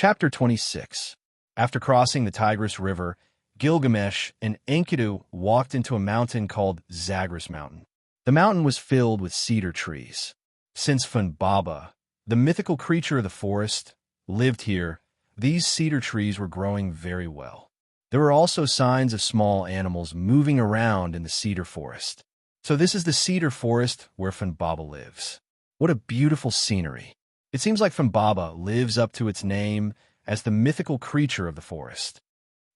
Chapter 26. After crossing the Tigris River, Gilgamesh and Enkidu walked into a mountain called Zagros Mountain. The mountain was filled with cedar trees. Since Funbaba, the mythical creature of the forest, lived here, these cedar trees were growing very well. There were also signs of small animals moving around in the cedar forest. So this is the cedar forest where Funbaba lives. What a beautiful scenery. It seems like Funbaba lives up to its name as the mythical creature of the forest.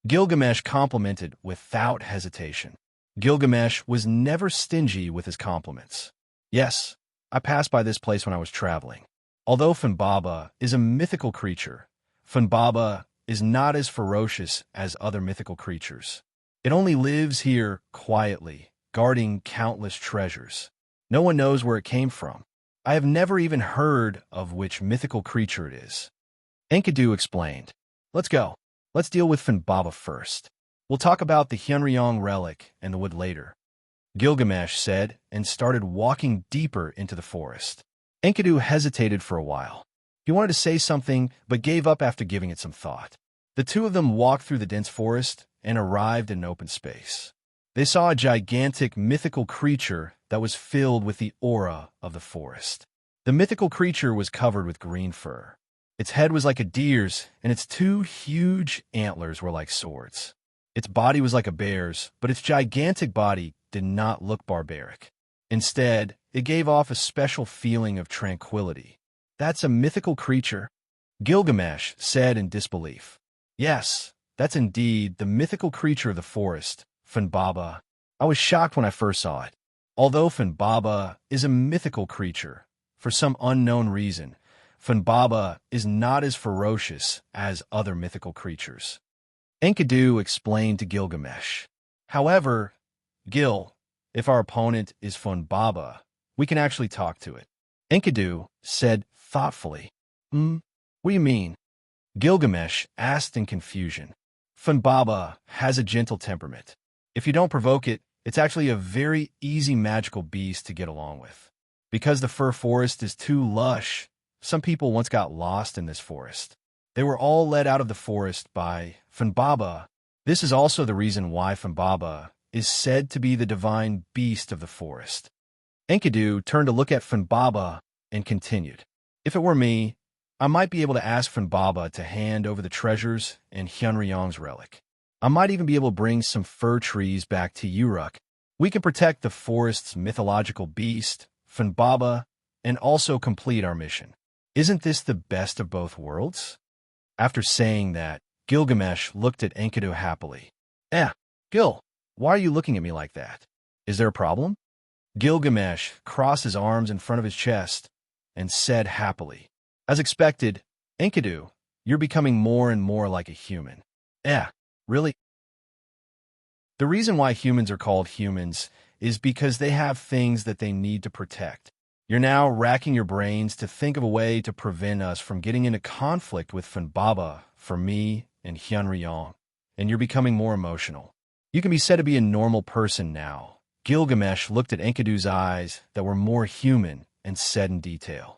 Gilgamesh complimented without hesitation. Gilgamesh was never stingy with his compliments. Yes, I passed by this place when I was traveling. Although Funbaba is a mythical creature, Funbaba is not as ferocious as other mythical creatures. It only lives here quietly, guarding countless treasures. No one knows where it came from. I have never even heard of which mythical creature it is. Enkidu explained. Let's go. Let's deal with Funbaba first. We'll talk about the Hyunryong relic and the wood later. Gilgamesh said and started walking deeper into the forest. Enkidu hesitated for a while. He wanted to say something, but gave up after giving it some thought. The two of them walked through the dense forest and arrived in an open space. They saw a gigantic mythical creature that was filled with the aura of the forest. The mythical creature was covered with green fur. Its head was like a deer's, and its two huge antlers were like swords. Its body was like a bear's, but its gigantic body did not look barbaric. Instead, it gave off a special feeling of tranquility. That's a mythical creature, Gilgamesh said in disbelief. Yes, that's indeed the mythical creature of the forest, Funbaba. I was shocked when I first saw it. Although Funbaba is a mythical creature, for some unknown reason, Funbaba is not as ferocious as other mythical creatures. Enkidu explained to Gilgamesh. However, Gil, if our opponent is Funbaba, we can actually talk to it. Enkidu said thoughtfully. What do you mean? Gilgamesh asked in confusion. Funbaba has a gentle temperament. If you don't provoke it, it's actually a very easy magical beast to get along with. Because the fir forest is too lush, some people once got lost in this forest. They were all led out of the forest by Funbaba. This is also the reason why Funbaba is said to be the divine beast of the forest. Enkidu turned to look at Funbaba and continued. If it were me, I might be able to ask Funbaba to hand over the treasures and Hyunryong's relic. I might even be able to bring some fir trees back to Uruk. We can protect the forest's mythological beast, Funbaba, and also complete our mission. Isn't this the best of both worlds? After saying that, Gilgamesh looked at Enkidu happily. Gil, why are you looking at me like that? Is there a problem? Gilgamesh crossed his arms in front of his chest and said happily. As expected, Enkidu, you're becoming more and more like a human. Really? The reason why humans are called humans is because they have things that they need to protect. You're now racking your brains to think of a way to prevent us from getting into conflict with Funbaba for me and Hyunryong, and you're becoming more emotional. You can be said to be a normal person now. Gilgamesh looked at Enkidu's eyes that were more human and said in detail.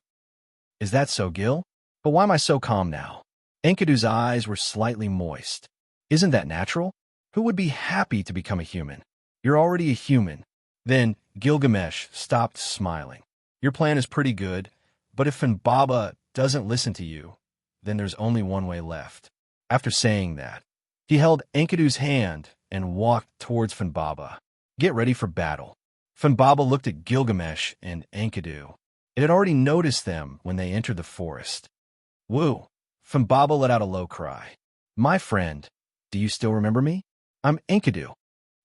Is that so, Gil? But why am I so calm now? Enkidu's eyes were slightly moist. Isn't that natural? Who would be happy to become a human? You're already a human. Then Gilgamesh stopped smiling. Your plan is pretty good, but if Funbaba doesn't listen to you, then there's only one way left. After saying that, he held Enkidu's hand and walked towards Funbaba. Get ready for battle. Funbaba looked at Gilgamesh and Enkidu. It had already noticed them when they entered the forest. Woo! Funbaba let out a low cry. My friend, do you still remember me? I'm Enkidu.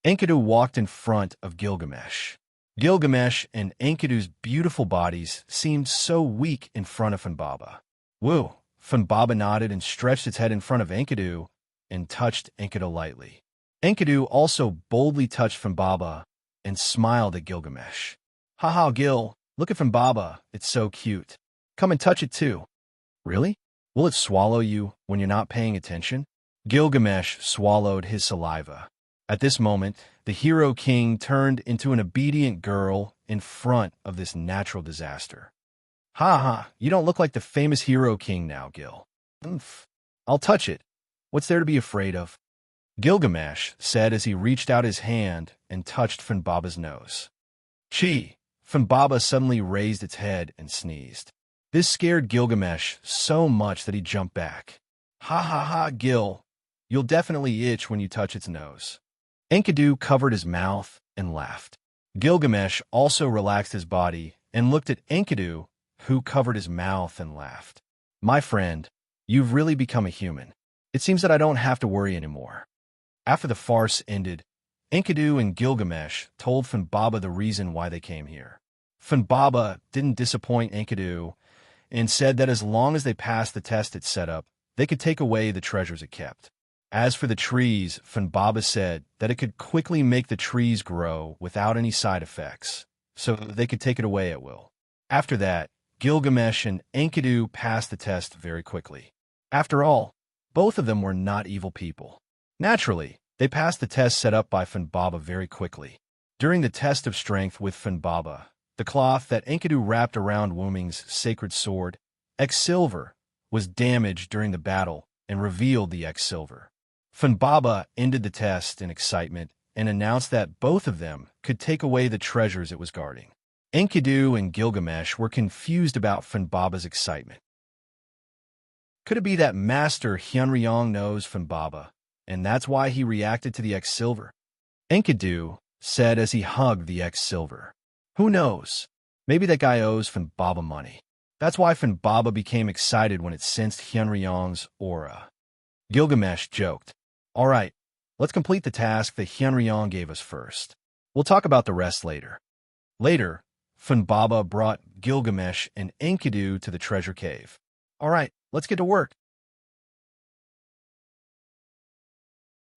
Enkidu walked in front of Gilgamesh. Gilgamesh and Enkidu's beautiful bodies seemed so weak in front of Funbaba. Woo! Funbaba nodded and stretched its head in front of Enkidu and touched Enkidu lightly. Enkidu also boldly touched Funbaba and smiled at Gilgamesh. Haha, Gil, look at Funbaba, it's so cute. Come and touch it too. Really? Will it swallow you when you're not paying attention? Gilgamesh swallowed his saliva. At this moment, the hero king turned into an obedient girl in front of this natural disaster. Ha ha, you don't look like the famous hero king now, Gil. I'll touch it. What's there to be afraid of? Gilgamesh said as he reached out his hand and touched Funbaba's nose. Chee! Funbaba suddenly raised its head and sneezed. This scared Gilgamesh so much that he jumped back. Ha ha ha, Gil. You'll definitely itch when you touch its nose. Enkidu covered his mouth and laughed. Gilgamesh also relaxed his body and looked at Enkidu, who covered his mouth and laughed. My friend, you've really become a human. It seems that I don't have to worry anymore. After the farce ended, Enkidu and Gilgamesh told Funbaba the reason why they came here. Funbaba didn't disappoint Enkidu and said that as long as they passed the test it set up, they could take away the treasures it kept. As for the trees, Funbaba said that it could quickly make the trees grow without any side effects, so they could take it away at will. After that, Gilgamesh and Enkidu passed the test very quickly. After all, both of them were not evil people. Naturally, they passed the test set up by Funbaba very quickly. During the test of strength with Funbaba, the cloth that Enkidu wrapped around Wuming's sacred sword, X-Silver, was damaged during the battle and revealed the X-Silver. Funbaba ended the test in excitement and announced that both of them could take away the treasures it was guarding. Enkidu and Gilgamesh were confused about Funbaba's excitement. Could it be that Master Hyunryong knows Funbaba, and that's why he reacted to the X-Silver? Enkidu said as he hugged the X-Silver. Who knows? Maybe that guy owes Funbaba money. That's why Funbaba became excited when it sensed Hyunryong's aura. Gilgamesh joked. All right, let's complete the task that Hyunryong gave us first. We'll talk about the rest later. Later, Funbaba brought Gilgamesh and Enkidu to the treasure cave. All right, let's get to work.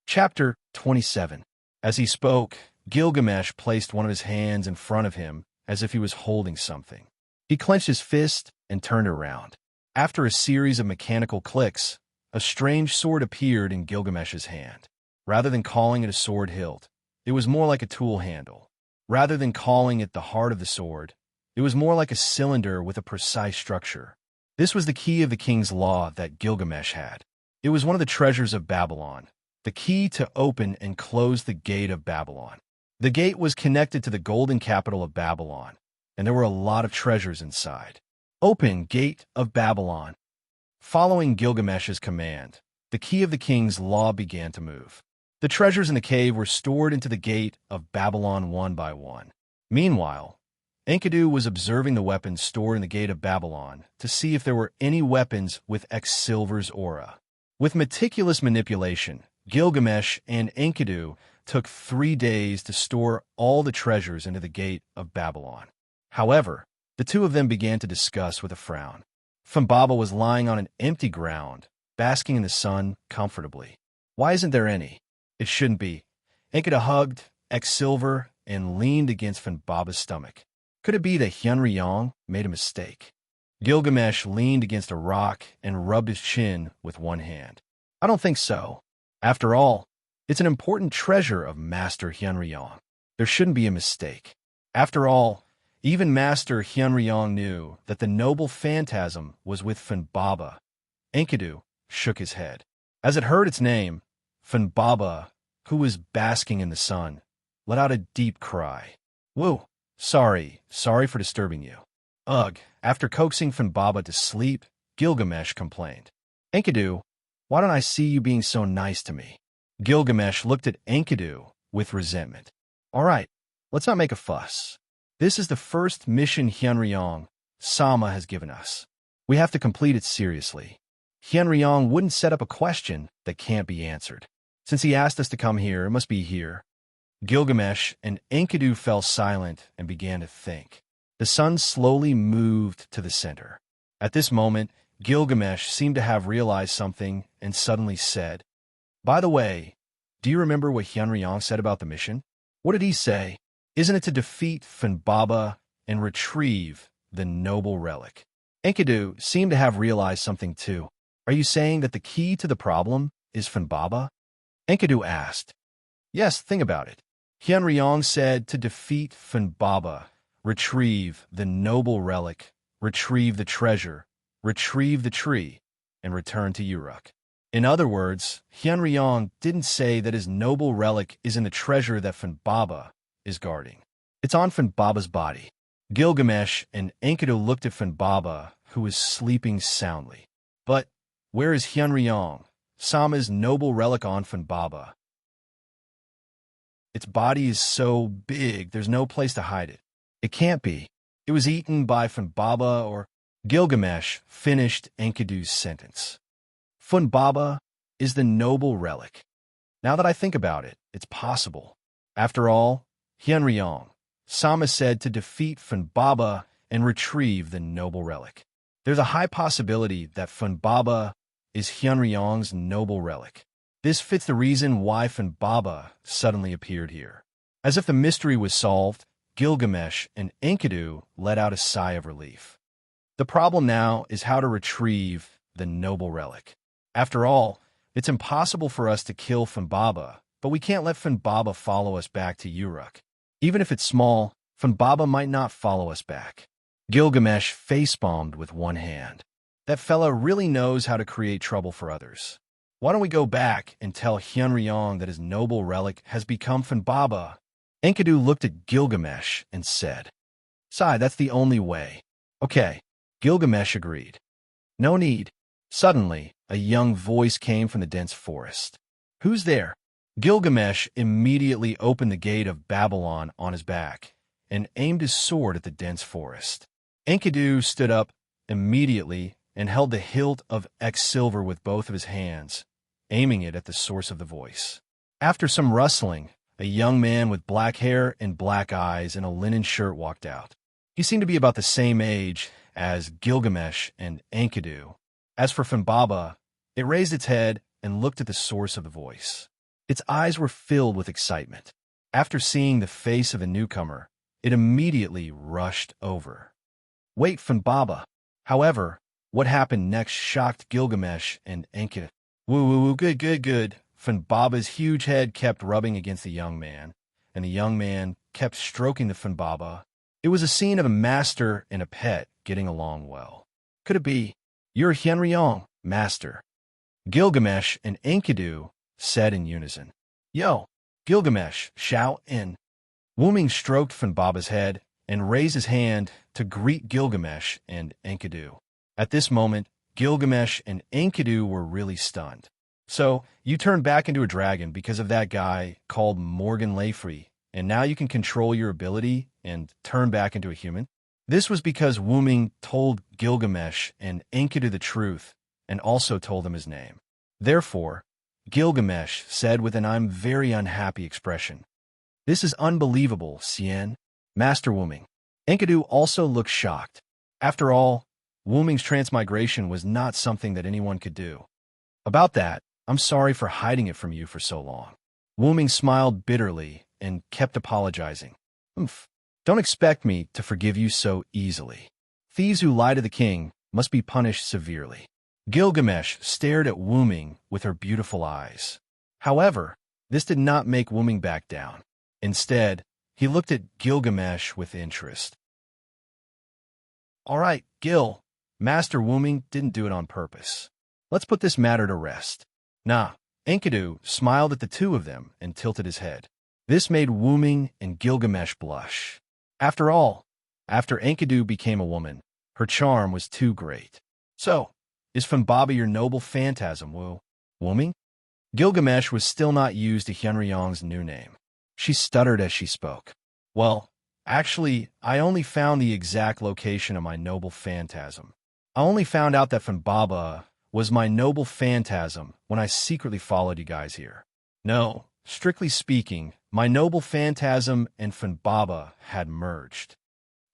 Chapter 27. As he spoke, Gilgamesh placed one of his hands in front of him as if he was holding something. He clenched his fist and turned around. After a series of mechanical clicks, a strange sword appeared in Gilgamesh's hand. Rather than calling it a sword hilt, it was more like a tool handle. Rather than calling it the heart of the sword, it was more like a cylinder with a precise structure. This was the key of the king's law that Gilgamesh had. It was one of the treasures of Babylon, the key to open and close the gate of Babylon. The gate was connected to the golden capital of Babylon, and there were a lot of treasures inside. Open, gate of Babylon. Following Gilgamesh's command, the key of the king's law began to move. The treasures in the cave were stored into the gate of Babylon one by one. Meanwhile, Enkidu was observing the weapons stored in the gate of Babylon to see if there were any weapons with X-Silver's aura. With meticulous manipulation, Gilgamesh and Enkidu took 3 days to store all the treasures into the gate of Babylon. However, the two of them began to discuss with a frown. Funbaba was lying on an empty ground, basking in the sun comfortably. Why isn't there any? It shouldn't be. Enkidu hugged X-Silver and leaned against Funbaba's stomach. Could it be that Hyunryong made a mistake? Gilgamesh leaned against a rock and rubbed his chin with one hand. I don't think so. After all, it's an important treasure of Master Hyunryong. There shouldn't be a mistake. After all, even Master Hyunryong knew that the noble phantasm was with Funbaba. Enkidu shook his head. As it heard its name, Funbaba, who was basking in the sun, let out a deep cry. Whoa, sorry for disturbing you. Ugh, after coaxing Funbaba to sleep, Gilgamesh complained. Enkidu, why don't I see you being so nice to me? Gilgamesh looked at Enkidu with resentment. All right, let's not make a fuss. This is the first mission Hyunryong Sama has given us. We have to complete it seriously. Hyunryong wouldn't set up a question that can't be answered. Since he asked us to come here, it must be here. Gilgamesh and Enkidu fell silent and began to think. The sun slowly moved to the center. At this moment, Gilgamesh seemed to have realized something and suddenly said, By the way, do you remember what Hyunryong said about the mission? What did he say? Isn't it to defeat Funbaba and retrieve the noble relic? Enkidu seemed to have realized something too. Are you saying that the key to the problem is Funbaba? Enkidu asked. Yes, think about it. Hyunryong said to defeat Funbaba, retrieve the noble relic, retrieve the treasure, retrieve the tree, and return to Uruk. In other words, Hyunryong didn't say that his noble relic is in the treasure that Funbaba is guarding. It's on Funbaba's body. Gilgamesh and Enkidu looked at Funbaba, who was sleeping soundly. But where is Hyunryong, Sama's noble relic on Funbaba? Its body is so big, there's no place to hide it. It can't be. It was eaten by Funbaba or... Gilgamesh finished Enkidu's sentence. Funbaba is the noble relic. Now that I think about it, it's possible. After all, Hyunryong, Sama said to defeat Funbaba and retrieve the noble relic. There's a high possibility that Funbaba is Hyunryong's noble relic. This fits the reason why Funbaba suddenly appeared here. As if the mystery was solved, Gilgamesh and Enkidu let out a sigh of relief. The problem now is how to retrieve the noble relic. After all, it's impossible for us to kill Funbaba, but we can't let Funbaba follow us back to Uruk. Even if it's small, Funbaba might not follow us back. Gilgamesh facepalmed with one hand. That fella really knows how to create trouble for others. Why don't we go back and tell Hyunryong that his noble relic has become Funbaba? Enkidu looked at Gilgamesh and said, "Sai, that's the only way." Okay, Gilgamesh agreed. No need. Suddenly, a young voice came from the dense forest. Who's there? Gilgamesh immediately opened the gate of Babylon on his back and aimed his sword at the dense forest. Enkidu stood up immediately and held the hilt of X-silver with both of his hands, aiming it at the source of the voice. After some rustling, a young man with black hair and black eyes and a linen shirt walked out. He seemed to be about the same age as Gilgamesh and Enkidu. As for Funbaba, it raised its head and looked at the source of the voice. Its eyes were filled with excitement. After seeing the face of the newcomer, it immediately rushed over. Wait, Funbaba. However, what happened next shocked Gilgamesh and Enkidu. Woo, good. Funbaba's huge head kept rubbing against the young man, and the young man kept stroking the Funbaba. It was a scene of a master and a pet getting along well. Could it be? You're Hyunryong, master. Gilgamesh and Enkidu said in unison. Yo, Gilgamesh, shout in. Wuming stroked Funbaba's head and raised his hand to greet Gilgamesh and Enkidu. At this moment, Gilgamesh and Enkidu were really stunned. So, you turned back into a dragon because of that guy called Morgan Layfrey, and now you can control your ability and turn back into a human? This was because Wuming told Gilgamesh and Enkidu the truth, and also told them his name. Therefore, Gilgamesh said with an "I'm very unhappy" expression, "This is unbelievable, Sien, Master Wuming." Enkidu also looked shocked. After all, Wuming's transmigration was not something that anyone could do. About that, I'm sorry for hiding it from you for so long. Wuming smiled bitterly and kept apologizing. Don't expect me to forgive you so easily. Thieves who lie to the king must be punished severely. Gilgamesh stared at Wuming with her beautiful eyes. However, this did not make Wuming back down. Instead, he looked at Gilgamesh with interest. All right, Gil, Master Wuming didn't do it on purpose. Let's put this matter to rest. Nah, Enkidu smiled at the two of them and tilted his head. This made Wuming and Gilgamesh blush. After all, after Enkidu became a woman, her charm was too great. So, is Funbaba your noble phantasm, Wuming? Gilgamesh was still not used to Hyunryong's new name. She stuttered as she spoke. Well, actually, I only found the exact location of my noble phantasm. I only found out that Funbaba was my noble phantasm when I secretly followed you guys here. No, strictly speaking, my noble phantasm and Funbaba had merged.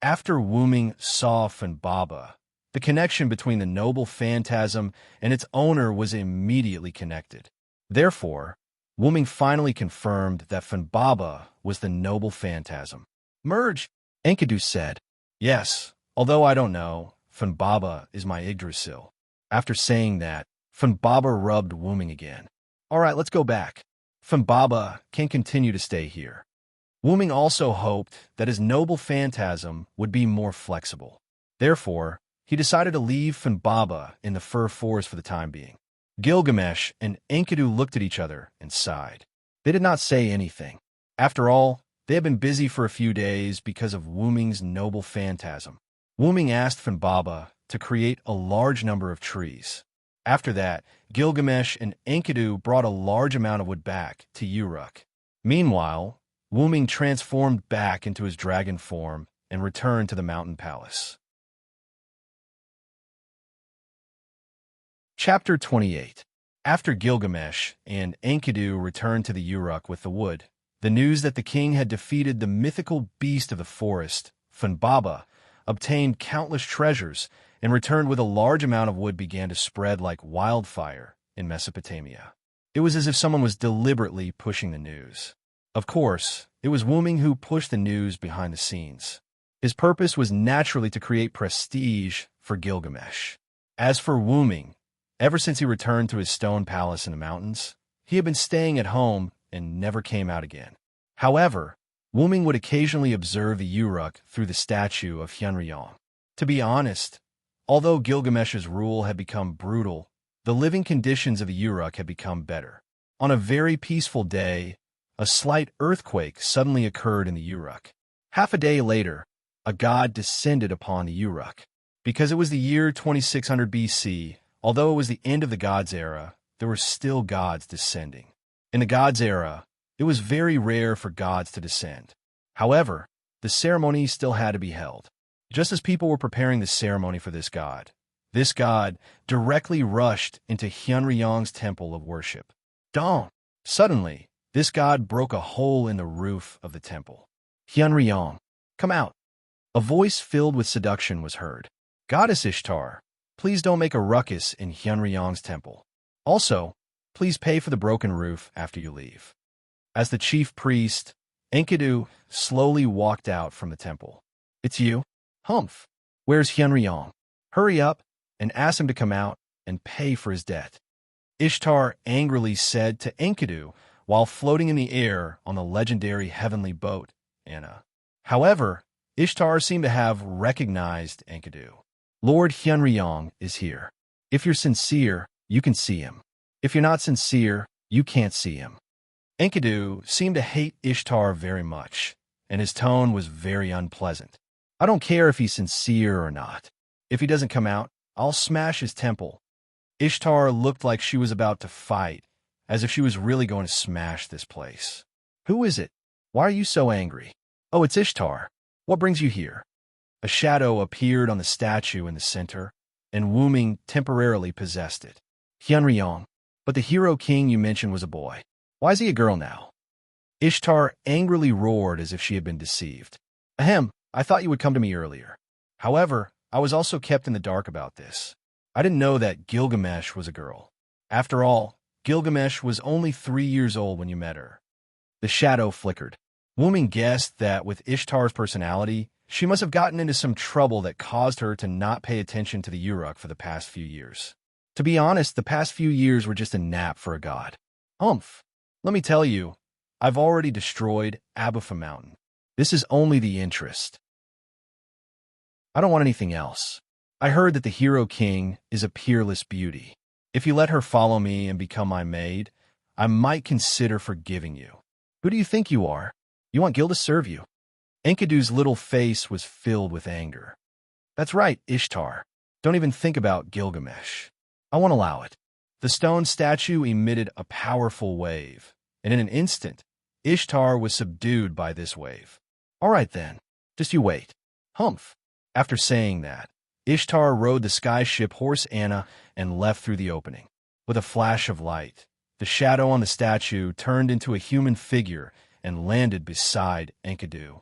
After Wuming saw Funbaba, the connection between the noble phantasm and its owner was immediately connected. Therefore, Wuming finally confirmed that Funbaba was the noble phantasm. Merge, Enkidu said. Yes, although I don't know, Funbaba is my Yggdrasil. After saying that, Funbaba rubbed Wuming again. All right, let's go back. Funbaba can continue to stay here. Wuming also hoped that his noble phantasm would be more flexible. Therefore, he decided to leave Funbaba in the fir forest for the time being. Gilgamesh and Enkidu looked at each other and sighed. They did not say anything. After all, they had been busy for a few days because of Wuming's noble phantasm. Wuming asked Funbaba to create a large number of trees. After that, Gilgamesh and Enkidu brought a large amount of wood back to Uruk. Meanwhile, Wuming transformed back into his dragon form and returned to the mountain palace. Chapter 28. After Gilgamesh and Enkidu returned to the Uruk with the wood, the news that the king had defeated the mythical beast of the forest, Funbaba, obtained countless treasures, and returned with a large amount of wood began to spread like wildfire in Mesopotamia. It was as if someone was deliberately pushing the news. Of course, it was Wuming who pushed the news behind the scenes. His purpose was naturally to create prestige for Gilgamesh. As for Wuming, ever since he returned to his stone palace in the mountains, he had been staying at home and never came out again. However, Wuming would occasionally observe the Uruk through the statue of Hyunryong. To be honest, although Gilgamesh's rule had become brutal, the living conditions of the Uruk had become better. On a very peaceful day, a slight earthquake suddenly occurred in the Uruk. Half a day later, a god descended upon the Uruk. Because it was the year 2600 BC, although it was the end of the gods' era, there were still gods descending. In the gods' era, it was very rare for gods to descend. However, the ceremony still had to be held. Just as people were preparing the ceremony for this god directly rushed into Hyunryong's temple of worship. Dawn! Suddenly, this god broke a hole in the roof of the temple. Hyunryong, come out! A voice filled with seduction was heard. Goddess Ishtar, please don't make a ruckus in Hyunryong's temple. Also, please pay for the broken roof after you leave. As the chief priest, Enkidu slowly walked out from the temple. It's you? Humph! Where's Hyunryong? Hurry up and ask him to come out and pay for his debt. Ishtar angrily said to Enkidu while floating in the air on the legendary heavenly boat, Anna. However, Ishtar seemed to have recognized Enkidu. Lord Hyunryong is here. If you're sincere, you can see him. If you're not sincere, you can't see him. Enkidu seemed to hate Ishtar very much, and his tone was very unpleasant. I don't care if he's sincere or not. If he doesn't come out, I'll smash his temple. Ishtar looked like she was about to fight, as if she was really going to smash this place. Who is it? Why are you so angry? Oh, it's Ishtar. What brings you here? A shadow appeared on the statue in the center, and Wuming temporarily possessed it. Hyunryong, but the hero king you mentioned was a boy. Why is he a girl now? Ishtar angrily roared as if she had been deceived. Ahem, I thought you would come to me earlier. However, I was also kept in the dark about this. I didn't know that Gilgamesh was a girl. After all, Gilgamesh was only 3 years old when you met her. The shadow flickered. Wuming guessed that with Ishtar's personality, she must have gotten into some trouble that caused her to not pay attention to the Uruk for the past few years. To be honest, the past few years were just a nap for a god. Humph! Let me tell you, I've already destroyed Abufa Mountain. This is only the interest. I don't want anything else. I heard that the hero king is a peerless beauty. If you let her follow me and become my maid, I might consider forgiving you. Who do you think you are? You want Gil to serve you? Enkidu's little face was filled with anger. That's right, Ishtar. Don't even think about Gilgamesh. I won't allow it. The stone statue emitted a powerful wave, and in an instant, Ishtar was subdued by this wave. All right then, just you wait. Humph. After saying that, Ishtar rode the sky ship horse Anna and left through the opening. With a flash of light, the shadow on the statue turned into a human figure and landed beside Enkidu.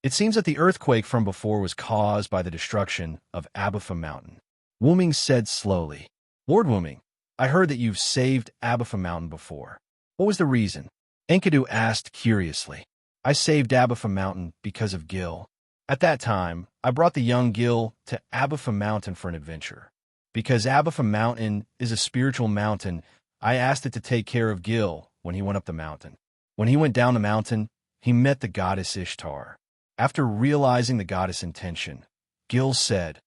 It seems that the earthquake from before was caused by the destruction of Abufa Mountain. Wuming said slowly, Lord Wuming, I heard that you've saved Abufa Mountain before. What was the reason? Enkidu asked curiously. I saved Abufa Mountain because of Gil. At that time, I brought the young Gil to Abufa Mountain for an adventure. Because Abufa Mountain is a spiritual mountain, I asked it to take care of Gil when he went up the mountain. When he went down the mountain, he met the goddess Ishtar. After realizing the goddess' intention, Gil said,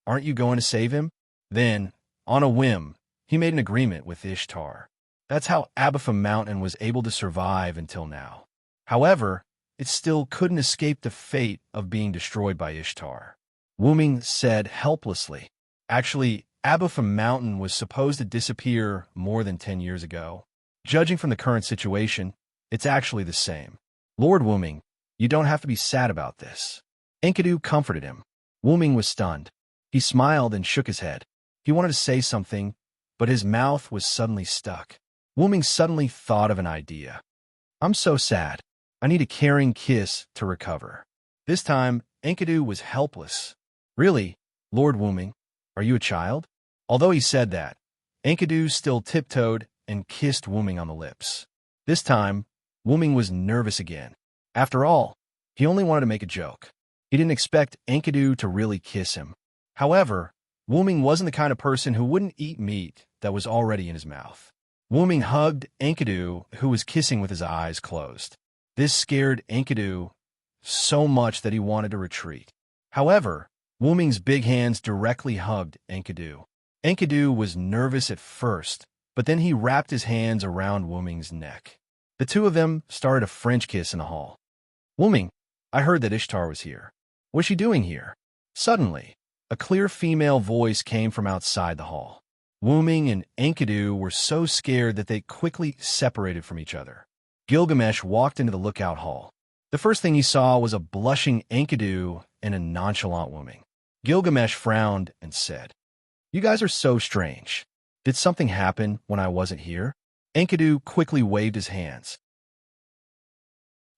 Aren't you going to save him? Then, on a whim, he made an agreement with Ishtar. That's how Abafa Mountain was able to survive until now. However, it still couldn't escape the fate of being destroyed by Ishtar. Wuming said helplessly. Actually, Abafa Mountain was supposed to disappear more than 10 years ago. Judging from the current situation, it's actually the same. Lord Wuming, you don't have to be sad about this. Enkidu comforted him. Wuming was stunned. He smiled and shook his head. He wanted to say something, but his mouth was suddenly stuck. Wuming suddenly thought of an idea. I'm so sad. I need a caring kiss to recover. This time, Enkidu was helpless. Really, Lord Wuming, are you a child? Although he said that, Enkidu still tiptoed and kissed Wuming on the lips. This time, Wuming was nervous again. After all, he only wanted to make a joke. He didn't expect Enkidu to really kiss him. However, Wuming wasn't the kind of person who wouldn't eat meat that was already in his mouth. Wuming hugged Enkidu, who was kissing with his eyes closed. This scared Enkidu so much that he wanted to retreat. However, Wuming's big hands directly hugged Enkidu. Enkidu was nervous at first, but then he wrapped his hands around Wuming's neck. The two of them started a French kiss in the hall. Wuming, I heard that Ishtar was here. What's she doing here? Suddenly, a clear female voice came from outside the hall. Wuming and Enkidu were so scared that they quickly separated from each other. Gilgamesh walked into the lookout hall. The first thing he saw was a blushing Enkidu and a nonchalant Wuming. Gilgamesh frowned and said, You guys are so strange. Did something happen when I wasn't here? Enkidu quickly waved his hands.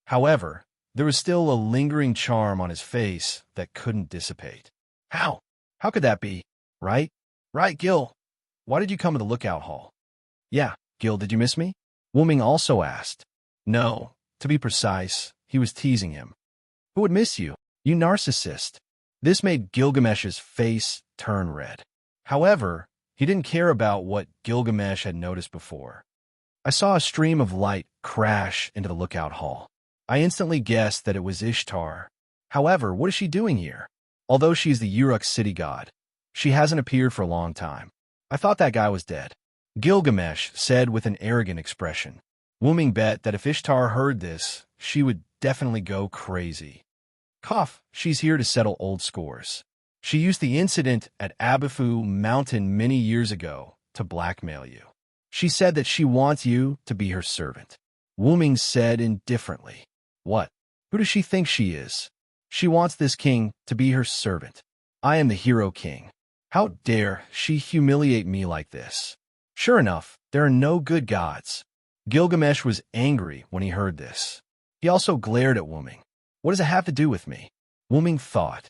However, there was still a lingering charm on his face that couldn't dissipate. How? How could that be? Right? Right, Gil. Why did you come to the lookout hall? Yeah, Gil, did you miss me? Wuming also asked. No, to be precise, he was teasing him. Who would miss you? You narcissist. This made Gilgamesh's face turn red. However, he didn't care about what Gilgamesh had noticed before. I saw a stream of light crash into the lookout hall. I instantly guessed that it was Ishtar. However, what is she doing here? Although she's the Uruk city god, she hasn't appeared for a long time. I thought that guy was dead. Gilgamesh said with an arrogant expression. Wuming bet that if Ishtar heard this, she would definitely go crazy. Cough, she's here to settle old scores. She used the incident at Abafu Mountain many years ago to blackmail you. She said that she wants you to be her servant. Wuming said indifferently. What? Who does she think she is? She wants this king to be her servant. I am the hero king. How dare she humiliate me like this? Sure enough, there are no good gods. Gilgamesh was angry when he heard this. He also glared at Wuming. What does it have to do with me? Wuming thought.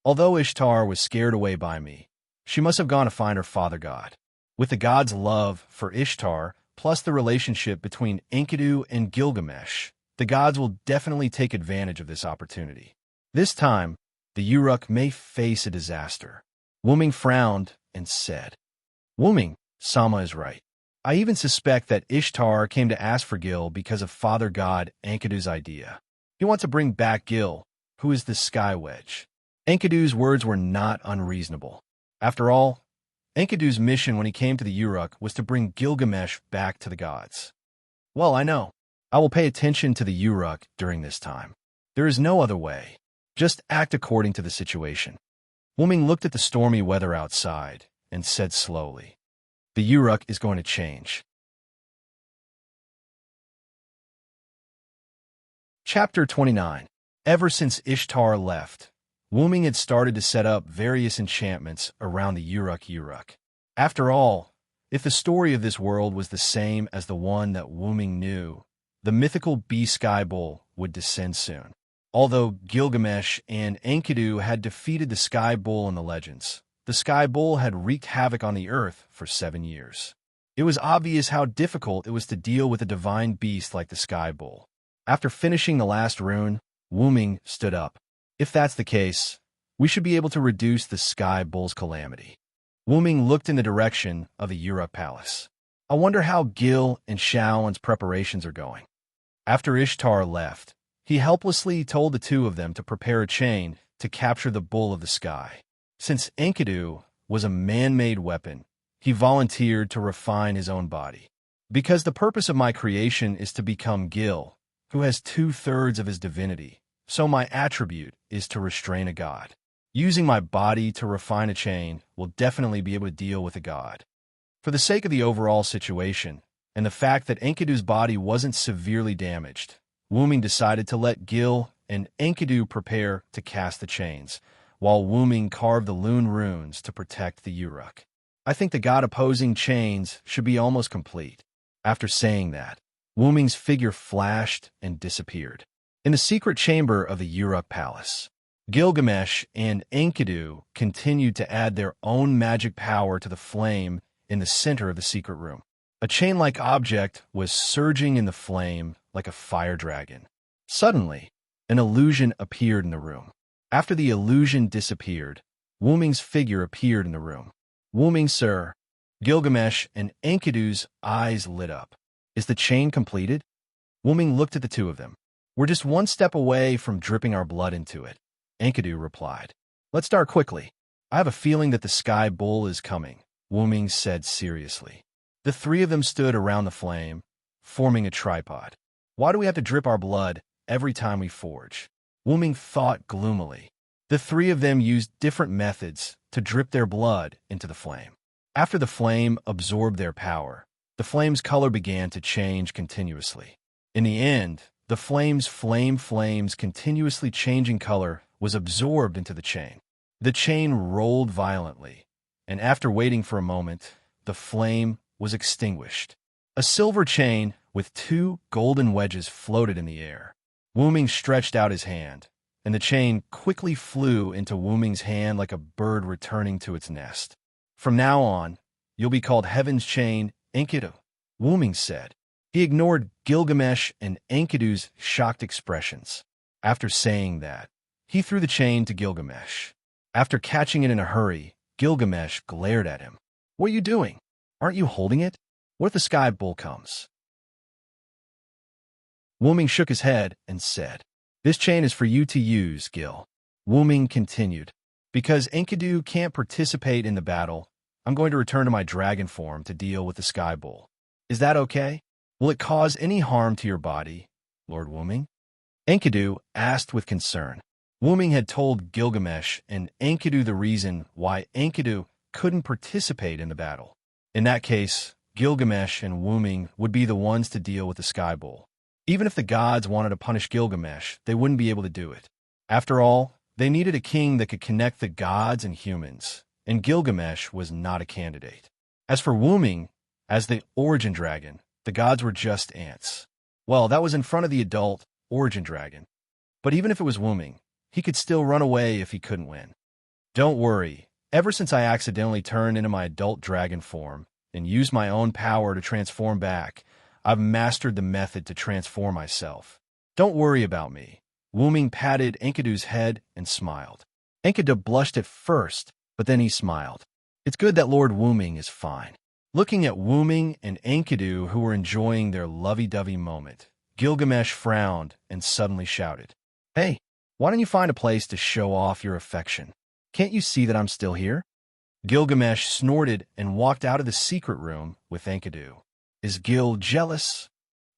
Although Ishtar was scared away by me, she must have gone to find her father god. With the god's love for Ishtar, plus the relationship between Enkidu and Gilgamesh, the gods will definitely take advantage of this opportunity. This time, the Uruk may face a disaster. Wuming frowned and said, Wuming, Sama is right. I even suspect that Ishtar came to ask for Gil because of father god Enkidu's idea. He wants to bring back Gil, who is the Sky Wedge. Enkidu's words were not unreasonable. After all, Enkidu's mission when he came to the Uruk was to bring Gilgamesh back to the gods. Well, I know. I will pay attention to the Uruk during this time. There is no other way. Just act according to the situation. Wuming looked at the stormy weather outside and said slowly, The Uruk is going to change. Chapter 29. Ever since Ishtar left, Wuming had started to set up various enchantments around the Uruk. After all, if the story of this world was the same as the one that Wuming knew, the mythical beast Sky Bull would descend soon. Although Gilgamesh and Enkidu had defeated the Sky Bull in the legends, the Sky Bull had wreaked havoc on the earth for 7 years. It was obvious how difficult it was to deal with a divine beast like the Sky Bull. After finishing the last rune, Wuming stood up. If that's the case, we should be able to reduce the Sky Bull's calamity. Wuming looked in the direction of the Uruk Palace. I wonder how Gil and Shaolin's preparations are going. After Ishtar left, he helplessly told the two of them to prepare a chain to capture the Bull of the Sky. Since Enkidu was a man-made weapon, he volunteered to refine his own body. Because the purpose of my creation is to become Gil, who has 2/3 of his divinity, so my attribute is to restrain a god. Using my body to refine a chain will definitely be able to deal with a god. For the sake of the overall situation, and the fact that Enkidu's body wasn't severely damaged, Wuming decided to let Gil and Enkidu prepare to cast the chains, while Wuming carved the Loon runes to protect the Uruk. I think the god-opposing chains should be almost complete. After saying that, Wuming's figure flashed and disappeared. In the secret chamber of the Uruk Palace, Gilgamesh and Enkidu continued to add their own magic power to the flame in the center of the secret room. A chain-like object was surging in the flame like a fire dragon. Suddenly, an illusion appeared in the room. After the illusion disappeared, Wuming's figure appeared in the room. Wuming, sir. Gilgamesh and Enkidu's eyes lit up. Is the chain completed? Wuming looked at the two of them. We're just one step away from dripping our blood into it. Enkidu replied. Let's start quickly. I have a feeling that the sky bull is coming, Wuming said seriously. The three of them stood around the flame, forming a tripod. Why do we have to drip our blood every time we forge? Wuming thought gloomily. The three of them used different methods to drip their blood into the flame. After the flame absorbed their power, the flame's color began to change continuously. In the end, the flame's continuously changing color was absorbed into the chain. The chain rolled violently, and after waiting for a moment, the flame was extinguished. A silver chain with 2 golden wedges floated in the air. Wuming stretched out his hand, and the chain quickly flew into Wuming's hand like a bird returning to its nest. From now on, you'll be called Heaven's Chain Enkidu, Wuming said. He ignored Gilgamesh and Enkidu's shocked expressions. After saying that, he threw the chain to Gilgamesh. After catching it in a hurry, Gilgamesh glared at him. What are you doing? Aren't you holding it? What if the sky bull comes? Wuming shook his head and said, This chain is for you to use, Gil. Wuming continued. Because Enkidu can't participate in the battle, I'm going to return to my dragon form to deal with the sky bull. Is that okay? Will it cause any harm to your body, Lord Wuming? Enkidu asked with concern. Wuming had told Gilgamesh and Enkidu the reason why Enkidu couldn't participate in the battle. In that case, Gilgamesh and Wuming would be the ones to deal with the sky bull. Even if the gods wanted to punish Gilgamesh, they wouldn't be able to do it. After all, they needed a king that could connect the gods and humans, and Gilgamesh was not a candidate. As for Wuming, as the origin dragon, the gods were just ants. Well, that was in front of the adult origin dragon. But even if it was Wuming, he could still run away if he couldn't win. Don't worry, ever since I accidentally turned into my adult dragon form and used my own power to transform back, I've mastered the method to transform myself. Don't worry about me. Wuming patted Enkidu's head and smiled. Enkidu blushed at first, but then he smiled. It's good that Lord Wuming is fine. Looking at Wuming and Enkidu, who were enjoying their lovey-dovey moment, Gilgamesh frowned and suddenly shouted, Hey, why don't you find a place to show off your affection? Can't you see that I'm still here? Gilgamesh snorted and walked out of the secret room with Enkidu. Is Gil jealous?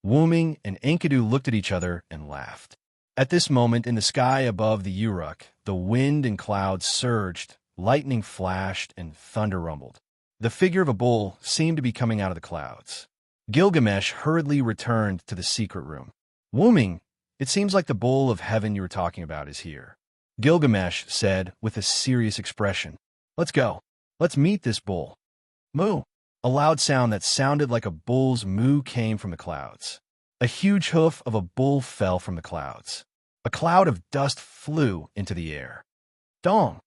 Wuming and Enkidu looked at each other and laughed. At this moment, in the sky above the Uruk, the wind and clouds surged, lightning flashed, and thunder rumbled. The figure of a bull seemed to be coming out of the clouds. Gilgamesh hurriedly returned to the secret room. Wuming, it seems like the bull of heaven you were talking about is here. Gilgamesh said with a serious expression. Let's go. Let's meet this bull. Moo. A loud sound that sounded like a bull's moo came from the clouds. A huge hoof of a bull fell from the clouds. A cloud of dust flew into the air. Dong!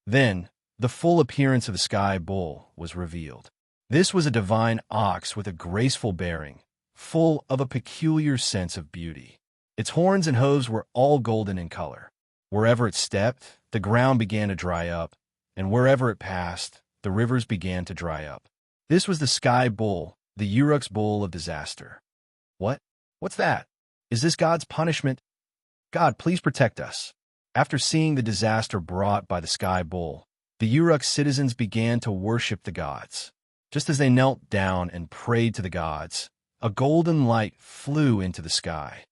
Then, the full appearance of the sky bull was revealed. This was a divine ox with a graceful bearing, full of a peculiar sense of beauty. Its horns and hooves were all golden in color. Wherever it stepped, the ground began to dry up, and wherever it passed, the rivers began to dry up. This was the sky bull, the Uruk's bull of disaster. What? What's that? Is this God's punishment? God, please protect us. After seeing the disaster brought by the sky bull, the Uruk citizens began to worship the gods. Just as they knelt down and prayed to the gods, a golden light flew into the sky.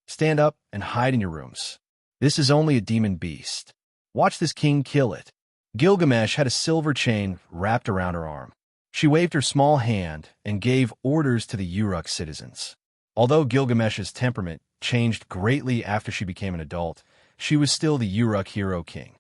Stand up and hide in your rooms. This is only a demon beast. Watch this king kill it. Gilgamesh had a silver chain wrapped around her arm. She waved her small hand and gave orders to the Uruk citizens. Although Gilgamesh's temperament changed greatly after she became an adult, she was still the Uruk hero king.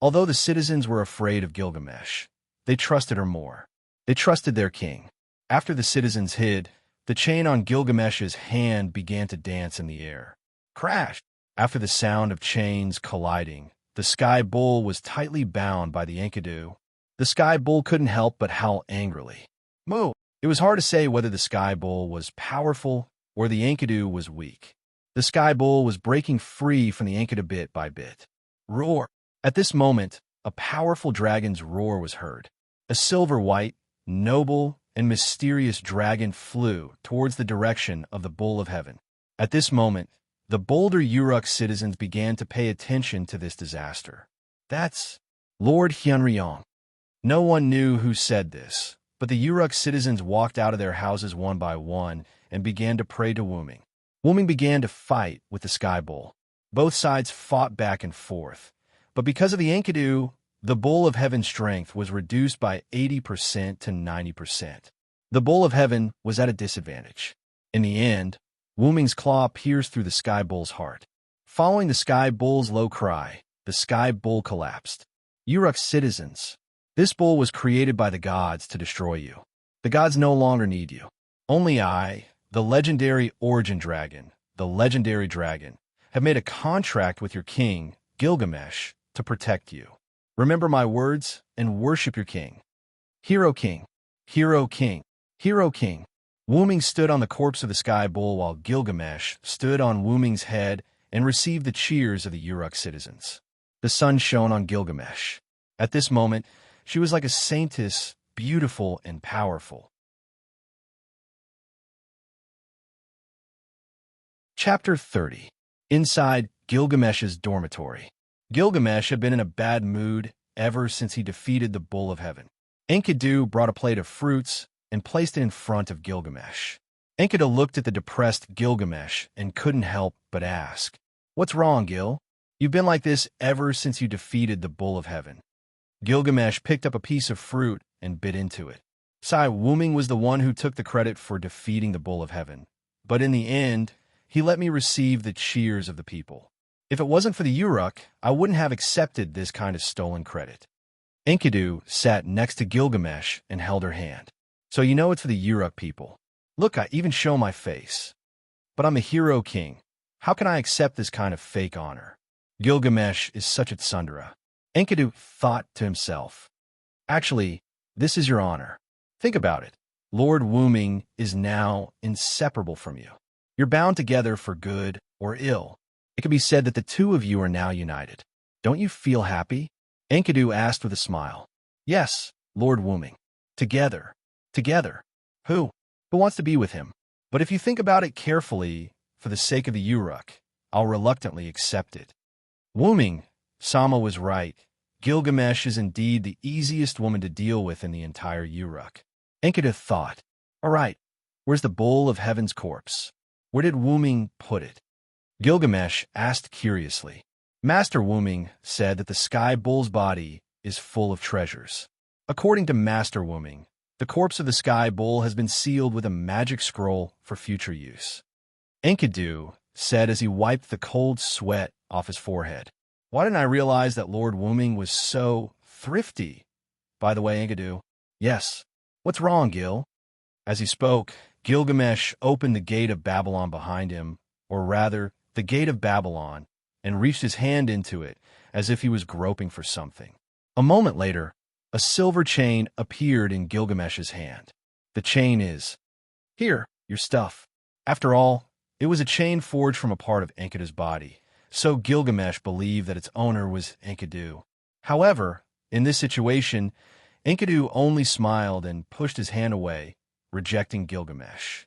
Although the citizens were afraid of Gilgamesh, they trusted her more. They trusted their king. After the citizens hid, the chain on Gilgamesh's hand began to dance in the air. Crash! After the sound of chains colliding, the sky bull was tightly bound by the Enkidu. The sky bull couldn't help but howl angrily. Moo! It was hard to say whether the sky bull was powerful or the Enkidu was weak. The sky bull was breaking free from the Enkidu bit by bit. Roar! At this moment, a powerful dragon's roar was heard. A silver-white, noble, and mysterious dragon flew towards the direction of the bull of heaven. At this moment, the bolder Uruk citizens began to pay attention to this disaster. That's Lord Hyunryong. No one knew who said this, but the Uruk citizens walked out of their houses one by one and began to pray to Wuming. Wuming began to fight with the sky bull. Both sides fought back and forth, but because of the Enkidu, the bull of heaven's strength was reduced by 80% to 90%. The bull of heaven was at a disadvantage. In the end, Wuming's claw pierced through the sky bull's heart. Following the sky bull's low cry, the sky bull collapsed. Uruk citizens, this bull was created by the gods to destroy you. The gods no longer need you. Only I, the legendary origin dragon, the legendary dragon, have made a contract with your king, Gilgamesh, to protect you. Remember my words and worship your king. Hero king, hero king, hero king. Wuming stood on the corpse of the sky bull while Gilgamesh stood on Wuming's head and received the cheers of the Uruk citizens. The sun shone on Gilgamesh. At this moment, she was like a saintess, beautiful and powerful. Chapter 30. Inside Gilgamesh's dormitory. Gilgamesh had been in a bad mood ever since he defeated the bull of heaven. Enkidu brought a plate of fruits and placed it in front of Gilgamesh. Enkidu looked at the depressed Gilgamesh and couldn't help but ask, "What's wrong, Gil? You've been like this ever since you defeated the bull of heaven." Gilgamesh picked up a piece of fruit and bit into it. Wuming was the one who took the credit for defeating the bull of heaven, but in the end, he let me receive the cheers of the people. If it wasn't for the Uruk, I wouldn't have accepted this kind of stolen credit. Enkidu sat next to Gilgamesh and held her hand. So you know it's for the Uruk people. Look, I even show my face. But I'm a hero king. How can I accept this kind of fake honor? Gilgamesh is such a tsundere. Enkidu thought to himself. Actually, this is your honor. Think about it. Lord Wuming is now inseparable from you. You're bound together for good or ill. It can be said that the two of you are now united. Don't you feel happy? Enkidu asked with a smile. Yes, Lord Wuming. Together. Together. Who wants to be with him? But if you think about it carefully, for the sake of the Uruk, I'll reluctantly accept it. Wuming, Sama was right. Gilgamesh is indeed the easiest woman to deal with in the entire Uruk. Enkidu thought, all right, where's the bull of heaven's corpse? Where did Wuming put it? Gilgamesh asked curiously. Master Wuming said that the sky bull's body is full of treasures. According to Master Wuming, the corpse of the sky bull has been sealed with a magic scroll for future use. Enkidu said as he wiped the cold sweat off his forehead. Why didn't I realize that Lord Wuming was so thrifty? By the way, Enkidu. Yes. What's wrong, Gil? As he spoke, Gilgamesh opened the gate of Babylon behind him, or rather, the gate of Babylon, and reached his hand into it as if he was groping for something. A moment later, a silver chain appeared in Gilgamesh's hand. The chain is, here, your stuff. After all, it was a chain forged from a part of Enkidu's body, so Gilgamesh believed that its owner was Enkidu. However, in this situation, Enkidu only smiled and pushed his hand away, rejecting Gilgamesh.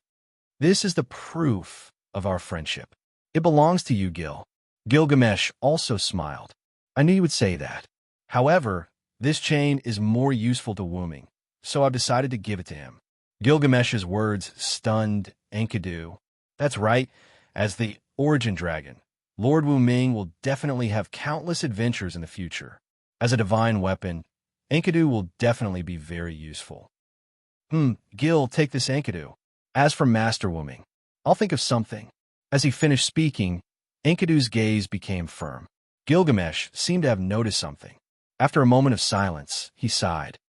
This is the proof of our friendship. It belongs to you, Gil. Gilgamesh also smiled. I knew you would say that. However, This chain is more useful to Wuming, so I've decided to give it to him. Gilgamesh's words stunned Enkidu. That's right, as the origin dragon, Lord Wuming will definitely have countless adventures in the future. As a divine weapon, Enkidu will definitely be very useful. Gil, take this Enkidu. As for Master Wuming, I'll think of something. As he finished speaking, Enkidu's gaze became firm. Gilgamesh seemed to have noticed something. After a moment of silence, he sighed.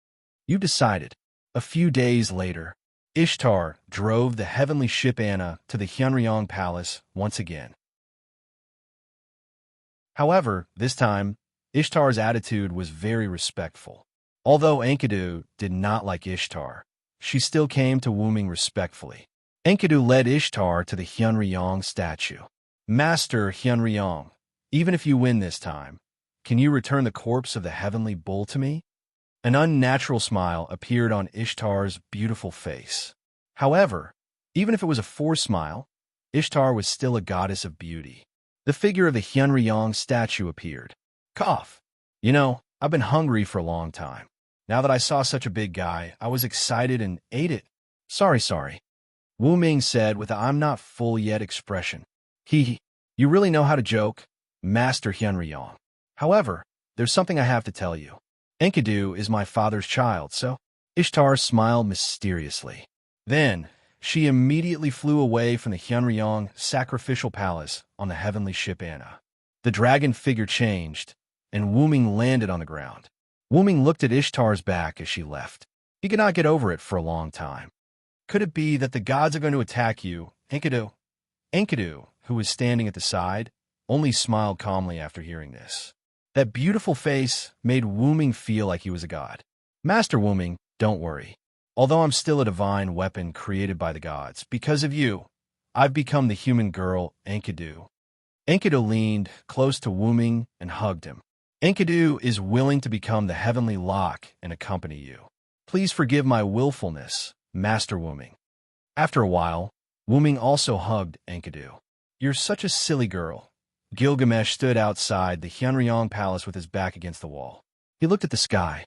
You've decided. A few days later, Ishtar drove the heavenly ship Anna to the Hyunryong Palace once again. However, this time, Ishtar's attitude was very respectful. Although Enkidu did not like Ishtar, she still came to Wuming respectfully. Enkidu led Ishtar to the Hyunryong statue. Master Hyunryong, even if you win this time, can you return the corpse of the heavenly bull to me? An unnatural smile appeared on Ishtar's beautiful face. However, even if it was a forced smile, Ishtar was still a goddess of beauty. The figure of the Hyunryong statue appeared. Cough. You know, I've been hungry for a long time. Now that I saw such a big guy, I was excited and ate it. Sorry. Wu Ming said with a I'm not full yet expression. You really know how to joke, Master Hyunryong. However, there's something I have to tell you. Enkidu is my father's child, so Ishtar smiled mysteriously. Then, she immediately flew away from the Hyunryong sacrificial palace on the heavenly ship Anna. The dragon figure changed, and Wuming landed on the ground. Wuming looked at Ishtar's back as she left. He could not get over it for a long time. Could it be that the gods are going to attack you, Enkidu? Enkidu, who was standing at the side, only smiled calmly after hearing this. That beautiful face made Wuming feel like he was a god. Master Wuming, don't worry. Although I'm still a divine weapon created by the gods, because of you, I've become the human girl, Enkidu. Enkidu leaned close to Wuming and hugged him. Enkidu is willing to become the heavenly lock and accompany you. Please forgive my willfulness, Master Wuming. After a while, Wuming also hugged Enkidu. You're such a silly girl. Gilgamesh stood outside the Hyunryong palace with his back against the wall. He looked at the sky.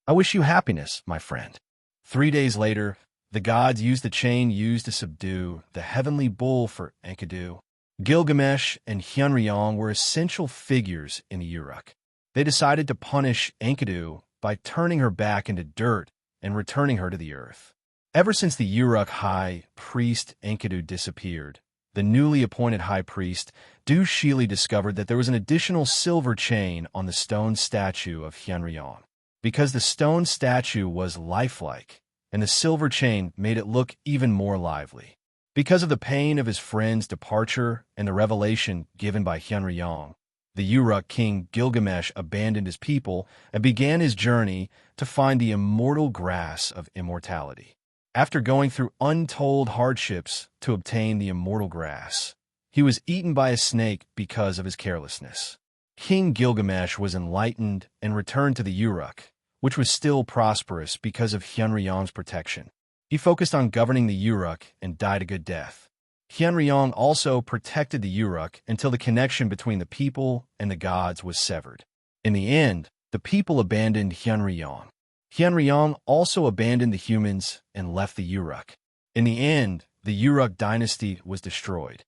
I wish you happiness, my friend. 3 days later, the gods used the chain used to subdue the heavenly bull for Enkidu. Gilgamesh and Hyunryong were essential figures in the Uruk. They decided to punish Enkidu by turning her back into dirt and returning her to the earth. Ever since the Uruk high priest Enkidu disappeared, the newly appointed high priest, Du Shili, discovered that there was an additional silver chain on the stone statue of Hyunryong. Because the stone statue was lifelike, and the silver chain made it look even more lively. Because of the pain of his friend's departure and the revelation given by Hyunryong, the Uruk king Gilgamesh abandoned his people and began his journey to find the immortal grass of immortality. After going through untold hardships to obtain the immortal grass, he was eaten by a snake because of his carelessness. King Gilgamesh was enlightened and returned to the Uruk, which was still prosperous because of Hyunryong's protection. He focused on governing the Uruk and died a good death. Hyunryong also protected the Uruk until the connection between the people and the gods was severed. In the end, the people abandoned Hyunryong. Hyunryong also abandoned the humans and left the Uruk. In the end, the Uruk dynasty was destroyed.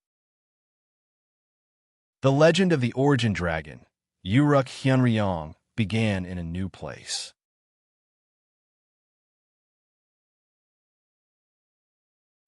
The legend of the origin dragon, Uruk Hyunryong, began in a new place.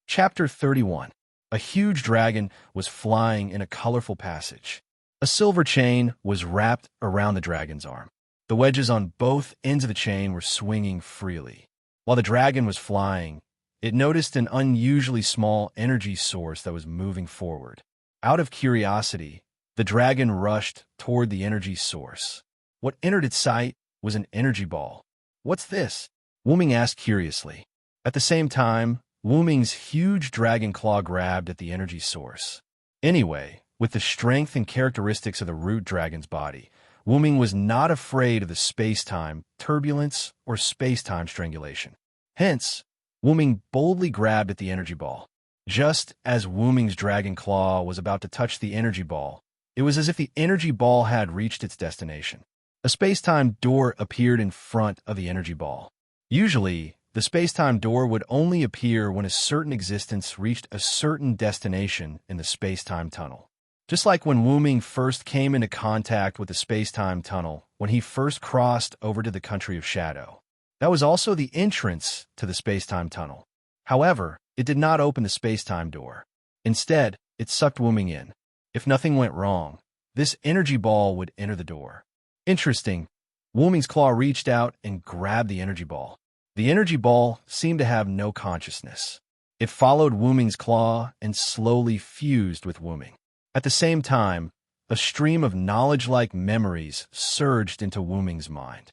Chapter 31. A huge dragon was flying in a colorful passage. A silver chain was wrapped around the dragon's arm. The wedges on both ends of the chain were swinging freely. While the dragon was flying, it noticed an unusually small energy source that was moving forward. Out of curiosity, the dragon rushed toward the energy source. What entered its sight was an energy ball. What's this? Wuming asked curiously. At the same time, Wuming's huge dragon claw grabbed at the energy source. Anyway, with the strength and characteristics of the root dragon's body, Wuming was not afraid of the space-time turbulence or space-time strangulation. Hence, Wuming boldly grabbed at the energy ball. Just as Wuming's dragon claw was about to touch the energy ball, it was as if the energy ball had reached its destination. A space-time door appeared in front of the energy ball. Usually, the space-time door would only appear when a certain existence reached a certain destination in the space-time tunnel. Just like when Wu-Ming first came into contact with the space-time tunnel when he first crossed over to the country of Shadow. That was also the entrance to the space-time tunnel. However, it did not open the space-time door. Instead, it sucked Wu-Ming in. If nothing went wrong, this energy ball would enter the door. Interesting. Wu-Ming's claw reached out and grabbed the energy ball. The energy ball seemed to have no consciousness. It followed Wu-Ming's claw and slowly fused with Wu-Ming. At the same time, a stream of knowledge-like memories surged into Wu-Ming's mind.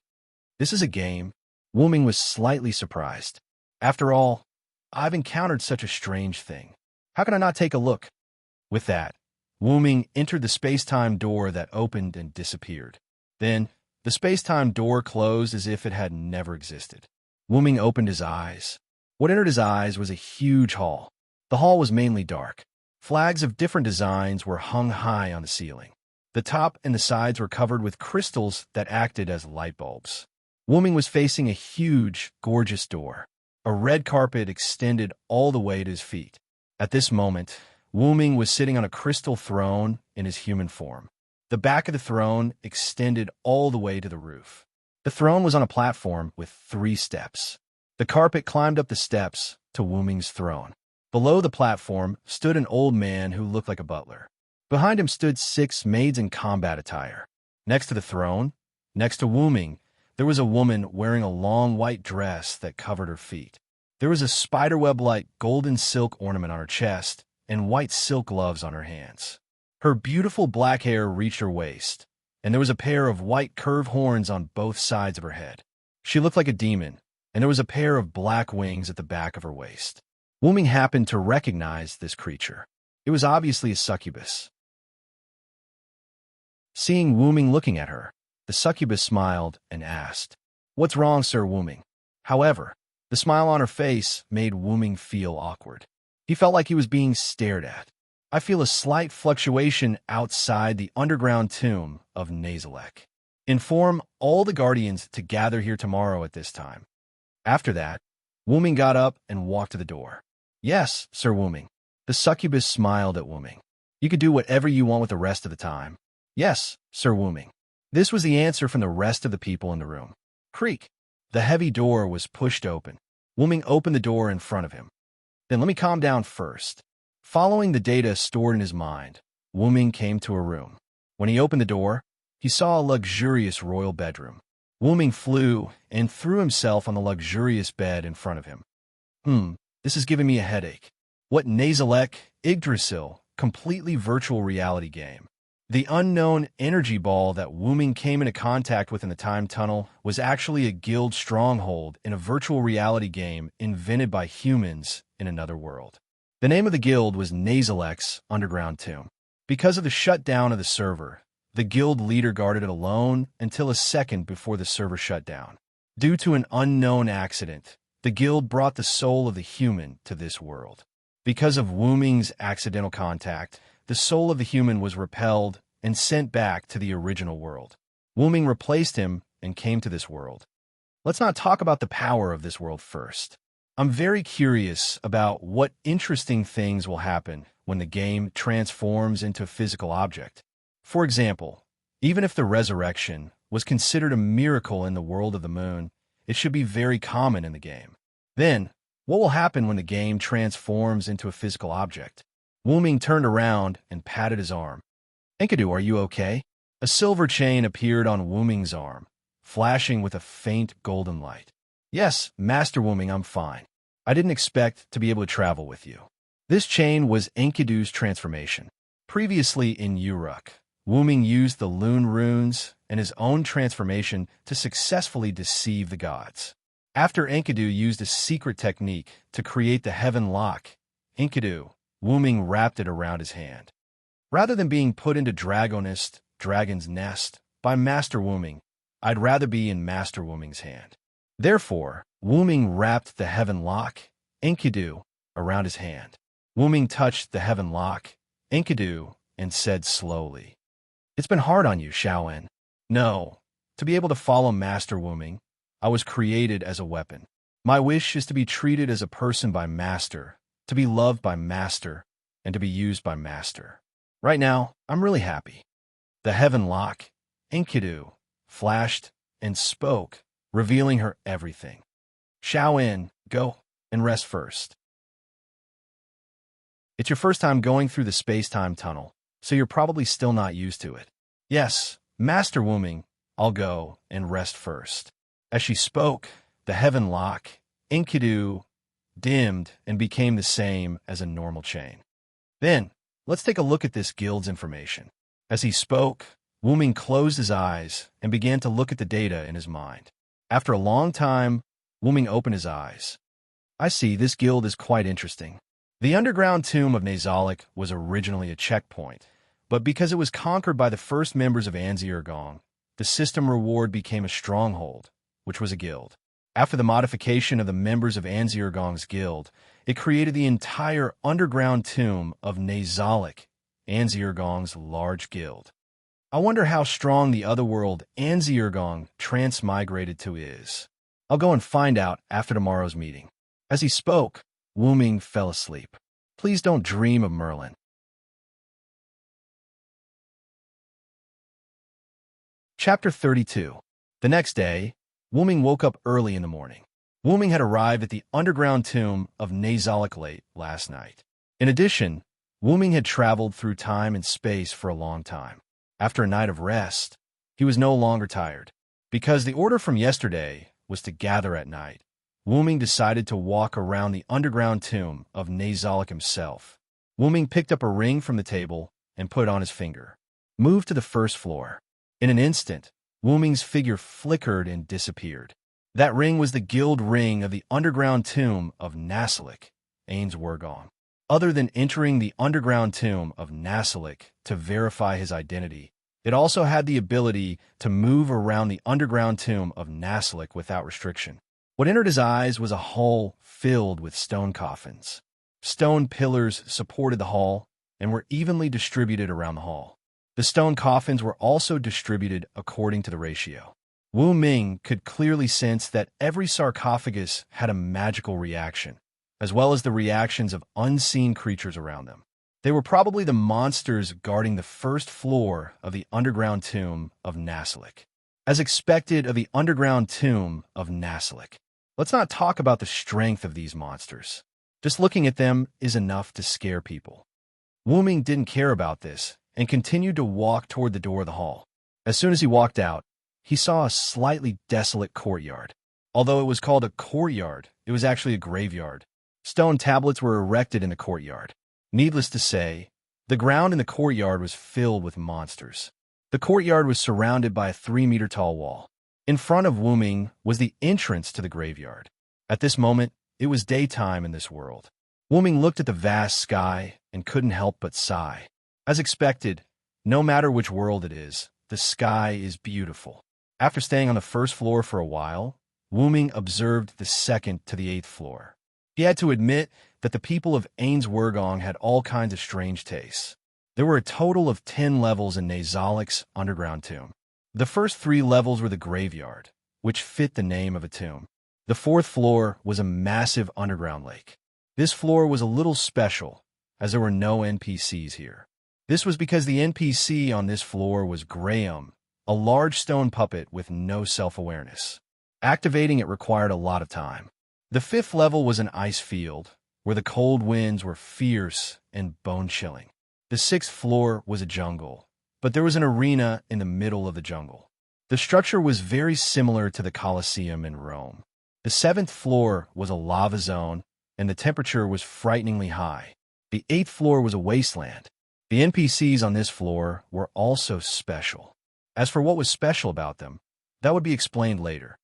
This is a game. Wu-Ming was slightly surprised. After all, I've encountered such a strange thing. How can I not take a look? With that, Wu-Ming entered the space-time door that opened and disappeared. Then, the space-time door closed as if it had never existed. Wu-Ming opened his eyes. What entered his eyes was a huge hall. The hall was mainly dark. Flags of different designs were hung high on the ceiling. The top and the sides were covered with crystals that acted as light bulbs. Wu-Ming was facing a huge, gorgeous door. A red carpet extended all the way to his feet. At this moment, Wu-Ming was sitting on a crystal throne in his human form. The back of the throne extended all the way to the roof. The throne was on a platform with 3 steps. The carpet climbed up the steps to Wu-Ming's throne. Below the platform stood an old man who looked like a butler. Behind him stood 6 maids in combat attire. Next to the throne, next to Wu-Ming, there was a woman wearing a long white dress that covered her feet. There was a spiderweb-like golden silk ornament on her chest and white silk gloves on her hands. Her beautiful black hair reached her waist, and there was a pair of white curved horns on both sides of her head. She looked like a demon, and there was a pair of black wings at the back of her waist. Wu-Ming happened to recognize this creature. It was obviously a succubus. Seeing Wu-Ming looking at her, the succubus smiled and asked, "What's wrong, Sir Wu-Ming?" However, the smile on her face made Wu-Ming feel awkward. He felt like he was being stared at. I feel a slight fluctuation outside the underground tomb of Nazalek. Inform all the guardians to gather here tomorrow at this time. After that, Wu-Ming got up and walked to the door. "Yes, Sir Wu-Ming." The succubus smiled at Wu-Ming. "You could do whatever you want with the rest of the time." "Yes, Sir Wu-Ming." This was the answer from the rest of the people in the room. Creak. The heavy door was pushed open. Wu-Ming opened the door in front of him. "Then let me calm down first." Following the data stored in his mind, Wu-Ming came to a room. When he opened the door, he saw a luxurious royal bedroom. Wu-Ming flew and threw himself on the luxurious bed in front of him. This is giving me a headache. What Nazalek, Yggdrasil, completely virtual reality game. The unknown energy ball that Wu-Ming came into contact with in the time tunnel was actually a guild stronghold in a virtual reality game invented by humans in another world. The name of the guild was Nazalek's Underground Tomb. Because of the shutdown of the server, the guild leader guarded it alone until a second before the server shut down. Due to an unknown accident, the guild brought the soul of the human to this world. Because of Wu-Ming's accidental contact, the soul of the human was repelled and sent back to the original world. Wu-Ming replaced him and came to this world. Let's not talk about the power of this world first. I'm very curious about what interesting things will happen when the game transforms into a physical object. For example, even if the resurrection was considered a miracle in the world of the moon, it should be very common in the game. Then, what will happen when the game transforms into a physical object? Wu-Ming turned around and patted his arm. "Enkidu, are you okay?" A silver chain appeared on Wu-Ming's arm, flashing with a faint golden light. "Yes, Master Wu-Ming, I'm fine. I didn't expect to be able to travel with you." This chain was Enkidu's transformation. Previously in Uruk, Wu-Ming used the Lune runes and his own transformation to successfully deceive the gods. After Enkidu used a secret technique to create the Heaven Lock, Enkidu, Wu-Ming wrapped it around his hand. Rather than being put into Dragon's Nest, by Master Wu-Ming, I'd rather be in Master Wu-Ming's hand. Therefore, Wu-Ming wrapped the Heaven Lock, Enkidu, around his hand. Wu-Ming touched the Heaven Lock, Enkidu, and said slowly, "It's been hard on you, Xiaowen." "No, To be able to follow Master Wuming, I was created as a weapon. My wish is to be treated as a person by Master, to be loved by Master, and to be used by Master. Right now, I'm really happy. The heaven lock, Enkidu, flashed and spoke, revealing her everything. Xiaoyin, go and rest first. It's your first time going through the space-time tunnel, so you're probably still not used to it. Yes, Master Wuming, I'll go and rest first. As she spoke, the heaven lock, Enkidu, dimmed and became the same as a normal chain. Then, let's take a look at this guild's information. As he spoke, Wuming closed his eyes and began to look at the data in his mind. After a long time, Wuming opened his eyes. I see, this guild is quite interesting. The underground tomb of Nazalik was originally a checkpoint, but because it was conquered by the first members of Anziergong, the system reward became a stronghold, which was a guild. After the modification of the members of Anziergong's guild, it created the entire underground tomb of Nazalik, Anziergong's large guild. I wonder how strong the other world Anziergong transmigrated to is. I'll go and find out after tomorrow's meeting. As he spoke, Wuming fell asleep. Please don't dream of Merlin. Chapter 32. The next day, Wuming woke up early in the morning. Wuming had arrived at the underground tomb of Nazalik late last night. In addition, Wuming had traveled through time and space for a long time. After a night of rest, he was no longer tired. Because the order from yesterday was to gather at night, Wuming decided to walk around the underground tomb of Nazalik himself. Wuming picked up a ring from the table and put it on his finger. Moved to the first floor. In an instant, Wuming's figure flickered and disappeared. That ring was the guild ring of the underground tomb of Nazalik, Ainsworgong. Other than entering the underground tomb of Nazalik to verify his identity, it also had the ability to move around the underground tomb of Nazalik without restriction. What entered his eyes was a hall filled with stone coffins. Stone pillars supported the hall and were evenly distributed around the hall. The stone coffins were also distributed according to the ratio. Wuming could clearly sense that every sarcophagus had a magical reaction, as well as the reactions of unseen creatures around them. They were probably the monsters guarding the first floor of the underground tomb of Nazalik. As expected of the underground tomb of Nazalik, let's not talk about the strength of these monsters. Just looking at them is enough to scare people. Wuming didn't care about this and continued to walk toward the door of the hall. As soon as he walked out, he saw a slightly desolate courtyard. Although it was called a courtyard, it was actually a graveyard. Stone tablets were erected in the courtyard. Needless to say, the ground in the courtyard was filled with monsters. The courtyard was surrounded by a 3-meter-tall wall. In front of Wuming was the entrance to the graveyard. At this moment, it was daytime in this world. Wuming looked at the vast sky and couldn't help but sigh. As expected, no matter which world it is, the sky is beautiful. After staying on the first floor for a while, Wuming observed the second to the 8th floor. He had to admit that the people of Ainsworgong had all kinds of strange tastes. There were a total of 10 levels in Nazalik's underground tomb. The first 3 levels were the graveyard, which fit the name of a tomb. The 4th floor was a massive underground lake. This floor was a little special, as there were no NPCs here. This was because the NPC on this floor was Graham, a large stone puppet with no self-awareness. Activating it required a lot of time. The 5th level was an ice field, where the cold winds were fierce and bone-chilling. The 6th floor was a jungle, but there was an arena in the middle of the jungle. The structure was very similar to the Colosseum in Rome. The 7th floor was a lava zone, and the temperature was frighteningly high. The 8th floor was a wasteland. The NPCs on this floor were also special. As for what was special about them, that would be explained later.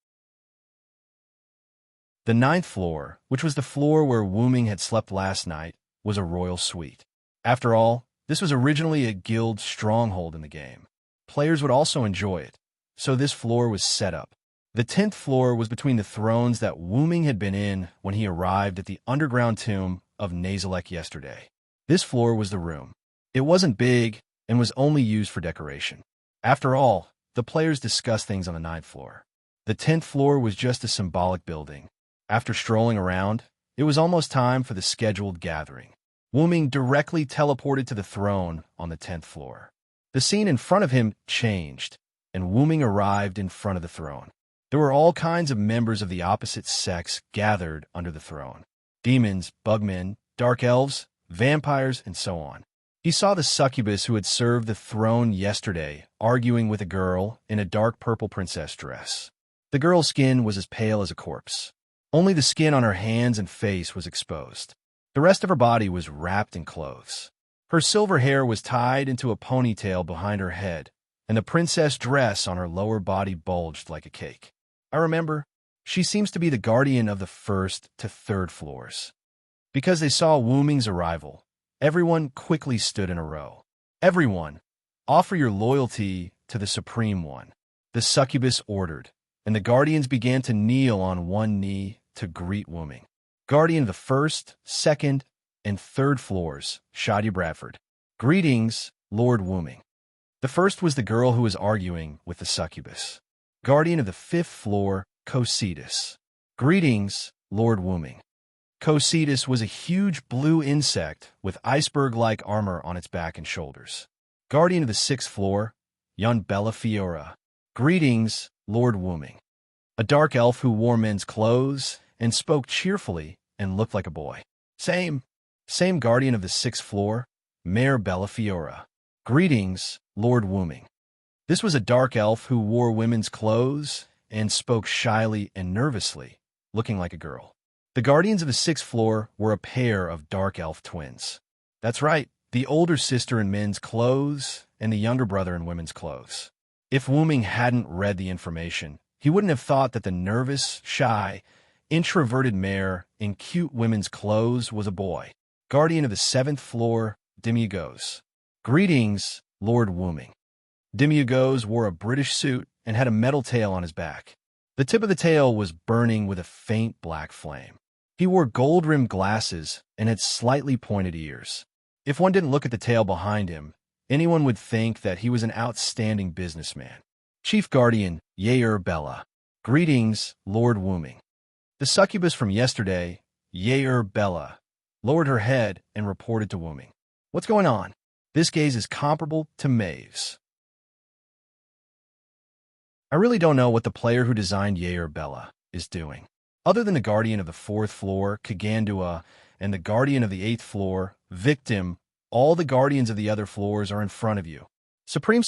The 9th floor, which was the floor where Wuming had slept last night, was a royal suite. After all, this was originally a guild stronghold in the game. Players would also enjoy it, so this floor was set up. The 10th floor was between the thrones that Wuming had been in when he arrived at the underground tomb of Nazalik yesterday. This floor was the room. It wasn't big and was only used for decoration. After all, the players discussed things on the ninth floor. The 10th floor was just a symbolic building. After strolling around, it was almost time for the scheduled gathering. Wu-Ming directly teleported to the throne on the 10th floor. The scene in front of him changed, and Wu-Ming arrived in front of the throne. There were all kinds of members of the opposite sex gathered under the throne. Demons, bugmen, dark elves, vampires, and so on. He saw the succubus who had served the throne yesterday arguing with a girl in a dark purple princess dress. The girl's skin was as pale as a corpse. Only the skin on her hands and face was exposed. The rest of her body was wrapped in clothes. Her silver hair was tied into a ponytail behind her head, and the princess dress on her lower body bulged like a cake. I remember, she seems to be the guardian of the 1st to 3rd floors. Because they saw Wu-Ming's arrival, everyone quickly stood in a row. Everyone, offer your loyalty to the Supreme One, the succubus ordered, and the guardians began to kneel on one knee to greet Wu-Ming. Guardian of the 1st, 2nd, and 3rd floors, Shadi Bradford. Greetings, Lord Wu-Ming. The first was the girl who was arguing with the succubus. Guardian of the 5th floor, Cocytus. Greetings, Lord Wu-Ming. Cocytus was a huge blue insect with iceberg-like armor on its back and shoulders. Guardian of the 6th floor, Yon Bellafiora. Greetings, Lord Wu-Ming. A dark elf who wore men's clothes and spoke cheerfully and looked like a boy. Same guardian of the 6th floor, Mare Bellafiora. Greetings, Lord Wu-Ming. This was a dark elf who wore women's clothes and spoke shyly and nervously, looking like a girl. The guardians of the 6th floor were a pair of dark elf twins. That's right, the older sister in men's clothes and the younger brother in women's clothes. If Wu-Ming hadn't read the information, he wouldn't have thought that the nervous, shy, introverted mare in cute women's clothes was a boy. Guardian of the 7th floor, Demiugos. Greetings, Lord Wu-Ming. Demiugos wore a British suit and had a metal tail on his back. The tip of the tail was burning with a faint black flame. He wore gold-rimmed glasses and had slightly pointed ears. If one didn't look at the tail behind him, anyone would think that he was an outstanding businessman. Chief Guardian, Yair Bella. Greetings, Lord Wu-Ming. The succubus from yesterday, Yair Bella, lowered her head and reported to Wu-Ming. What's going on? This gaze is comparable to Maeve's. I really don't know what the player who designed Yair Bella is doing. Other than the guardian of the 4th floor, Kagandua, and the guardian of the 8th floor, Victim, all the guardians of the other floors are in front of you. Supreme,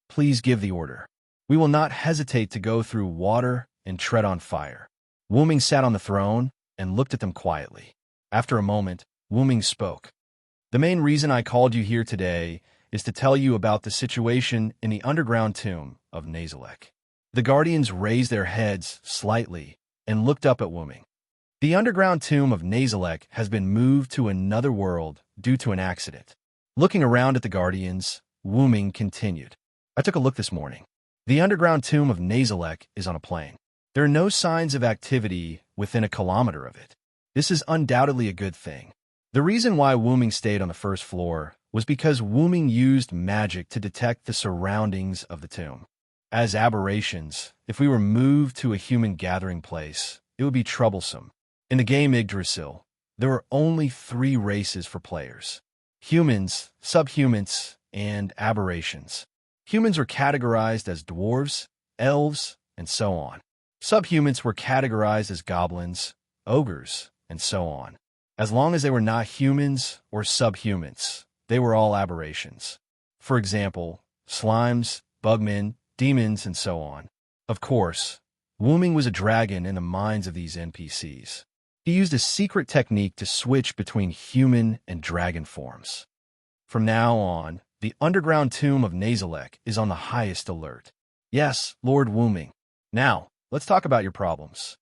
please give the order. We will not hesitate to go through water and tread on fire. Wu-Ming sat on the throne and looked at them quietly. After a moment, Wu-Ming spoke. The main reason I called you here today is to tell you about the situation in the underground tomb of Nazalek. The guardians raised their heads slightly and looked up at Wu-Ming. The underground tomb of Nazalek has been moved to another world due to an accident. Looking around at the guardians, Wu-Ming continued. I took a look this morning. The underground tomb of Nazalek is on a plain. There are no signs of activity within a kilometer of it. This is undoubtedly a good thing. The reason why Wu-Ming stayed on the 1st floor was because Wu-Ming used magic to detect the surroundings of the tomb. As aberrations, if we were moved to a human gathering place, it would be troublesome. In the game Yggdrasil, there are only 3 races for players: humans, subhumans, and aberrations. Humans were categorized as dwarves, elves, and so on. Subhumans were categorized as goblins, ogres, and so on. As long as they were not humans or subhumans, they were all aberrations. For example, slimes, bugmen, demons, and so on. Of course, Wu-Ming was a dragon in the minds of these NPCs. He used a secret technique to switch between human and dragon forms. From now on, the underground tomb of Nazalek is on the highest alert. Yes, Lord Wu-Ming. Now, let's talk about your problems.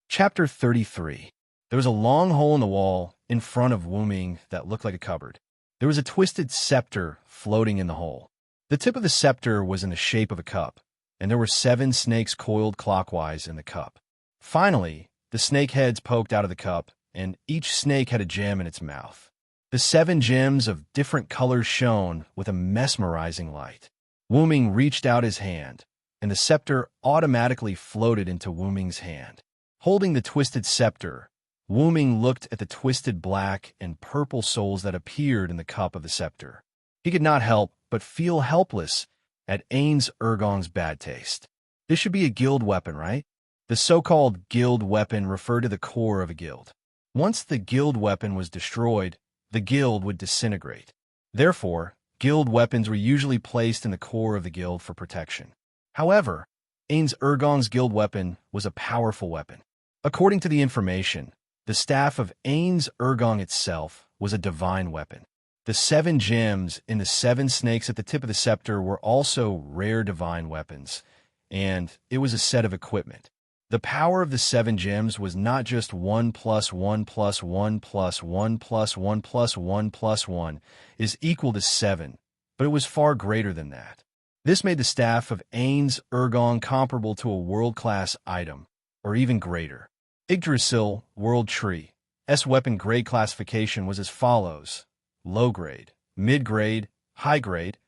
Chapter 33. There was a long hole in the wall in front of Wu-Ming that looked like a cupboard. There was a twisted scepter floating in the hole. The tip of the scepter was in the shape of a cup, and there were 7 snakes coiled clockwise in the cup. Finally, the snake heads poked out of the cup, and each snake had a gem in its mouth. The 7 gems of different colors shone with a mesmerizing light. Wuming reached out his hand, and the scepter automatically floated into Wuming's hand. Holding the twisted scepter, Wuming looked at the twisted black and purple souls that appeared in the cup of the scepter. He could not help but feel helpless at Ain's Ergong's bad taste. This should be a guild weapon, right? The so-called guild weapon referred to the core of a guild. Once the guild weapon was destroyed, the guild would disintegrate. Therefore, guild weapons were usually placed in the core of the guild for protection. However, Ain's Ergong's guild weapon was a powerful weapon. According to the information, the staff of Ain's Ergong itself was a divine weapon. The 7 gems in the 7 snakes at the tip of the scepter were also rare divine weapons, and it was a set of equipment. The power of the 7 gems was not just 1 plus 1 plus 1 plus 1 plus 1 plus 1 plus 1 is equal to 7, but it was far greater than that. This made the staff of Ain's Ergong comparable to a world-class item, or even greater. Yggdrasil World Tree S weapon grade classification was as follows: low grade, mid grade, high grade,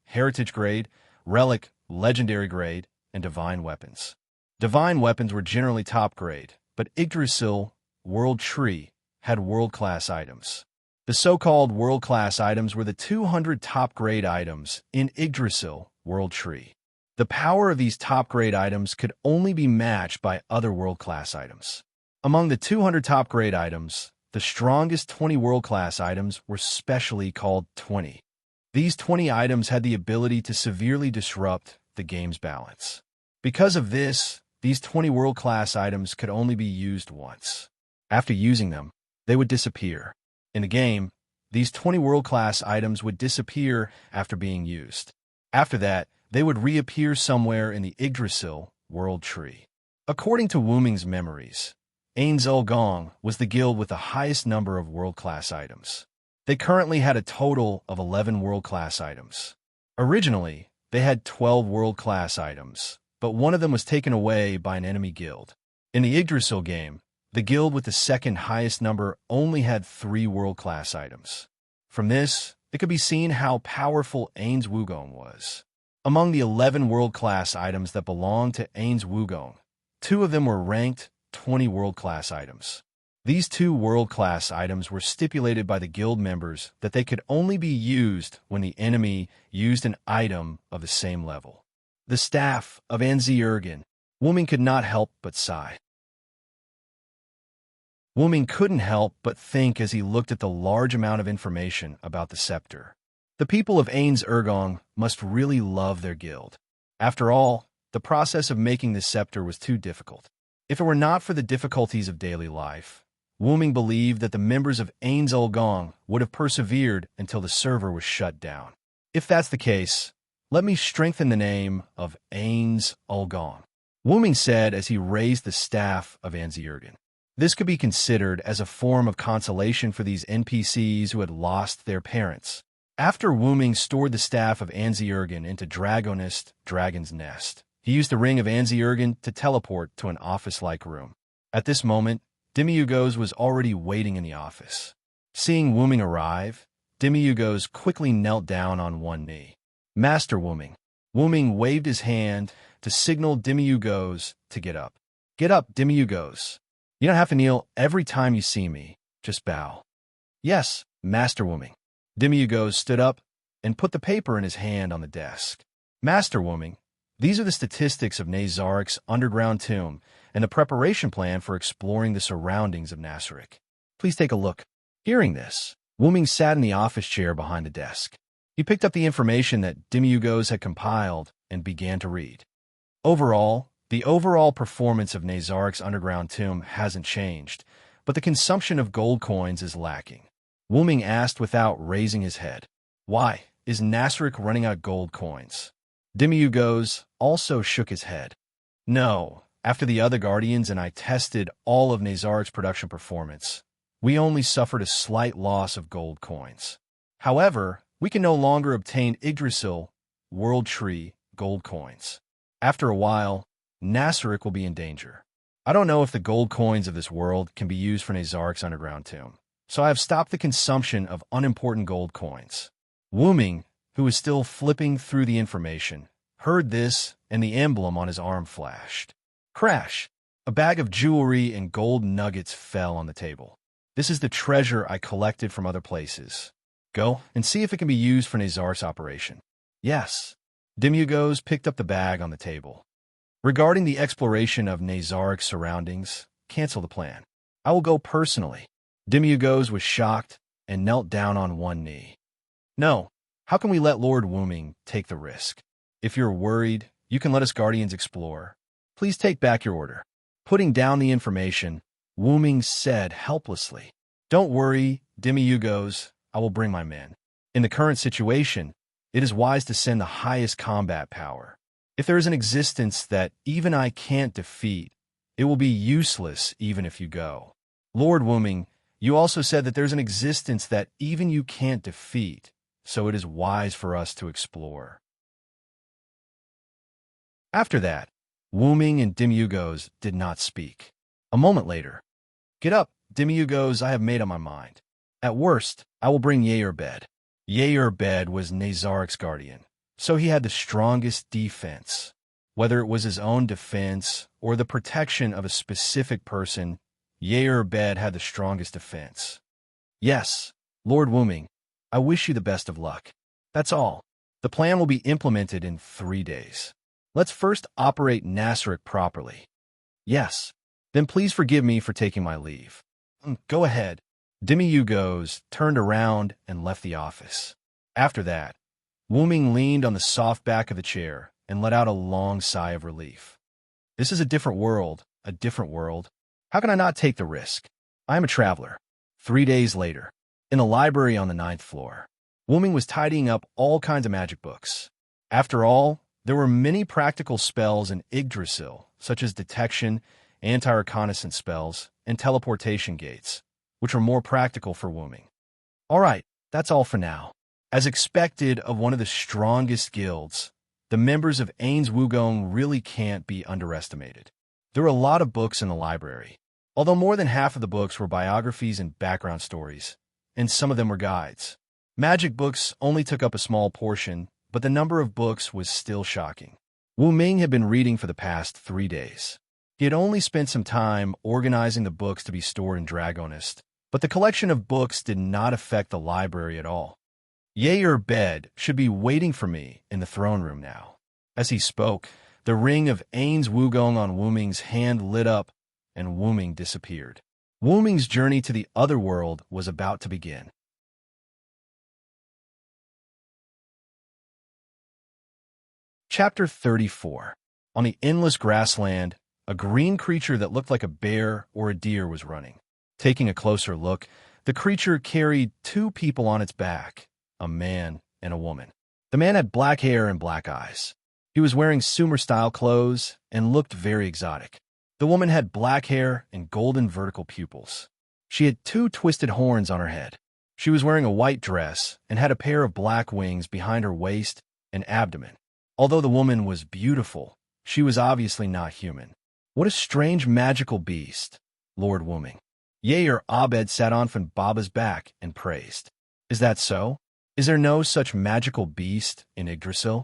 heritage grade, relic, legendary grade, and divine weapons. Divine weapons were generally top grade, but Yggdrasil World Tree had world-class items. The so-called world-class items were the 200 top-grade items in Yggdrasil World Tree. The power of these top-grade items could only be matched by other world-class items. Among the 200 top-grade items, the strongest 20 world-class items were specially called 20. These 20 items had the ability to severely disrupt the game's balance. Because of this, these 20 world-class items could only be used once. After using them, they would disappear. In the game, these 20 world-class items would disappear after being used. After that, they would reappear somewhere in the Yggdrasil World Tree. According to Wuming's memories, Ain's Ergong was the guild with the highest number of world-class items. They currently had a total of 11 world-class items. Originally, they had 12 world-class items, but one of them was taken away by an enemy guild. In the Yggdrasil game, the guild with the second highest number only had 3 world-class items. From this, it could be seen how powerful Ain's Wugong was. Among the 11 world-class items that belonged to Ain's Wugong, 2 of them were ranked 20 world-class items. These 2 world-class items were stipulated by the guild members that they could only be used when the enemy used an item of the same level. The staff of Anzi-Ergen. Wuming could not help but sigh. Wuming couldn't help but think as he looked at the large amount of information about the scepter. The people of Ain's Ergong must really love their guild. After all, the process of making this scepter was too difficult. If it were not for the difficulties of daily life, Wuming believed that the members of Ain's Ergong would have persevered until the server was shut down. If that's the case, let me strengthen the name of Ain's Ergong, Wuming said as he raised the staff of Anzi-Ergen. This could be considered as a form of consolation for these NPCs who had lost their parents. After Wuming stored the staff of Anzi-Ergen into Dragon's Nest, he used the ring of Anzi-Ergen to teleport to an office-like room. At this moment, Demiugos was already waiting in the office. Seeing Wuming arrive, Demiugos quickly knelt down on one knee. Master Wuming. Wuming waved his hand to signal Demiugos to get up. Get up, Demiugos. You don't have to kneel every time you see me. Just bow. Yes, Master Wuming. Demiugos stood up and put the paper in his hand on the desk. Master Wuming, these are the statistics of Nazarik's underground tomb and the preparation plan for exploring the surroundings of Nasarik. Please take a look. Hearing this, Wuming sat in the office chair behind the desk. He picked up the information that Demiugos had compiled and began to read. The overall performance of Nazarik's underground tomb hasn't changed, but the consumption of gold coins is lacking. Wuming asked without raising his head. Why is Nasarik running out of gold coins? Demiugos also shook his head. No, after the other Guardians and I tested all of Nazarik's production performance, we only suffered a slight loss of gold coins. However, we can no longer obtain Yggdrasil World Tree gold coins. After a while, Nasarik will be in danger. I don't know if the gold coins of this world can be used for Nazarik's underground tomb. so I have stopped the consumption of unimportant gold coins. Wu Ming, who was still flipping through the information, heard this, and the emblem on his arm flashed. Crash! A bag of jewelry and gold nuggets fell on the table. This is the treasure I collected from other places. Go and see if it can be used for Nazar's operation. Yes. Dimugos picked up the bag on the table. Regarding the exploration of Nazar's surroundings, cancel the plan. I will go personally. Dimugos was shocked and knelt down on one knee. No, how can we let Lord Wu Ming take the risk? If you're worried, you can let us Guardians explore. Please take back your order. Putting down the information, Wu Ming said helplessly. Don't worry, Dimugos, I will bring my men. In the current situation, it is wise to send the highest combat power. If there is an existence that even I can't defeat, it will be useless even if you go. Lord Wu Ming, you also said that there's an existence that even you can't defeat, so it is wise for us to explore. After that, Wu Ming and Dimugos did not speak. A moment later, get up, Dimugos, I have made up my mind. At worst, I will bring Yerbed. Yerbed was Nazar's guardian, so he had the strongest defense. Whether it was his own defense or the protection of a specific person, Yerbed had the strongest defense. Yes, Lord Wu Ming, I wish you the best of luck. That's all. The plan will be implemented in 3 days. Let's first operate Nasrik properly. Yes. Then please forgive me for taking my leave. Go ahead. Dimugos turned around and left the office. After that, Wu Ming leaned on the soft back of the chair and let out a long sigh of relief. This is a different world, a different world. How can I not take the risk? I am a traveler. 3 days later, in the library on the 9th floor, Wu Ming was tidying up all kinds of magic books. After all, there were many practical spells in Yggdrasil, such as detection, anti-reconnaissance spells, and teleportation gates, which were more practical for Wu Ming. All right, that's all for now. As expected of one of the strongest guilds, the members of Ains Wugong really can't be underestimated. There were a lot of books in the library, although more than half of the books were biographies and background stories, and some of them were guides. Magic books only took up a small portion, but the number of books was still shocking. Wu Ming had been reading for the past 3 days. He had only spent some time organizing the books to be stored in Dragonist, but the collection of books did not affect the library at all. Yerbed should be waiting for me in the throne room now. As he spoke, the ring of Ains Wugong on Wu Ming's hand lit up, and Wu Ming disappeared. Wu Ming's journey to the other world was about to begin. Chapter 34. On the endless grassland, a green creature that looked like a bear or a deer was running. Taking a closer look, the creature carried 2 people on its back, a man and a woman. The man had black hair and black eyes. He was wearing Sumer-style clothes and looked very exotic. The woman had black hair and golden vertical pupils. She had 2 twisted horns on her head. She was wearing a white dress and had a pair of black wings behind her waist and abdomen. Although the woman was beautiful, she was obviously not human. What a strange magical beast, Lord Wu Ming. Abed sat on Fan Baba's back and praised. Is that so? Is there no such magical beast in Yggdrasil?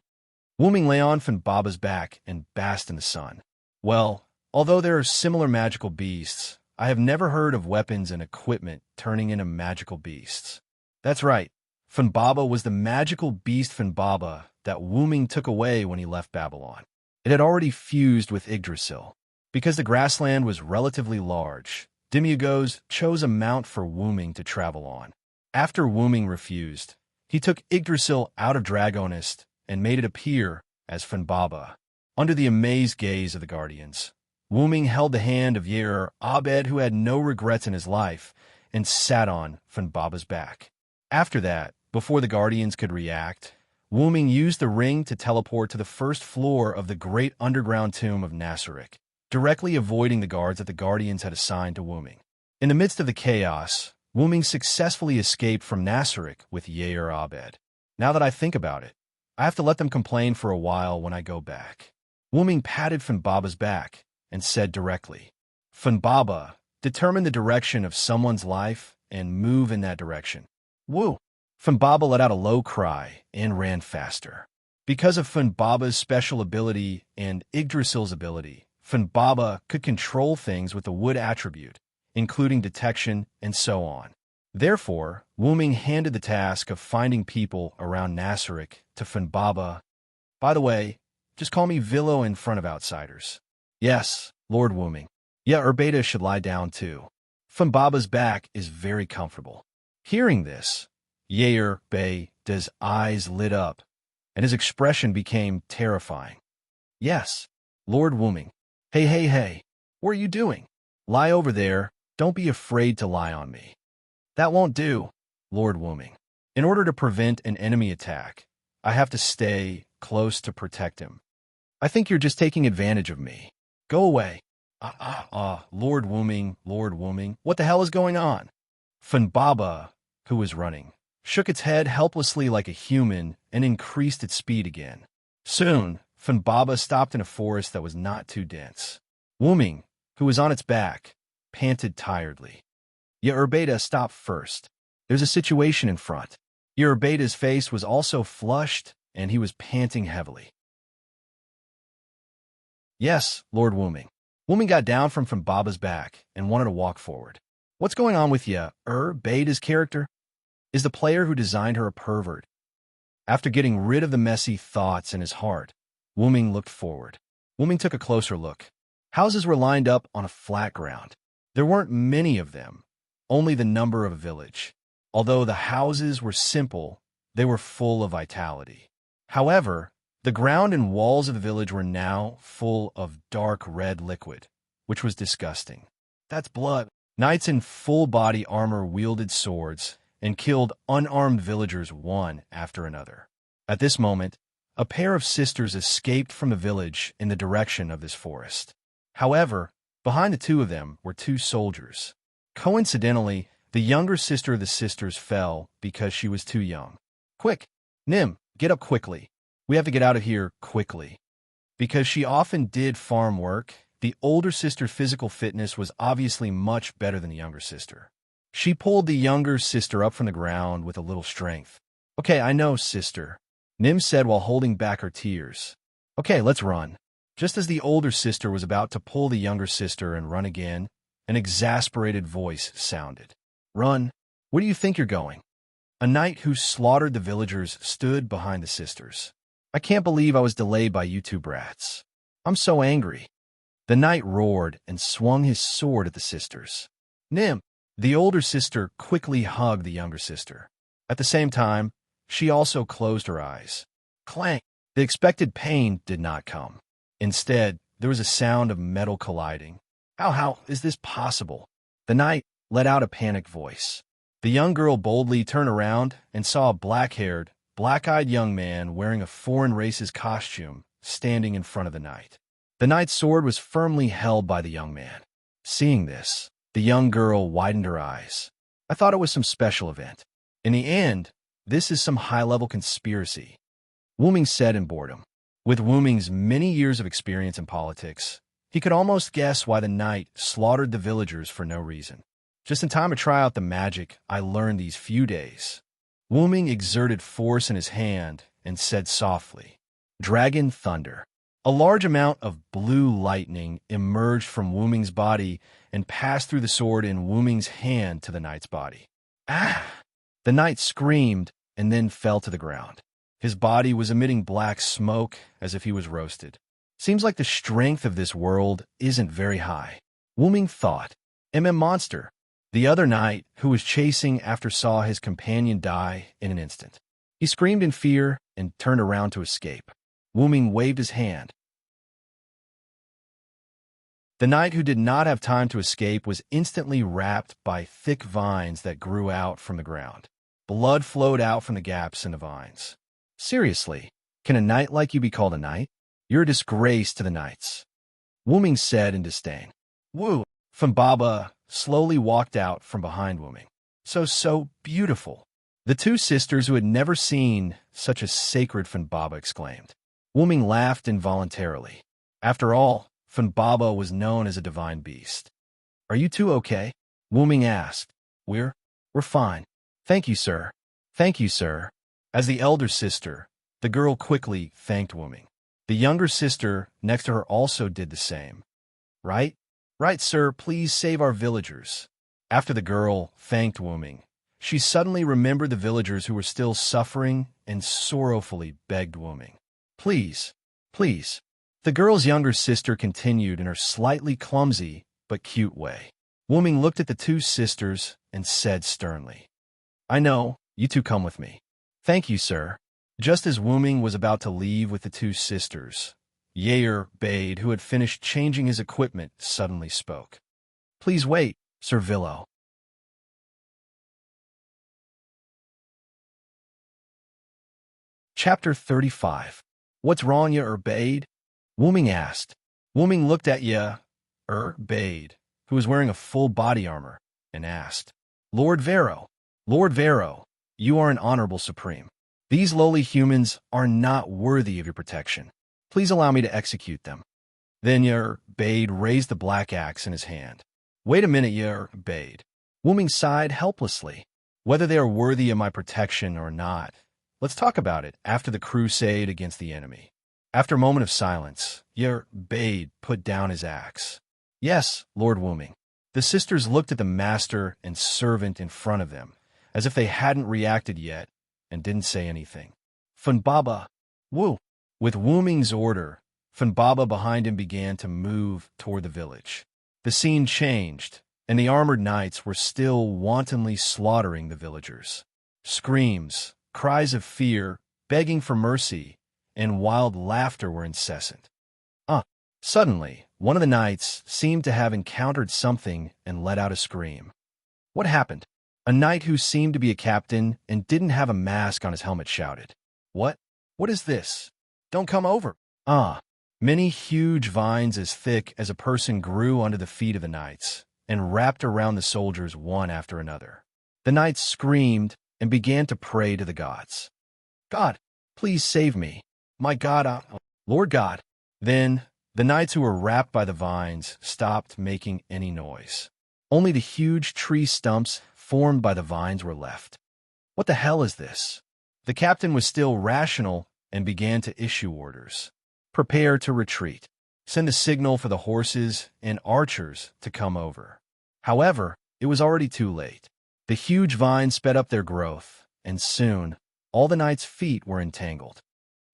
Wu Ming lay on Fan Baba's back and basked in the sun. Well, although there are similar magical beasts, I have never heard of weapons and equipment turning into magical beasts. That's right. Fan Baba was the magical beast Fan Baba that Wu Ming took away when he left Babylon. It had already fused with Yggdrasil. Because the grassland was relatively large, Dimugos chose a mount for Wu Ming to travel on. After Wu Ming refused, he took Yggdrasil out of Dragonist and made it appear as Fan Baba. Under the amazed gaze of the Guardians, Wu Ming held the hand of Abed, who had no regrets in his life, and sat on Fan Baba's back. After that, before the Guardians could react, Wu Ming used the ring to teleport to the first floor of the great underground tomb of Nasrik, directly avoiding the guards that the Guardians had assigned to Wu Ming. In the midst of the chaos, Wu Ming successfully escaped from Nasrik with Abed. Now that I think about it, I have to let them complain for a while when I go back. Wu Ming patted Fan Baba's back and said directly, Fan Baba, determine the direction of someone's life and move in that direction. Woo! Funbaba let out a low cry and ran faster. Because of Funbaba's special ability and Yggdrasil's ability, Funbaba could control things with the wood attribute, including detection and so on. Therefore, Wuming handed the task of finding people around Nasaric to Funbaba. By the way, just call me Villo in front of outsiders. Yes, Lord Wuming. Yeah, Urbeta should lie down too. Funbaba's back is very comfortable. Hearing this, Yair Bey's eyes lit up, and his expression became terrifying. Yes, Lord Wuming. Hey, what are you doing? Lie over there, don't be afraid to lie on me. That won't do, Lord Wuming. In order to prevent an enemy attack, I have to stay close to protect him. I think you're just taking advantage of me. Go away. Lord Wuming, what the hell is going on? Funbaba, who was running, shook its head helplessly like a human and increased its speed again. Soon, Funbaba stopped in a forest that was not too dense. Wuming, who was on its back, panted tiredly. Urbeta stopped first. There's a situation in front. Urbeta's face was also flushed, and he was panting heavily. Yes, Lord Wuming. Wuming got down from Funbaba's back and wanted to walk forward. What's going on with Beta's character? Is the player who designed her a pervert? After getting rid of the messy thoughts in his heart, Wuming looked forward. Wuming took a closer look. Houses were lined up on a flat ground. There weren't many of them, only the number of a village. Although the houses were simple, they were full of vitality. However, the ground and walls of the village were now full of dark red liquid, which was disgusting. That's blood. Knights in full-body armor wielded swords and killed unarmed villagers one after another. At this moment, a pair of sisters escaped from the village in the direction of this forest. However, behind the two of them were two soldiers. Coincidentally, the younger sister of the sisters fell because she was too young. Quick, Nim, get up quickly. We have to get out of here quickly. Because she often did farm work, the older sister's physical fitness was obviously much better than the younger sister. She pulled the younger sister up from the ground with a little strength. Okay, I know, sister, Nim said while holding back her tears. Okay, let's run. Just as the older sister was about to pull the younger sister and run again, an exasperated voice sounded. Run. Where do you think you're going? A knight who slaughtered the villagers stood behind the sisters. I can't believe I was delayed by you two brats. I'm so angry. The knight roared and swung his sword at the sisters. Nim, the older sister quickly hugged the younger sister. At the same time, she also closed her eyes. Clank! The expected pain did not come. Instead, there was a sound of metal colliding. How is this possible? The knight let out a panicked voice. The young girl boldly turned around and saw a black-haired, black-eyed young man wearing a foreign race's costume standing in front of the knight. The knight's sword was firmly held by the young man. Seeing this, the young girl widened her eyes. I thought it was some special event. In the end, this is some high-level conspiracy. Wuming said in boredom. With Wuming's many years of experience in politics, he could almost guess why the knight slaughtered the villagers for no reason. Just in time to try out the magic I learned these few days. Wuming exerted force in his hand and said softly, Dragon Thunder. A large amount of blue lightning emerged from Wuming's body and passed through the sword in Wuming's hand to the knight's body. Ah! The knight screamed and then fell to the ground. His body was emitting black smoke as if he was roasted. Seems like the strength of this world isn't very high. Wuming thought. Monster. The other knight, who was chasing after, saw his companion die in an instant. He screamed in fear and turned around to escape. Wuming waved his hand. The knight, who did not have time to escape, was instantly wrapped by thick vines that grew out from the ground. Blood flowed out from the gaps in the vines. Seriously, can a knight like you be called a knight? You're a disgrace to the knights. Wuming said in disdain. Woo! Funbaba slowly walked out from behind Wuming. So beautiful. The two sisters, who had never seen such a sacred Funbaba, exclaimed. Wuming laughed involuntarily. After all, Funbaba was known as a divine beast. Are you two okay? Wuming asked. We're We're fine. Thank you, sir. Thank you, sir. As the elder sister, the girl quickly thanked Wooming. The younger sister next to her also did the same. Right? Right, sir, please save our villagers. After the girl thanked Wooming, she suddenly remembered the villagers who were still suffering and sorrowfully begged Wooming. Please, please. The girl's younger sister continued in her slightly clumsy but cute way. Wooming looked at the two sisters and said sternly, I know, you two come with me. Thank you, sir. Just as Wooming was about to leave with the two sisters, Yair Bade, who had finished changing his equipment, suddenly spoke. Please wait, Sir Villo. Chapter 35. What's wrong, Yair Bade? Wooming asked. Wooming looked at Yair Bade, who was wearing a full body armor, and asked, Lord Vero, you are an honorable supreme. These lowly humans are not worthy of your protection. Please allow me to execute them. Then Yair Bade raised the black axe in his hand. Wait a minute, Yair Bade. Wooming sighed helplessly. Whether they are worthy of my protection or not, let's talk about it after the crusade against the enemy. After a moment of silence, Yair Bade put down his axe. Yes, Lord Wooming. The sisters looked at the master and servant in front of them, as if they hadn't reacted yet, and didn't say anything. Funbaba, woo! With Wooming's order, Funbaba behind him began to move toward the village. The scene changed, and the armored knights were still wantonly slaughtering the villagers. Screams, cries of fear, begging for mercy, and wild laughter were incessant. Suddenly, one of the knights seemed to have encountered something and let out a scream. What happened? A knight who seemed to be a captain and didn't have a mask on his helmet shouted. What? What is this? Don't come over. Many huge vines as thick as a person grew under the feet of the knights and wrapped around the soldiers one after another. The knights screamed and began to pray to the gods. God, please save me. My God, Lord God. Then the knights who were wrapped by the vines stopped making any noise. Only the huge tree stumps formed by the vines were left. What the hell is this? The captain was still rational and began to issue orders. Prepare to retreat. Send the signal for the horses and archers to come over. However, it was already too late. The huge vines sped up their growth, and soon all the knights' feet were entangled.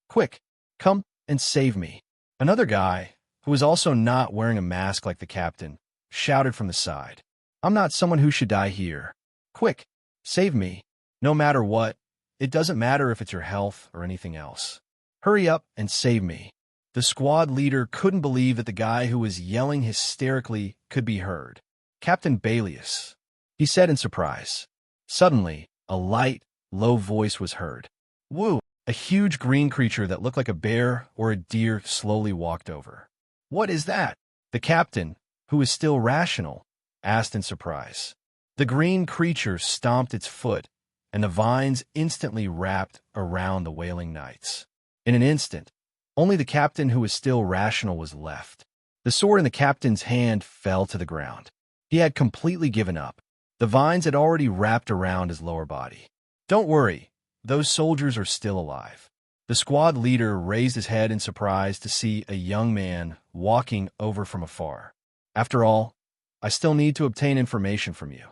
Quick, come and save me. Another guy, who was also not wearing a mask like the captain, shouted from the side. I'm not someone who should die here. Quick, save me. No matter what, it doesn't matter if it's your health or anything else. Hurry up and save me. The squad leader couldn't believe that the guy who was yelling hysterically could be heard. Captain Balius, he said in surprise. Suddenly, a light, low voice was heard. Woo! A huge green creature that looked like a bear or a deer slowly walked over. What is that? The captain, who was still rational, asked in surprise. The green creature stomped its foot, and the vines instantly wrapped around the wailing knights. In an instant, only the captain who was still rational was left. The sword in the captain's hand fell to the ground. He had completely given up. The vines had already wrapped around his lower body. Don't worry. Those soldiers are still alive. The squad leader raised his head in surprise to see a young man walking over from afar. After all, I still need to obtain information from you.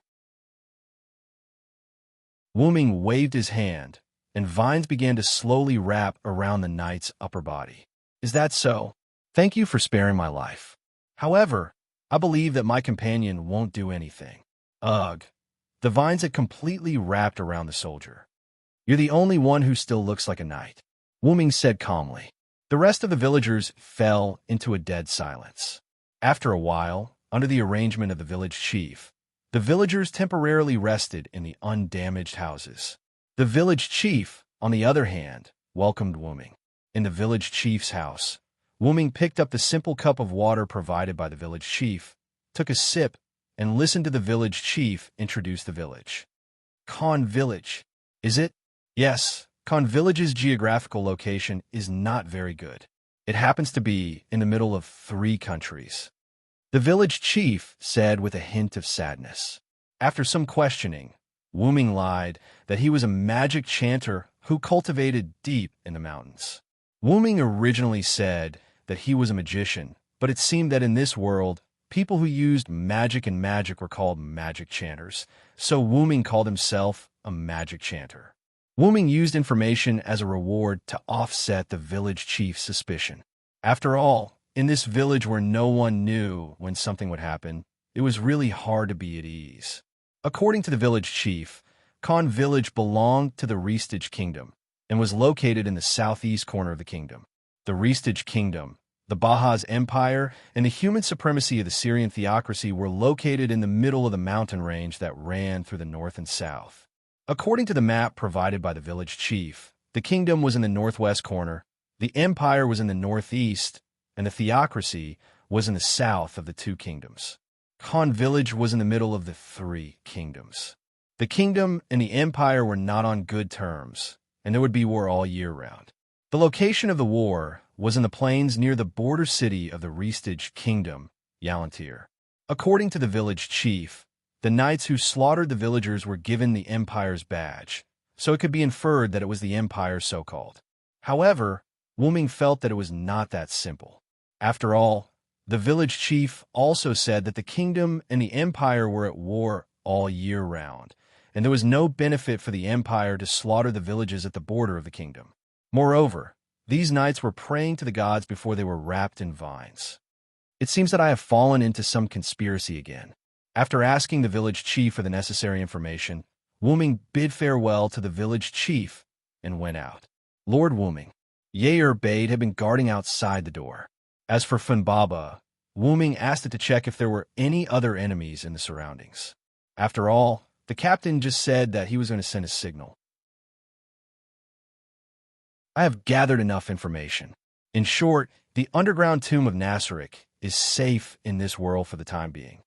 Wooming waved his hand, and vines began to slowly wrap around the knight's upper body. Is that so? Thank you for sparing my life. However, I believe that my companion won't do anything. Ugh. The vines had completely wrapped around the soldier. You're the only one who still looks like a knight, Wooming said calmly. The rest of the villagers fell into a dead silence. After a while, under the arrangement of the village chief, the villagers temporarily rested in the undamaged houses. The village chief, on the other hand, welcomed Wooming. In the village chief's house, Wooming picked up the simple cup of water provided by the village chief, took a sip, and listened to the village chief introduce the village. Khan Village, is it? Yes, Khan Village's geographical location is not very good. It happens to be in the middle of 3 countries. The village chief said with a hint of sadness. After some questioning, Wu Ming lied that he was a magic chanter who cultivated deep in the mountains. Wu Ming originally said that he was a magician, but it seemed that in this world, people who used magic and magic were called magic chanters, so Wu Ming called himself a magic chanter. Wu Ming used information as a reward to offset the village chief's suspicion. After all, in this village where no one knew when something would happen, it was really hard to be at ease. According to the village chief, Khan village belonged to the Restige kingdom and was located in the southeast corner of the kingdom. The Restige kingdom, the Bahaz Empire, and the human supremacy of the Syrian theocracy were located in the middle of the mountain range that ran through the north and south. According to the map provided by the village chief, the kingdom was in the northwest corner, the empire was in the northeast, and the theocracy was in the south of the two kingdoms. Khan village was in the middle of the three kingdoms. The kingdom and the empire were not on good terms, and there would be war all year round. The location of the war was in the plains near the border city of the Restige kingdom, Yalantir. According to the village chief, the knights who slaughtered the villagers were given the empire's badge, so it could be inferred that it was the empire's so-called. However, Wu Ming felt that it was not that simple. After all, the village chief also said that the kingdom and the empire were at war all year round, and there was no benefit for the empire to slaughter the villages at the border of the kingdom. Moreover, these knights were praying to the gods before they were wrapped in vines. It seems that I have fallen into some conspiracy again. After asking the village chief for the necessary information, Wu Ming bid farewell to the village chief and went out. Lord Wu Ming, Yair Bade had been guarding outside the door. As for Funbaba, Wu Ming asked it to check if there were any other enemies in the surroundings. After all, the captain just said that he was going to send a signal. I have gathered enough information. In short, the underground tomb of Nasrik is safe in this world for the time being.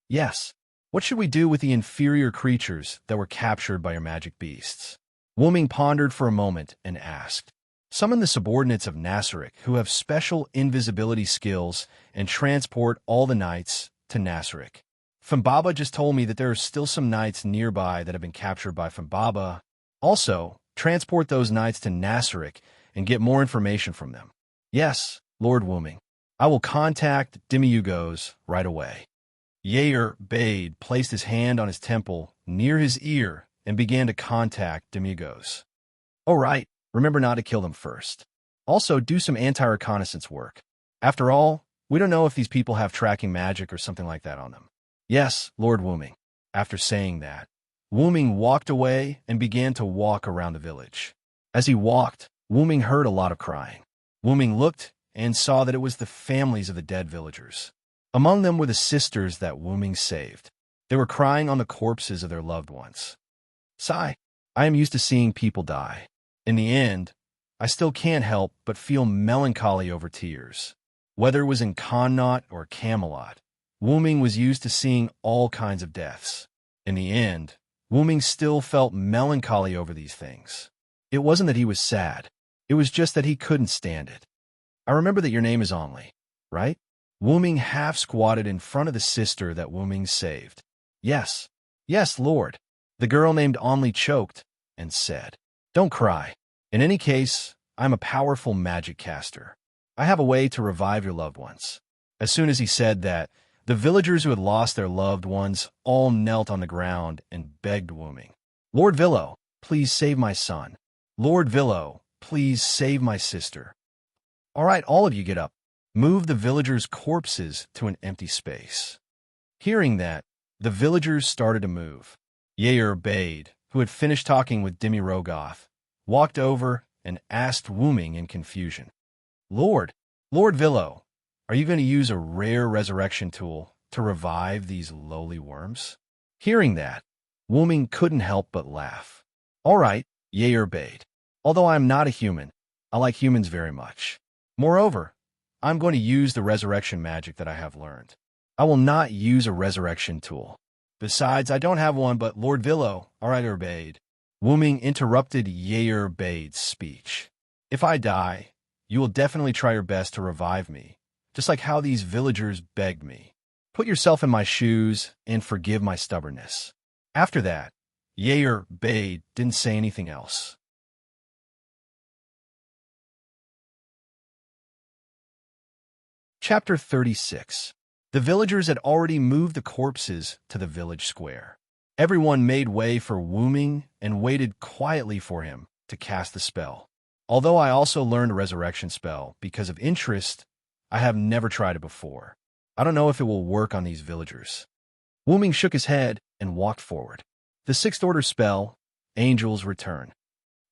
Yes, what should we do with the inferior creatures that were captured by your magic beasts? Wu Ming pondered for a moment and asked. Summon the subordinates of Nasrik who have special invisibility skills and transport all the knights to Nasrik. Funbaba just told me that there are still some knights nearby that have been captured by Funbaba. Also, transport those knights to Nasrik and get more information from them. Yes, Lord Wu Ming. I will contact Demiugos right away. Yair Bade placed his hand on his temple near his ear and began to contact Demiugos. All right, remember not to kill them first. Also, do some anti-reconnaissance work. After all, we don't know if these people have tracking magic or something like that on them. Yes, Lord Wu Ming. After saying that, Wu Ming walked away and began to walk around the village. As he walked, Wu Ming heard a lot of crying. Wu Ming looked and saw that it was the families of the dead villagers. Among them were the sisters that Wu Ming saved. They were crying on the corpses of their loved ones. Sigh, I am used to seeing people die. In the end, I still can't help but feel melancholy over tears. Whether it was in Connaught or Camelot, Wu Ming was used to seeing all kinds of deaths. In the end, Wu Ming still felt melancholy over these things. It wasn't that he was sad. It was just that he couldn't stand it. I remember that your name is Only, right? Wu Ming half squatted in front of the sister that Wu Ming saved. Yes, Lord. The girl named Only choked and said, Don't cry. In any case, I'm a powerful magic caster. I have a way to revive your loved ones. As soon as he said that, the villagers who had lost their loved ones all knelt on the ground and begged Wu Ming. Lord Villo, please save my son. Lord Villo, please save my sister. All right, all of you get up. Move the villagers' corpses to an empty space. Hearing that, the villagers started to move. Yair Bade, who had finished talking with Demi Rogoth, walked over and asked Wu Ming in confusion. Lord Villo, are you going to use a rare resurrection tool to revive these lowly worms? Hearing that, Wu Ming couldn't help but laugh. All right, Yair Bade. Although I am not a human, I like humans very much. Moreover, I'm going to use the resurrection magic that I have learned. I will not use a resurrection tool. Besides, I don't have one, but Lord Villo, all right, Bade. Wu Ming interrupted Yair Bade's speech. If I die, you will definitely try your best to revive me, just like how these villagers begged me. Put yourself in my shoes and forgive my stubbornness. After that, Yair Bey didn't say anything else. Chapter 36. The villagers had already moved the corpses to the village square. Everyone made way for Wu Ming and waited quietly for him to cast the spell. Although I also learned a resurrection spell because of interest, I have never tried it before. I don't know if it will work on these villagers. Wu Ming shook his head and walked forward. The sixth order spell, Angel's Return.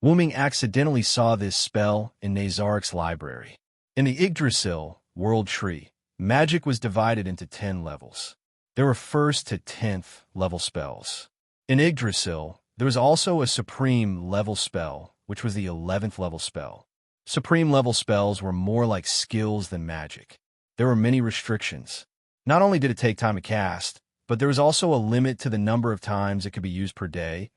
Wu Ming accidentally saw this spell in Nazarik's library. In the Yggdrasil world tree, magic was divided into 10 levels. There were 1st to 10th level spells. In Yggdrasil, there was also a supreme level spell, which was the 11th level spell. Supreme level spells were more like skills than magic. There were many restrictions. Not only did it take time to cast, but there was also a limit to the number of times it could be used per day,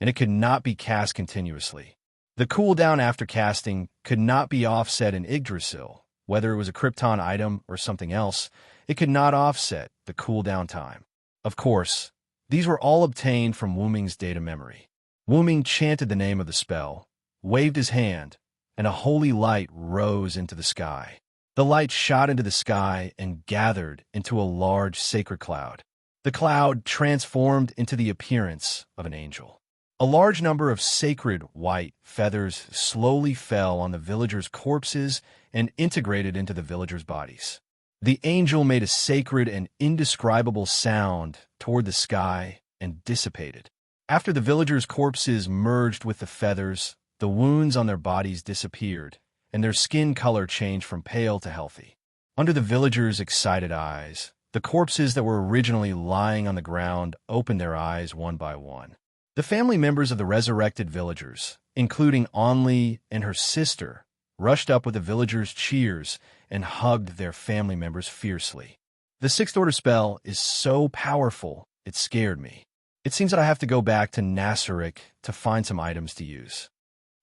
and it could not be cast continuously. The cooldown after casting could not be offset in Yggdrasil. Whether it was a Krypton item or something else, it could not offset the cooldown time. Of course, these were all obtained from Wu Ming's data memory. Wu Ming chanted the name of the spell, waved his hand, and a holy light rose into the sky. The light shot into the sky and gathered into a large sacred cloud. The cloud transformed into the appearance of an angel. A large number of sacred white feathers slowly fell on the villagers' corpses and integrated into the villagers' bodies. The angel made a sacred and indescribable sound toward the sky and dissipated. After the villagers' corpses merged with the feathers, the wounds on their bodies disappeared, and their skin color changed from pale to healthy. Under the villagers' excited eyes, the corpses that were originally lying on the ground opened their eyes one by one. The family members of the resurrected villagers, including Onli and her sister, rushed up with the villagers' cheers and hugged their family members fiercely. The sixth order spell is so powerful, it scared me. It seems that I have to go back to Nasarik to find some items to use.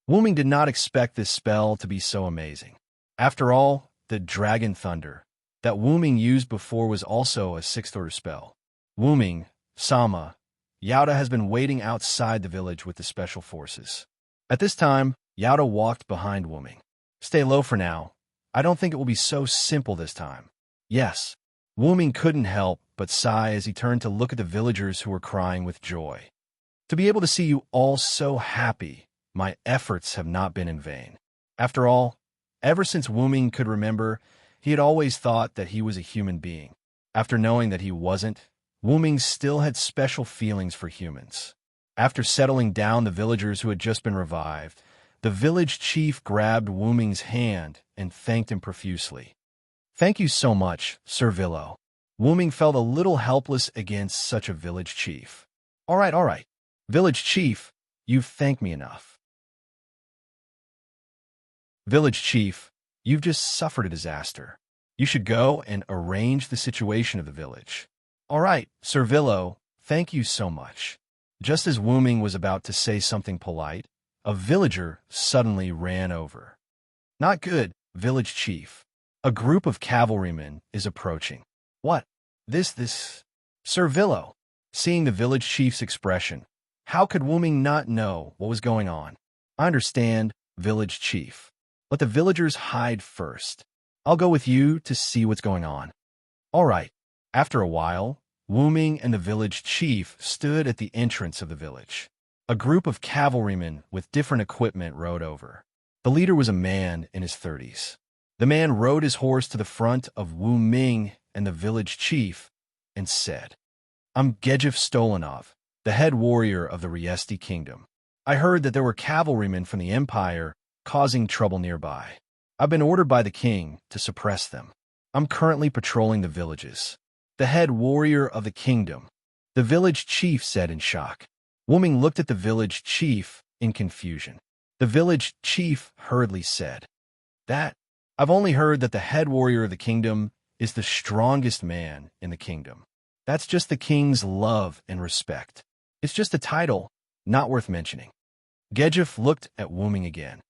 Wu Ming did not expect this spell to be so amazing. After all, the Dragon Thunder that Wu Ming used before was also a sixth order spell. Wu Ming, Sama, Yauda has been waiting outside the village with the special forces. At this time, Yauda walked behind Wu Ming. Stay low for now. I don't think it will be so simple this time. Yes. Wu Ming couldn't help but sigh as he turned to look at the villagers who were crying with joy. To be able to see you all so happy, my efforts have not been in vain. After all, ever since Wu Ming could remember, he had always thought that he was a human being. After knowing that he wasn't, Wu Ming still had special feelings for humans. After settling down the villagers who had just been revived, the village chief grabbed Wu Ming's hand and thanked him profusely. Thank you so much, Sir Villo. Wu Ming felt a little helpless against such a village chief. All right. Village chief, you've thanked me enough. Village chief, you've just suffered a disaster. You should go and arrange the situation of the village. All right, Sir Villo, thank you so much. Just as Wu Ming was about to say something polite, a villager suddenly ran over. Not good, village chief. A group of cavalrymen is approaching. What? This. Sir Villo. Seeing the village chief's expression, how could Wu Ming not know what was going on? I understand, village chief. Let the villagers hide first. I'll go with you to see what's going on. All right. After a while, Wu Ming and the village chief stood at the entrance of the village. A group of cavalrymen with different equipment rode over. The leader was a man in his 30s. The man rode his horse to the front of Wu Ming and the village chief and said, I'm Gejif Stolanov, the head warrior of the Riesti kingdom. I heard that there were cavalrymen from the Empire causing trouble nearby. I've been ordered by the king to suppress them. I'm currently patrolling the villages. The head warrior of the kingdom, the village chief said in shock. Wu Ming looked at the village chief in confusion. The village chief hurriedly said, I've only heard that the head warrior of the kingdom is the strongest man in the kingdom. That's just the king's love and respect. It's just a title, not worth mentioning. Gejif looked at Wu Ming again.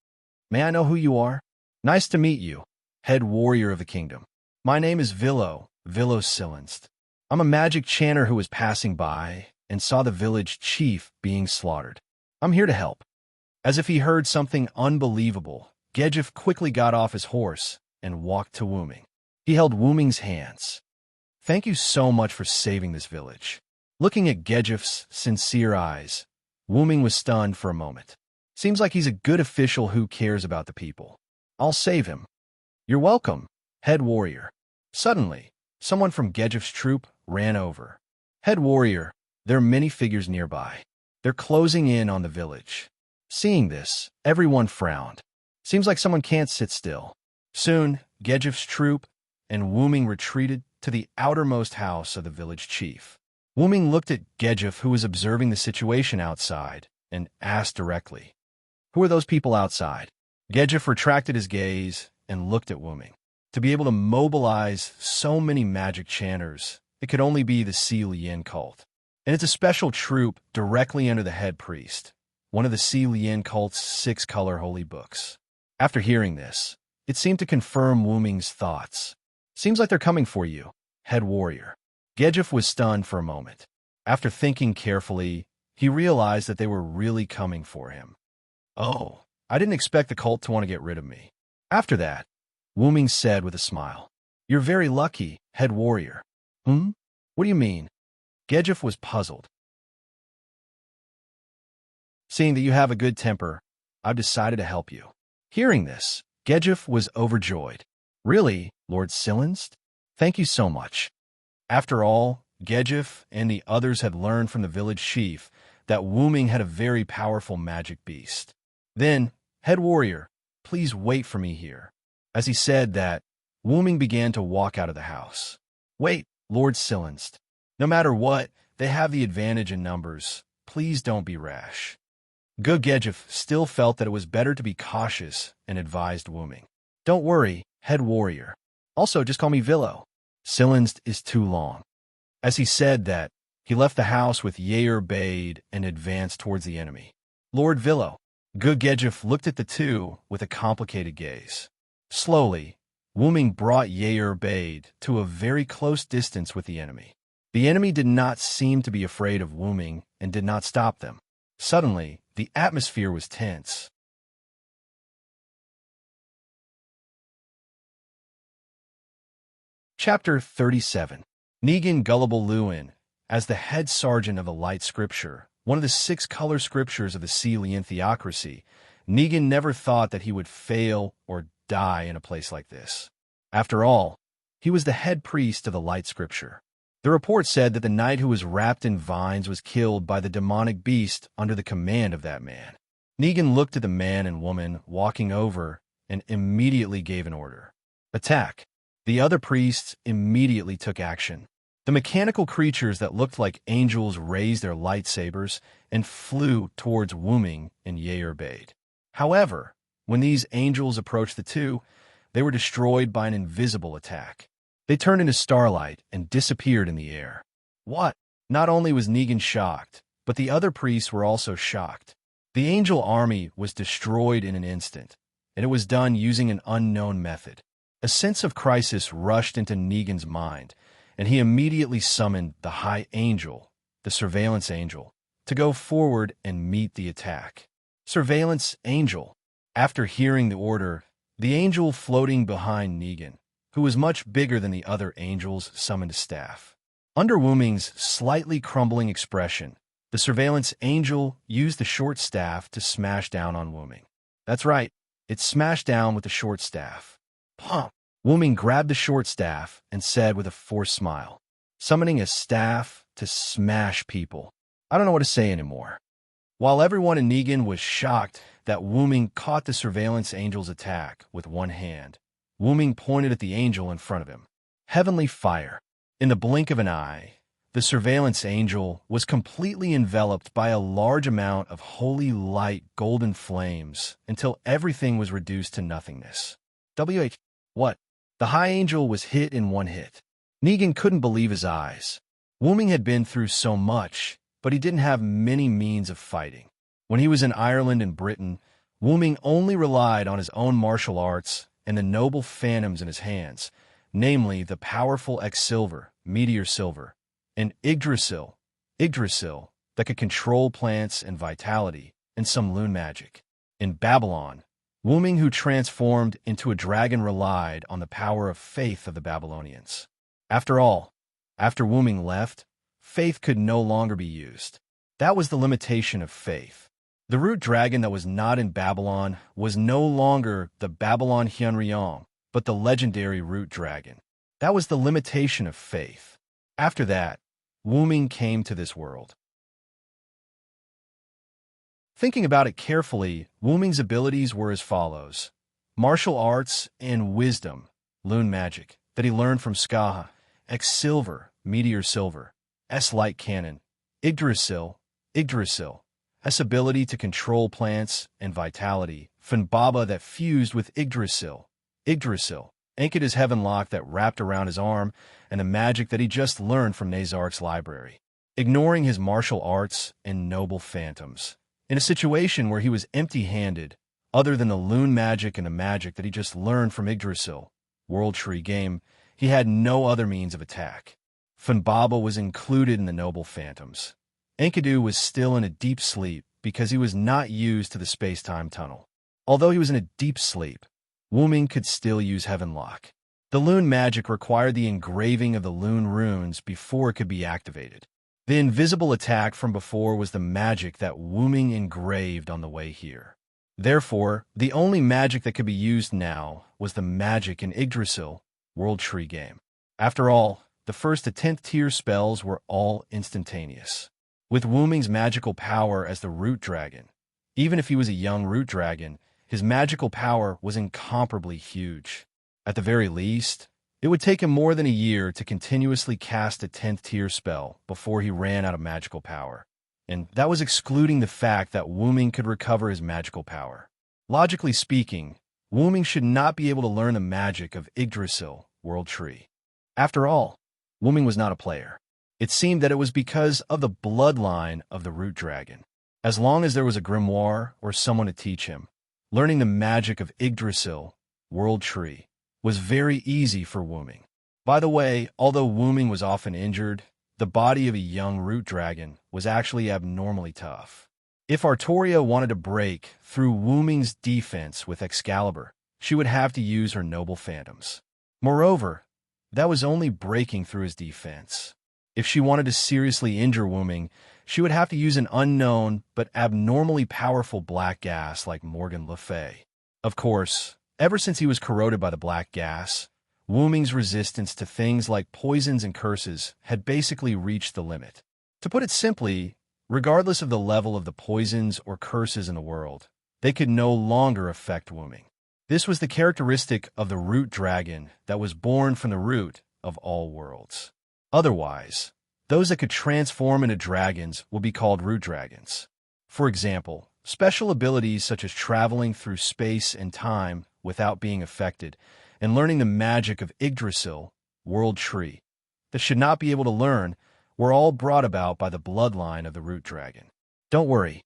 May I know who you are? Nice to meet you, head warrior of the kingdom. My name is Villo Silenst. I'm a magic chanter who was passing by and saw the village chief being slaughtered. "I'm here to help." As if he heard something unbelievable, Gejif quickly got off his horse and walked to Wuming. He held Wuming's hands. "Thank you so much for saving this village." Looking at Gejif's sincere eyes, Wuming was stunned for a moment. "Seems like he's a good official who cares about the people. I'll save him." "You're welcome, head warrior." Suddenly, someone from Gejif's troop ran over. "Head warrior, there are many figures nearby. They're closing in on the village." Seeing this, everyone frowned. Seems like someone can't sit still. Soon, Gejif's troop and Wuming retreated to the outermost house of the village chief. Wuming looked at Gejif, who was observing the situation outside, and asked directly, "Who are those people outside?" Gejif retracted his gaze and looked at Wuming. To be able to mobilize so many magic chanters, it could only be the Si Lian cult. And it's a special troop directly under the head priest, one of the Si Lian cult's 6 color holy books. After hearing this, it seemed to confirm Wuming's thoughts. "Seems like they're coming for you, head warrior." Gejif was stunned for a moment. After thinking carefully, he realized that they were really coming for him. "Oh, I didn't expect the cult to want to get rid of me." After that, Wuming said with a smile, "You're very lucky, head warrior." "Hmm? What do you mean?" Gejif was puzzled. "Seeing that you have a good temper, I've decided to help you." Hearing this, Gejif was overjoyed. "Really, Lord Silenst? Thank you so much." After all, Gejif and the others had learned from the village chief that Wuming had a very powerful magic beast. "Then, head warrior, please wait for me here." As he said that, Wuming began to walk out of the house. "Wait, Lord Silenst. No matter what, they have the advantage in numbers. Please don't be rash." Good Gejif still felt that it was better to be cautious and advised Wuming. "Don't worry, head warrior. Also, just call me Villo. Silenst is too long." As he said that, he left the house with Yair Bade and advanced towards the enemy. Lord Villo. Good Gejif looked at the two with a complicated gaze. Slowly, Wuming brought Yair Bade to a very close distance with the enemy. The enemy did not seem to be afraid of Wuming and did not stop them. Suddenly, the atmosphere was tense. Chapter 37. Negan Gullible Lewin, as the head sergeant of the Light Scripture, one of the 6 color scriptures of the Si Lian theocracy, Negan never thought that he would fail or die in a place like this. After all, he was the head priest of the Light Scripture. The report said that the knight who was wrapped in vines was killed by the demonic beast under the command of that man. Negan looked at the man and woman walking over and immediately gave an order. "Attack." The other priests immediately took action. The mechanical creatures that looked like angels raised their lightsabers and flew towards Wuming and Yair Bade. However, when these angels approached the two, they were destroyed by an invisible attack. They turned into starlight and disappeared in the air. What? Not only was Negan shocked, but the other priests were also shocked. The angel army was destroyed in an instant, and it was done using an unknown method. A sense of crisis rushed into Negan's mind, and he immediately summoned the High Angel, the Surveillance Angel, to go forward and meet the attack. Surveillance Angel. After hearing the order, the angel floating behind Negan, who was much bigger than the other angels, summoned a staff. Under Wuming's slightly crumbling expression, the Surveillance Angel used the short staff to smash down on Wuming. That's right, it smashed down with the short staff. Pump! Wuming grabbed the short staff and said with a forced smile, "Summoning a staff to smash people. I don't know what to say anymore." While everyone in Negan was shocked that Wuming caught the Surveillance Angel's attack with one hand, Wuming pointed at the angel in front of him. Heavenly fire. In the blink of an eye, the Surveillance Angel was completely enveloped by a large amount of holy light golden flames until everything was reduced to nothingness. What? The High Angel was hit in one hit. Negan couldn't believe his eyes. Wuming had been through so much, but he didn't have many means of fighting. When he was in Ireland and Britain, Wuming only relied on his own martial arts and the noble phantoms in his hands, namely the powerful Exsilver, Meteor Silver, and Yggdrasil. Yggdrasil, that could control plants and vitality, and some loon magic. In Babylon, Wuming, who transformed into a dragon, relied on the power of faith of the Babylonians. After all, after Wuming left, faith could no longer be used. That was the limitation of faith. The root dragon that was not in Babylon was no longer the Babylon Hyunryong, but the legendary root dragon. That was the limitation of faith. After that, Wuming came to this world. Thinking about it carefully, Wuming's abilities were as follows: martial arts and wisdom, loon magic, that he learned from Skaha, X-Silver, Meteor Silver, S-Light Cannon, Yggdrasil, S ability to control plants and vitality, Funbaba that fused with Yggdrasil, Enkidu's Heaven Lock that wrapped around his arm, and the magic that he just learned from Nazark's library. Ignoring his martial arts and noble phantoms, in a situation where he was empty-handed, other than the loon magic and the magic that he just learned from Yggdrasil, World Tree Game, he had no other means of attack. Funbaba was included in the noble phantoms. Enkidu was still in a deep sleep because he was not used to the space-time tunnel. Although he was in a deep sleep, Wuming could still use Heaven Lock. The loon magic required the engraving of the loon runes before it could be activated. The invisible attack from before was the magic that Wuming engraved on the way here. Therefore, the only magic that could be used now was the magic in Yggdrasil, World Tree Game. After all, the first to 10th tier spells were all instantaneous. With Wuming's magical power as the root dragon, even if he was a young root dragon, his magical power was incomparably huge. At the very least, it would take him more than a year to continuously cast a 10th tier spell before he ran out of magical power. And that was excluding the fact that Wuming could recover his magical power. Logically speaking, Wuming should not be able to learn the magic of Yggdrasil, World Tree. After all, Wuming was not a player. It seemed that it was because of the bloodline of the root dragon. As long as there was a grimoire or someone to teach him, learning the magic of Yggdrasil, World Tree, was very easy for Wuming. By the way, although Wuming was often injured, the body of a young root dragon was actually abnormally tough. If Artoria wanted to break through Wuming's defense with Excalibur, she would have to use her noble phantoms. Moreover, that was only breaking through his defense. If she wanted to seriously injure Wuming, she would have to use an unknown but abnormally powerful black gas like Morgan Le Fay. Of course, ever since he was corroded by the black gas, Wuming's resistance to things like poisons and curses had basically reached the limit. To put it simply, regardless of the level of the poisons or curses in the world, they could no longer affect Wuming. This was the characteristic of the root dragon that was born from the root of all worlds. Otherwise, those that could transform into dragons would be called root dragons. For example, special abilities such as traveling through space and time without being affected, and learning the magic of Yggdrasil, World Tree, that should not be able to learn, were all brought about by the bloodline of the root dragon. Don't worry.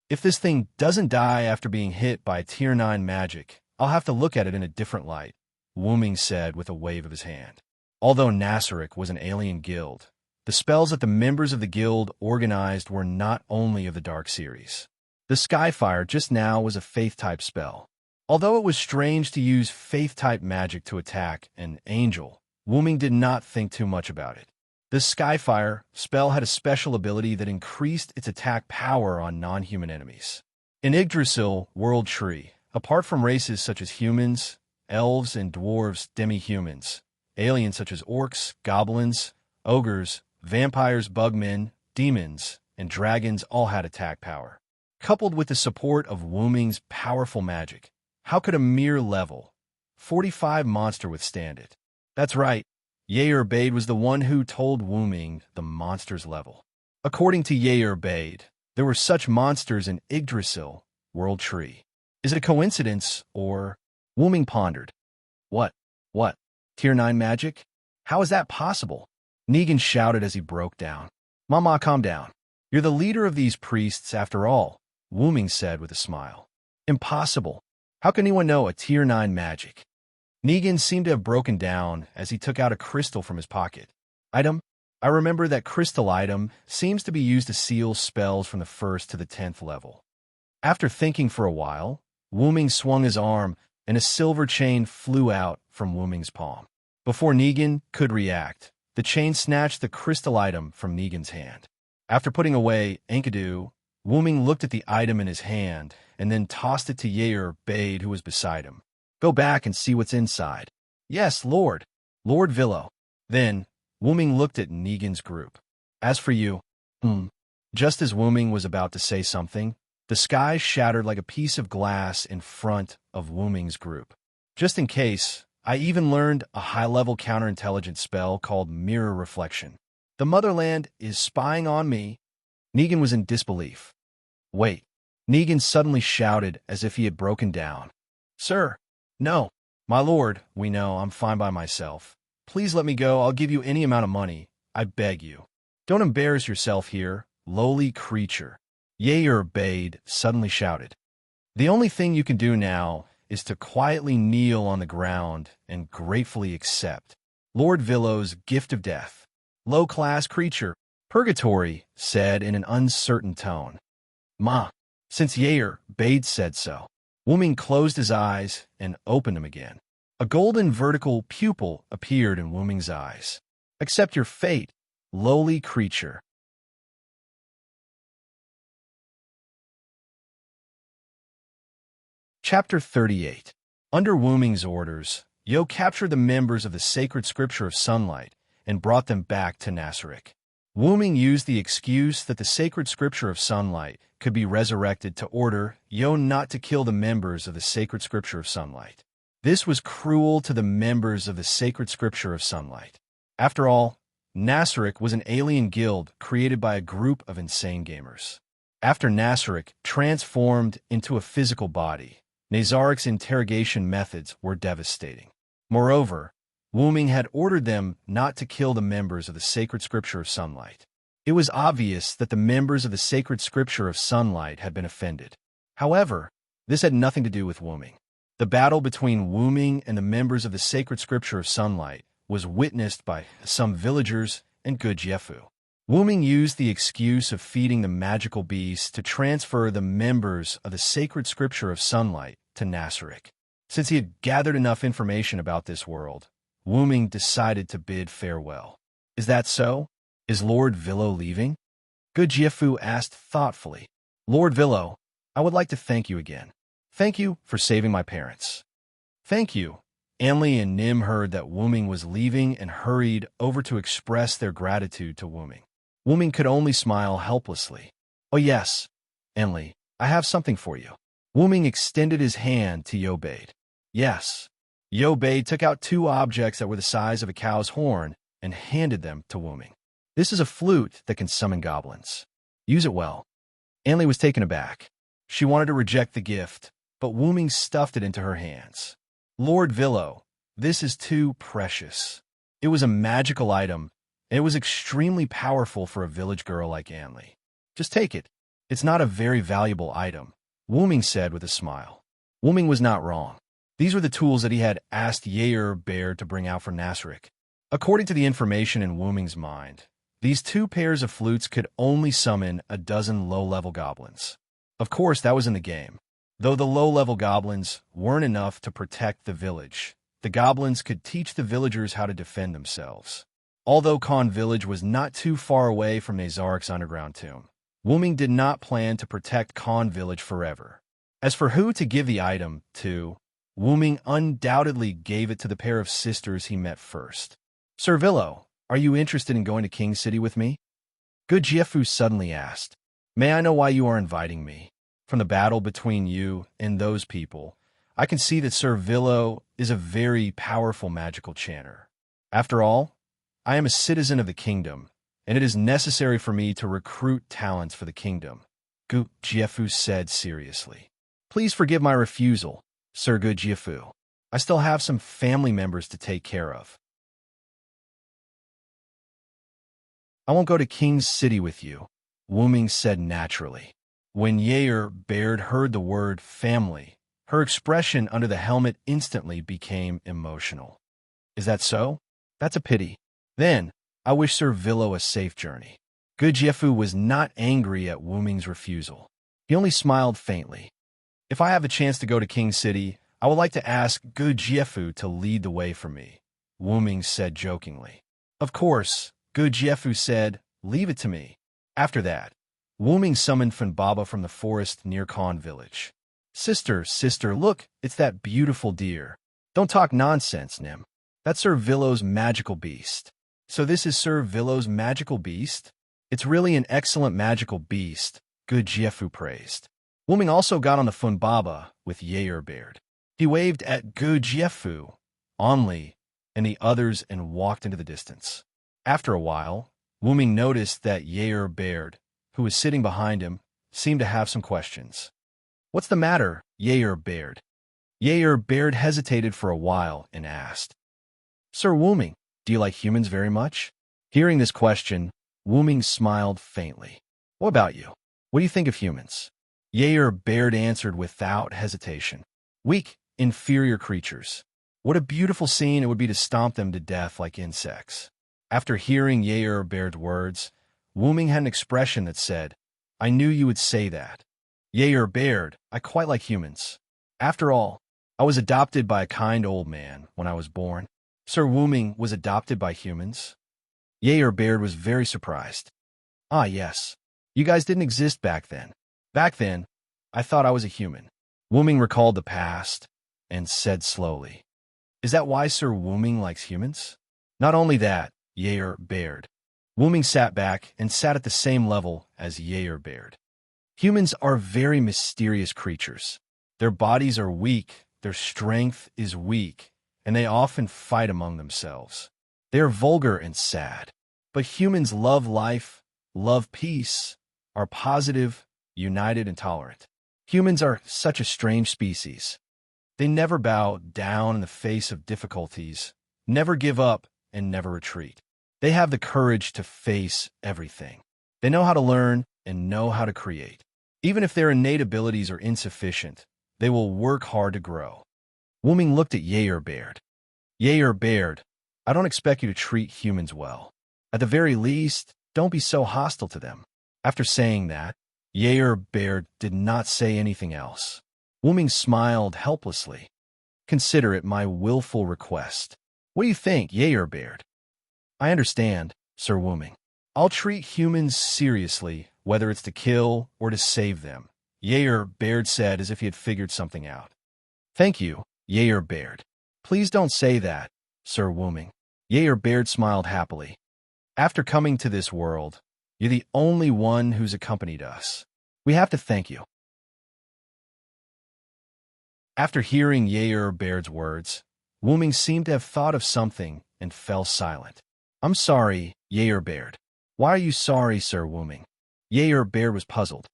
If this thing doesn't die after being hit by Tier 9 magic, I'll have to look at it in a different light, Wuming said with a wave of his hand. Although Nazarek was an alien guild, the spells that the members of the guild organized were not only of the Dark series. The Skyfire just now was a Faith-type spell. Although it was strange to use Faith-type magic to attack an angel, Wuming did not think too much about it. The Skyfire spell had a special ability that increased its attack power on non-human enemies. In Yggdrasil, World Tree, apart from races such as humans, elves, and dwarves, demi-humans, aliens such as orcs, goblins, ogres, vampires, bugmen, demons, and dragons all had attack power. Coupled with the support of Wuming's powerful magic, how could a mere level 45 monster withstand it? That's right, Yair Bade was the one who told Wuming the monster's level. According to Yair Bade, there were such monsters in Yggdrasil, World Tree. Is it a coincidence, or... Wuming pondered. What? Tier 9 magic? How is that possible? Negan shouted as he broke down. Mama, calm down. You're the leader of these priests after all, Wuming said with a smile. Impossible. How can anyone know a Tier 9 magic? Negan seemed to have broken down as he took out a crystal from his pocket. Item, I remember that crystal item seems to be used to seal spells from the 1st to the 10th level. After thinking for a while, Wuming swung his arm, and a silver chain flew out from Wuming's palm. Before Negan could react, the chain snatched the crystal item from Negan's hand. After putting away Enkidu, Wuming looked at the item in his hand and then tossed it to Yair Bade, who was beside him. Go back and see what's inside. Yes, Lord. Lord Villo. Then, Wuming looked at Negan's group. As for you, Just as Wuming was about to say something, the sky shattered like a piece of glass in front of Wuming's group. Just in case, I even learned a high-level counterintelligence spell called Mirror Reflection. The Motherland is spying on me. Negan was in disbelief. Wait. Negan suddenly shouted as if he had broken down. Sir, no. My lord, we know, I'm fine by myself. Please let me go, I'll give you any amount of money. I beg you. Don't embarrass yourself here, lowly creature. Yair Bade suddenly shouted. The only thing you can do now is to quietly kneel on the ground and gratefully accept Lord Villo's gift of death. Low-class creature, Purgatory said in an uncertain tone. Ma, since Yair Bade said so. Wuming closed his eyes and opened them again. A golden vertical pupil appeared in Wuming's eyes. Accept your fate, lowly creature. Chapter 38. Under Wuming's orders, Yo captured the members of the sacred scripture of sunlight and brought them back to Nasaric. Wuming used the excuse that the sacred scripture of sunlight could be resurrected to order Yo not to kill the members of the sacred scripture of sunlight. This was cruel to the members of the sacred scripture of sunlight. After all, Nasaric was an alien guild created by a group of insane gamers. After Nasaric transformed into a physical body, Nazaric's interrogation methods were devastating. Moreover, Wuming had ordered them not to kill the members of the sacred scripture of sunlight. It was obvious that the members of the sacred scripture of sunlight had been offended. However, this had nothing to do with Wuming. The battle between Wuming and the members of the sacred scripture of sunlight was witnessed by some villagers and good Jefu. Wuming used the excuse of feeding the magical beast to transfer the members of the sacred scripture of sunlight to Nasaric. Since he had gathered enough information about this world, Wuming decided to bid farewell. Is that so? Is Lord Villo leaving? Good Jefu asked thoughtfully. Lord Villo, I would like to thank you again. Thank you for saving my parents. Thank you. Anli and Nim heard that Wuming was leaving and hurried over to express their gratitude to Wuming. Wuming could only smile helplessly. Oh yes, Anli, I have something for you. Wuming extended his hand to Yo Bade. Yes. Yo Bade took out 2 objects that were the size of a cow's horn and handed them to Wuming. This is a flute that can summon goblins. Use it well. Anli was taken aback. She wanted to reject the gift, but Wuming stuffed it into her hands. Lord Villo, this is too precious. It was a magical item, and it was extremely powerful for a village girl like Anli. Just take it. It's not a very valuable item, Wuming said with a smile. Wuming was not wrong. These were the tools that he had asked Yair Bade to bring out for Nasaric. According to the information in Wuming's mind, these 2 pairs of flutes could only summon a dozen low-level goblins. Of course, that was in the game. Though the low-level goblins weren't enough to protect the village, the goblins could teach the villagers how to defend themselves. Although Khan Village was not too far away from Nazaric's underground tomb, Wuming did not plan to protect Khan Village forever. As for who to give the item to, Wuming undoubtedly gave it to the pair of sisters he met first. Sir Villo, are you interested in going to King City with me? Good Jefu suddenly asked. May I know why you are inviting me? From the battle between you and those people, I can see that Sir Villo is a very powerful magical chanter. After all, I am a citizen of the kingdom, and it is necessary for me to recruit talents for the kingdom, Good Jefu said seriously. Please forgive my refusal, Sir Good Jefu. I still have some family members to take care of. I won't go to King's City with you, Wuming said naturally. When Yair Bade heard the word family, her expression under the helmet instantly became emotional. Is that so? That's a pity. Then, I wish Sir Villo a safe journey. Good Jiefu was not angry at Wu Ming's refusal. He only smiled faintly. If I have a chance to go to King City, I would like to ask Good Jiefu to lead the way for me, Wu Ming said jokingly. Of course, Good Jiefu said, leave it to me. After that, Wu Ming summoned Funbaba from the forest near Khan village. Sister, look, it's that beautiful deer. Don't talk nonsense, Nim. That's Sir Villo's magical beast. So this is Sir Villo's magical beast? It's really an excellent magical beast, Good Jiefu praised. Wu Ming also got on the Funbaba with Yair Baird. He waved at Good Jiefu, Onli, and the others and walked into the distance. After a while, Wu Ming noticed that Yair Baird, who was sitting behind him, seemed to have some questions. What's the matter, Yair Baird? Yair Baird hesitated for a while and asked, Sir Wu Ming, do you like humans very much? Hearing this question, Wu Ming smiled faintly. What about you? What do you think of humans? Yair Baird answered without hesitation. Weak, inferior creatures. What a beautiful scene it would be to stomp them to death like insects. After hearing Yair Baird's words, Wu Ming had an expression that said, I knew you would say that. Yair Baird, I quite like humans. After all, I was adopted by a kind old man when I was born. Sir Wu Ming was adopted by humans? Yair Baird was very surprised. Ah, yes. You guys didn't exist back then. Back then, I thought I was a human. Wu Ming recalled the past and said slowly, Is that why Sir Wu Ming likes humans? Not only that, Yair Baird. Wu Ming sat back and sat at the same level as Yair Baird. Humans are very mysterious creatures. Their bodies are weak, their strength is weak, and they often fight among themselves. They are vulgar and sad. But humans love life, love peace, are positive, united, and tolerant. Humans are such a strange species. They never bow down in the face of difficulties, never give up, and never retreat. They have the courage to face everything. They know how to learn and know how to create. Even if their innate abilities are insufficient, they will work hard to grow. Wu Ming looked at Yair Baird. Yair Baird, I don't expect you to treat humans well. At the very least, don't be so hostile to them. After saying that, Yair Baird did not say anything else. Wu Ming smiled helplessly. Consider it my willful request. What do you think, Yair Baird? I understand, Sir Wu Ming. I'll treat humans seriously, whether it's to kill or to save them, Yair Baird said as if he had figured something out. Thank you, Yair Baird. Please don't say that, Sir Wu Ming. Yair Baird smiled happily. After coming to this world, you're the only one who's accompanied us. We have to thank you. After hearing Yair Baird's words, Wu Ming seemed to have thought of something and fell silent. I'm sorry, Yair Baird. Why are you sorry, Sir Wu Ming? Yair Baird was puzzled.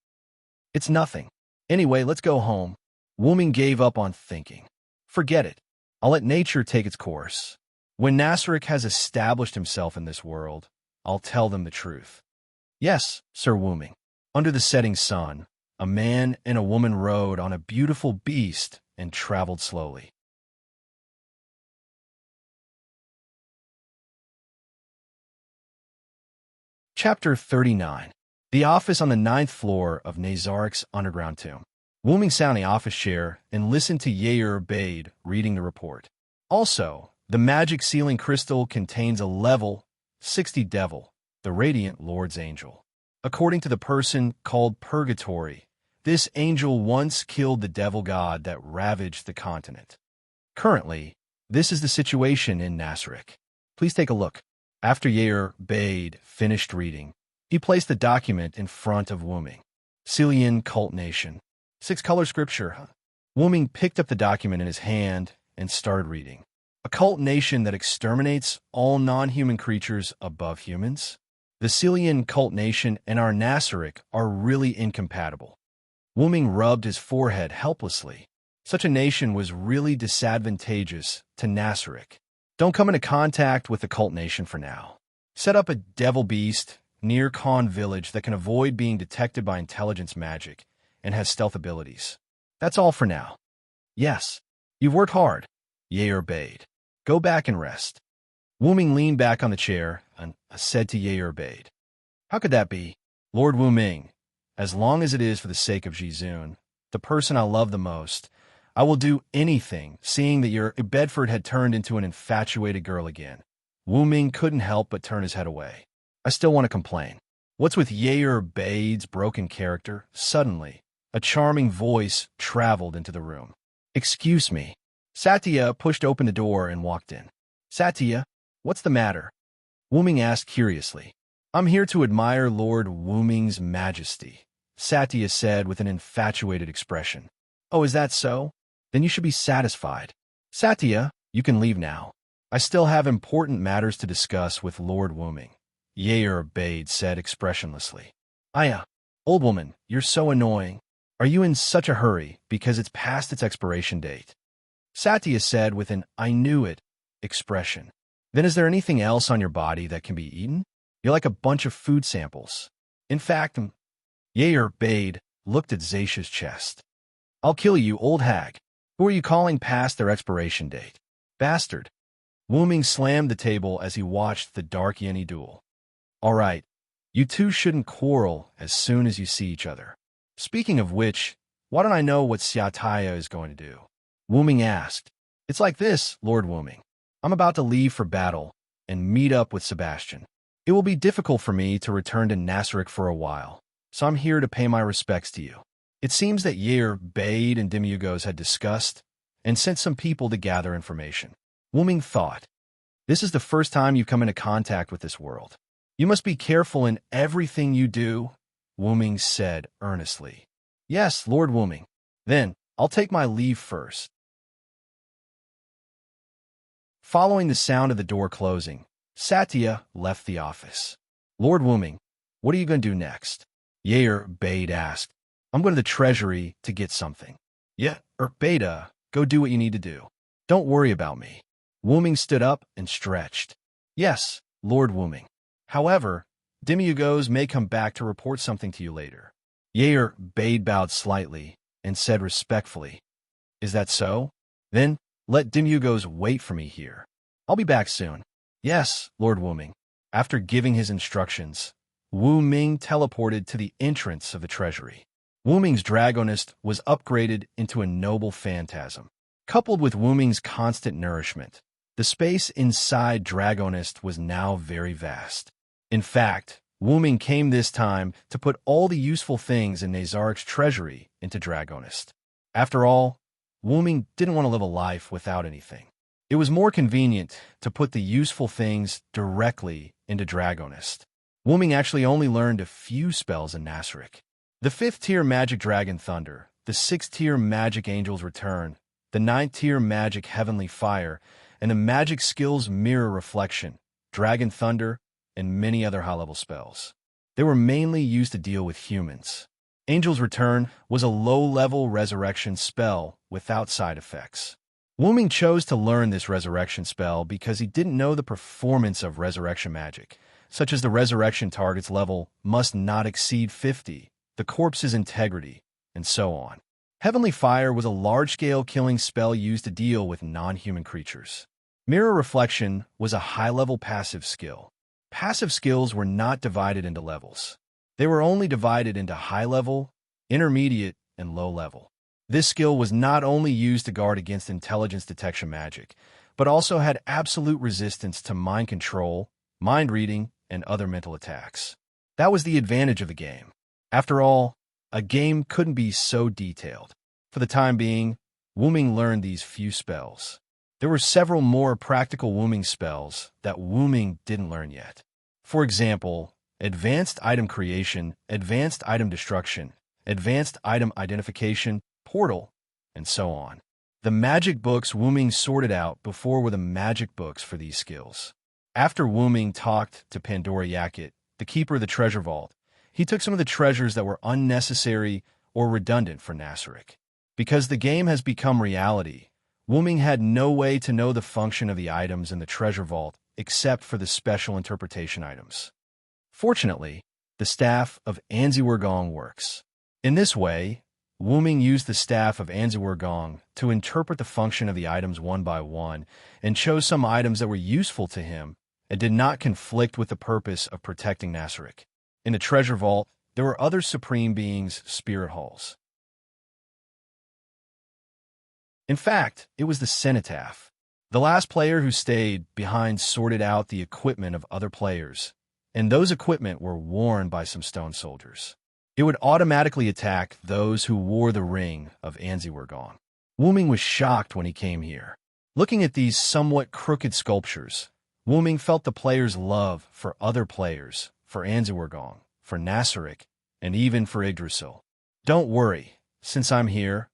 It's nothing. Anyway, let's go home. Wu Ming gave up on thinking. Forget it. I'll let nature take its course. When Nasrik has established himself in this world, I'll tell them the truth. Yes, Sir Wu Ming. Under the setting sun, a man and a woman rode on a beautiful beast and traveled slowly. Chapter 39. The office on the 9th floor of Nazarik's underground tomb. Wu Ming sat in the office chair and listened to Yair Baird reading the report. Also, the magic sealing crystal contains a level 60 devil, the radiant Lord's angel. According to the person called Purgatory, this angel once killed the devil god that ravaged the continent. Currently, this is the situation in Nasrik. Please take a look. After Yair Baird finished reading, he placed the document in front of Wu Ming. Cillian Cult Nation. 6-color scripture, huh? Wu Ming picked up the document in his hand and started reading. A cult nation that exterminates all non-human creatures above humans? The Cillian Cult Nation and our Nasrik are really incompatible. Wu Ming rubbed his forehead helplessly. Such a nation was really disadvantageous to Nasrik. Don't come into contact with the cult nation for now. Set up a devil beast near Khan village that can avoid being detected by intelligence magic and has stealth abilities. That's all for now. Yes, you've worked hard, Yair Baird. Go back and rest. Wu Ming leaned back on the chair. said to Yerbade. How could that be? Lord Wu Ming, as long as it is for the sake of Jizun, the person I love the most, I will do anything, seeing that your Bedford had turned into an infatuated girl again. Wu Ming couldn't help but turn his head away. I still want to complain. What's with Yerbaide's broken character? Suddenly, a charming voice traveled into the room. Excuse me. Satya pushed open the door and walked in. Satya, what's the matter? Wu Ming asked curiously. I'm here to admire Lord Wu Ming's majesty, Satya said with an infatuated expression. Oh, is that so? Then you should be satisfied. Satya, you can leave now. I still have important matters to discuss with Lord Wu Ming, Yerbade said expressionlessly. Aya, old woman, you're so annoying. Are you in such a hurry because it's past its expiration date? Satya said with an I knew it expression. Then is there anything else on your body that can be eaten? You're like a bunch of food samples. In fact, Yerbade looked at Zacia's chest. I'll kill you, old hag. Who are you calling past their expiration date? Bastard. Wu Ming slammed the table as he watched the dark Yenny duel. All right, you two shouldn't quarrel as soon as you see each other. Speaking of which, why don't I know what Xiataya is going to do? Wu Ming asked. It's like this, Lord Wu Ming. I'm about to leave for battle and meet up with Sebastian. It will be difficult for me to return to Nasric for a while, so I'm here to pay my respects to you. It seems that Yerbade and Demiugos had discussed and sent some people to gather information. Wu Ming thought, this is the first time you've come into contact with this world. You must be careful in everything you do, Wu Ming said earnestly. Yes, Lord Wu Ming. Then, I'll take my leave first. Following the sound of the door closing, Satya left the office. Lord Wu Ming, what are you going to do next? Yerbade asked. I'm going to the treasury to get something. Yeah, Beta, go do what you need to do. Don't worry about me. Wu Ming stood up and stretched. Yes, Lord Wu Ming. However, Demiugos may come back to report something to you later. Yerbade bowed slightly and said respectfully, Is that so? Then, let Demiugos wait for me here. I'll be back soon. Yes, Lord Wu Ming. After giving his instructions, Wu Ming teleported to the entrance of the treasury. Wu Ming's Dragonist was upgraded into a noble phantasm. Coupled with Wu Ming's constant nourishment, the space inside Dragonist was now very vast. In fact, Wu Ming came this time to put all the useful things in Nazaric's treasury into Dragonist. After all, Wu Ming didn't want to live a life without anything. It was more convenient to put the useful things directly into Dragonist. Wu Ming actually only learned a few spells in Nasric. The 5th-tier Magic Dragon Thunder, the 6th-tier Magic Angel's Return, the 9th-tier Magic Heavenly Fire, and the Magic Skills Mirror Reflection, Dragon Thunder, and many other high-level spells. They were mainly used to deal with humans. Angel's Return was a low-level resurrection spell without side effects. Wu Ming chose to learn this resurrection spell because he didn't know the performance of resurrection magic, such as the resurrection target's level must not exceed 50, the corpse's integrity, and so on. Heavenly Fire was a large-scale killing spell used to deal with non-human creatures. Mirror Reflection was a high-level passive skill. Passive skills were not divided into levels. They were only divided into high-level, intermediate, and low-level. This skill was not only used to guard against intelligence detection magic, but also had absolute resistance to mind control, mind reading, and other mental attacks. That was the advantage of the game. After all, a game couldn't be so detailed. For the time being, Wu Ming learned these few spells. There were several more practical Wu Ming spells that Wu Ming didn't learn yet. For example, Advanced Item Creation, Advanced Item Destruction, Advanced Item Identification, Portal, and so on. The magic books Wu Ming sorted out before were the magic books for these skills. After Wu Ming talked to Pandora Yakut, the keeper of the treasure vault, he took some of the treasures that were unnecessary or redundant for Nasric. Because the game has become reality, Wu Ming had no way to know the function of the items in the treasure vault except for the special interpretation items. Fortunately, the Staff of Anziwer Gong works. In this way, Wu Ming used the Staff of Anziwer Gong to interpret the function of the items one by one and chose some items that were useful to him and did not conflict with the purpose of protecting Nasric. In the treasure vault, there were other supreme beings' spirit halls. In fact, it was the cenotaph. The last player who stayed behind sorted out the equipment of other players, and those equipment were worn by some stone soldiers. It would automatically attack those who wore the ring of Anziwergon. Wuming was shocked when he came here. Looking at these somewhat crooked sculptures, Wuming felt the players' love for other players, for Anziwergon, for Nasric, and even for Yggdrasil. Don't worry, since I'm here,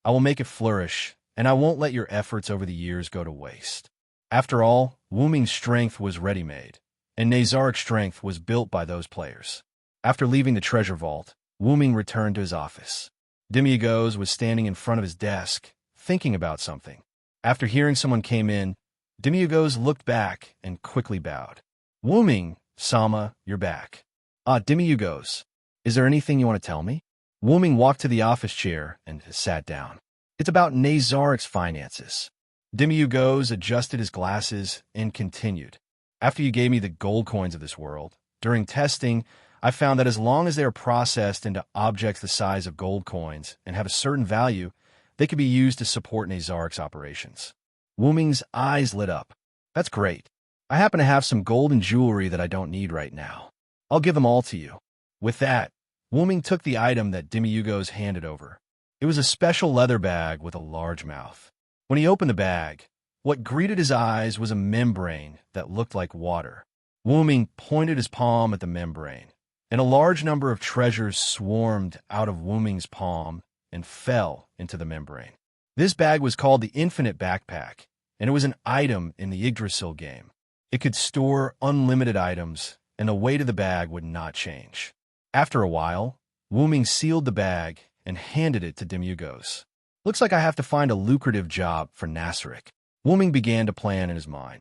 I will make it flourish, and I won't let your efforts over the years go to waste. After all, Wuming's strength was ready-made, and Nazaric's strength was built by those players. After leaving the treasure vault, Wuming returned to his office. Demiurgos was standing in front of his desk, thinking about something. After hearing someone came in, Demiurgos looked back and quickly bowed. Wuming, Sama, you're back. Ah, Demiurgos, is there anything you want to tell me? Wuming walked to the office chair and sat down. It's about Nazaric's finances. Demiurgos adjusted his glasses and continued. After you gave me the gold coins of this world, during testing, I found that as long as they are processed into objects the size of gold coins and have a certain value, they could be used to support Nazaric's operations. Wuming's eyes lit up. That's great. I happen to have some gold and jewelry that I don't need right now. I'll give them all to you. With that, Wuming took the item that Demiurgos handed over. It was a special leather bag with a large mouth. When he opened the bag, what greeted his eyes was a membrane that looked like water. Wuming pointed his palm at the membrane, and a large number of treasures swarmed out of Wuming's palm and fell into the membrane. This bag was called the Infinite Backpack, and it was an item in the Yggdrasil game. It could store unlimited items, and the weight of the bag would not change. After a while, Wuming sealed the bag and handed it to Demiurgos. Looks like I have to find a lucrative job for Nasric. Wuming began to plan in his mind.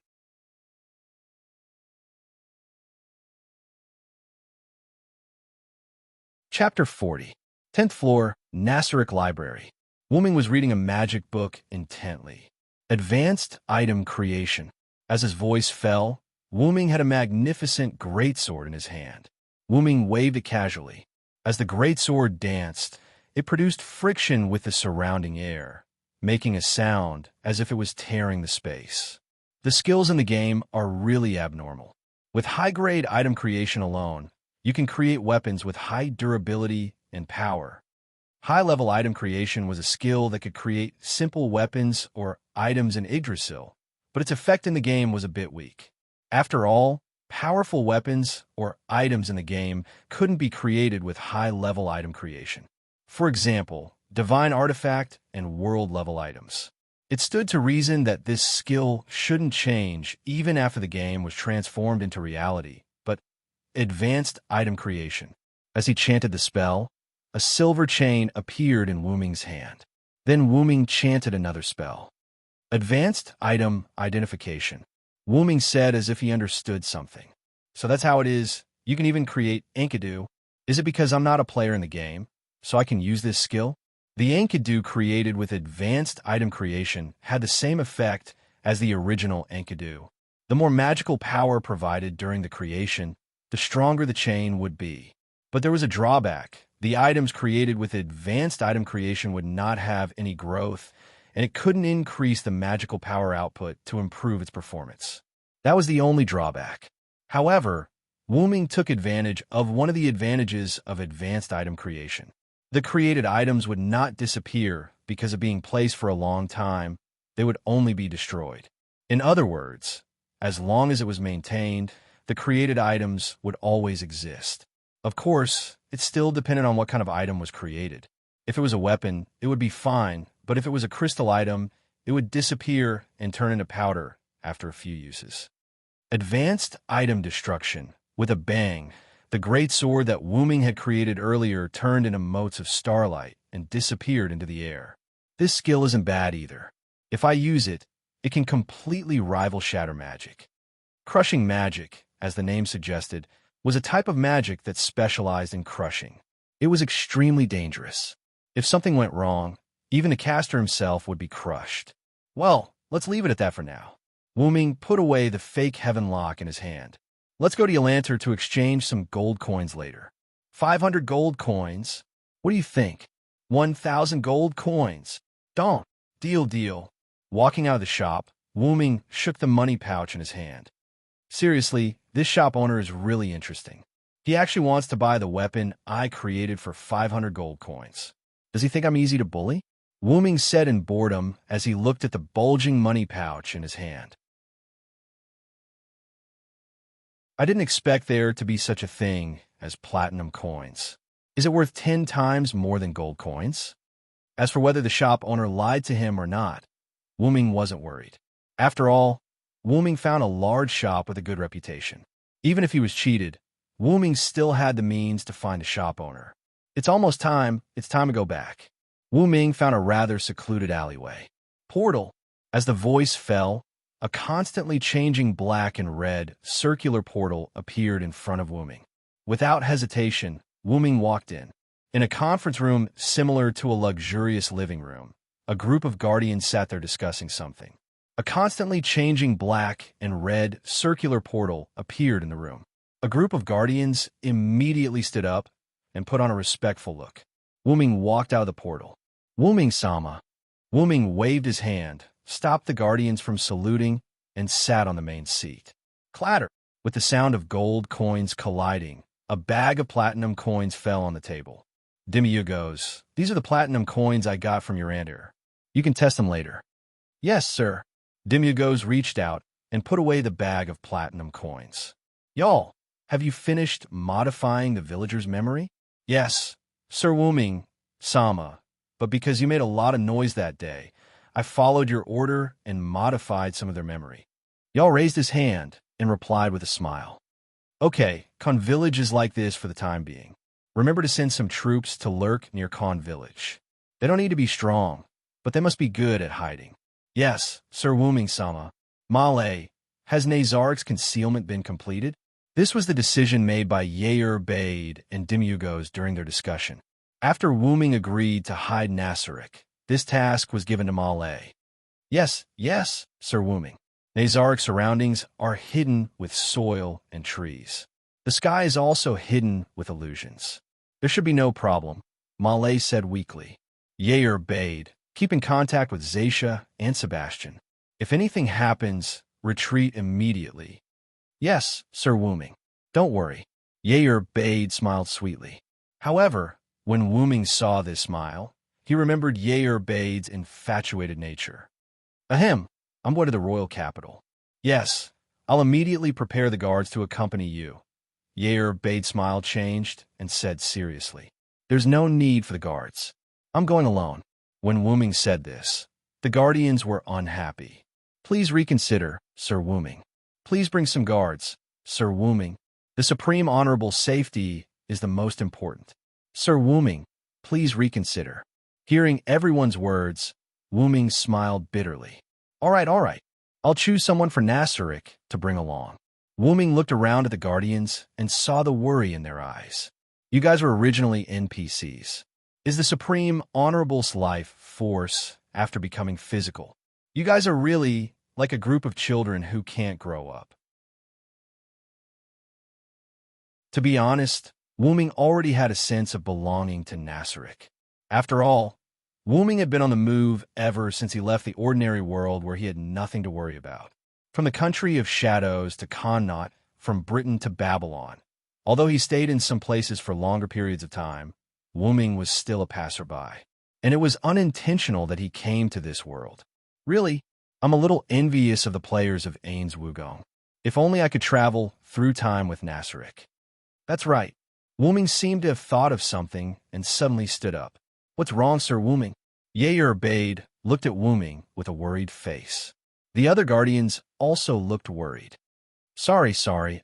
Chapter 40. 10th floor, Nasric Library. Wuming was reading a magic book intently. Advanced Item Creation. As his voice fell, Wuming had a magnificent greatsword in his hand. Wuming waved it casually. As the greatsword danced, it produced friction with the surrounding air, making a sound as if it was tearing the space. The skills in the game are really abnormal. With high-grade item creation alone, you can create weapons with high durability and power. High-level item creation was a skill that could create simple weapons or items in Yggdrasil, but its effect in the game was a bit weak. After all, powerful weapons or items in the game couldn't be created with high-level item creation. For example, divine artifact and world-level items. It stood to reason that this skill shouldn't change even after the game was transformed into reality, but advanced item creation. As he chanted the spell, a silver chain appeared in Wuming's hand. Then Wuming chanted another spell. Advanced item identification. Wuming said as if he understood something. So that's how it is. You can even create Enkidu. Is it because I'm not a player in the game, so I can use this skill? The Enkidu created with advanced item creation had the same effect as the original Enkidu. The more magical power provided during the creation, the stronger the chain would be. But there was a drawback. The items created with advanced item creation would not have any growth, and it couldn't increase the magical power output to improve its performance. That was the only drawback. However, Wuming took advantage of one of the advantages of advanced item creation. The created items would not disappear because of being placed for a long time. They would only be destroyed. In other words, as long as it was maintained, the created items would always exist. Of course, it still depended on what kind of item was created. If it was a weapon, it would be fine, but if it was a crystal item, it would disappear and turn into powder after a few uses. Advanced item destruction. With a bang, the great sword that Wuming had created earlier turned into motes of starlight and disappeared into the air. This skill isn't bad either. If I use it, it can completely rival shatter magic. Crushing magic, as the name suggested, was a type of magic that specialized in crushing. It was extremely dangerous. If something went wrong, even the caster himself would be crushed. Well, let's leave it at that for now. Wu Ming put away the fake heaven lock in his hand. Let's go to Ylanter to exchange some gold coins later. 500 gold coins? What do you think? 1,000 gold coins? Don't. Deal. Walking out of the shop, Wu Ming shook the money pouch in his hand. Seriously, this shop owner is really interesting. He actually wants to buy the weapon I created for 500 gold coins. Does he think I'm easy to bully? Wu Ming said in boredom as he looked at the bulging money pouch in his hand. I didn't expect there to be such a thing as platinum coins. Is it worth 10 times more than gold coins? As for whether the shop owner lied to him or not, Wu Ming wasn't worried. After all, Wu Ming found a large shop with a good reputation. Even if he was cheated, Wu Ming still had the means to find a shop owner. It's almost time. It's time to go back. Wu Ming found a rather secluded alleyway. Portal. As the voice fell, a constantly changing black and red circular portal appeared in front of Wu Ming. Without hesitation, Wu Ming walked in. In a conference room similar to a luxurious living room, a group of guardians sat there discussing something. A constantly changing black and red circular portal appeared in the room. A group of guardians immediately stood up and put on a respectful look. Wu Ming walked out of the portal. Wu Ming-sama. Wu Ming waved his hand, stopped the guardians from saluting, and sat on the main seat. Clatter! With the sound of gold coins colliding, a bag of platinum coins fell on the table. Dimyu goes, "These are the platinum coins I got from your Ylanter. You can test them later." "Yes, sir." Dimyu goes reached out and put away the bag of platinum coins. "Y'all, have you finished modifying the villager's memory?" "Yes, Sir Wu Ming-sama, but because you made a lot of noise that day, I followed your order and modified some of their memory." Y'all raised his hand and replied with a smile. "Okay, Khan Village is like this for the time being. Remember to send some troops to lurk near Khan Village. They don't need to be strong, but they must be good at hiding." "Yes, Sir Wu Ming-sama." "Male, has Nazarik's concealment been completed?" This was the decision made by Yair Bade and Dimyugos during their discussion. After Wu Ming agreed to hide Nasarik, this task was given to Male. Yes, Sir Wu Ming. Nazarik's surroundings are hidden with soil and trees. The sky is also hidden with illusions. There should be no problem, Male said weakly. Yair Bade, keep in contact with Zaisha and Sebastian. If anything happens, retreat immediately. Yes, Sir Wu Ming. Don't worry. Yair Bade smiled sweetly. However, when Wu Ming saw this smile, he remembered Yair Bade's infatuated nature. Ahem, I'm going to the royal capital. Yes, I'll immediately prepare the guards to accompany you. Yair Bade's smile changed and said seriously. There's no need for the guards. I'm going alone. When Wu Ming said this, the guardians were unhappy. Please reconsider, Sir Wu Ming. Please bring some guards, Sir Wu Ming. The supreme honorable safety is the most important. Sir Wu Ming, please reconsider. Hearing everyone's words, Wu Ming smiled bitterly. All right. I'll choose someone for Nasarik to bring along. Wu Ming looked around at the guardians and saw the worry in their eyes. You guys were originally NPCs. Is the supreme honorable's life force after becoming physical? You guys are really like a group of children who can't grow up. To be honest, Wu Ming already had a sense of belonging to Nasarik. After all, Wu Ming had been on the move ever since he left the ordinary world where he had nothing to worry about. From the country of shadows to Connaught, from Britain to Babylon. Although he stayed in some places for longer periods of time, Wu Ming was still a passerby. And it was unintentional that he came to this world. Really, I'm a little envious of the players of Ains Wugong. If only I could travel through time with Nasarik. That's right. Wu Ming seemed to have thought of something and suddenly stood up. What's wrong, Sir Wu Ming? Yair Bade looked at Wu Ming with a worried face. The other guardians also looked worried. Sorry,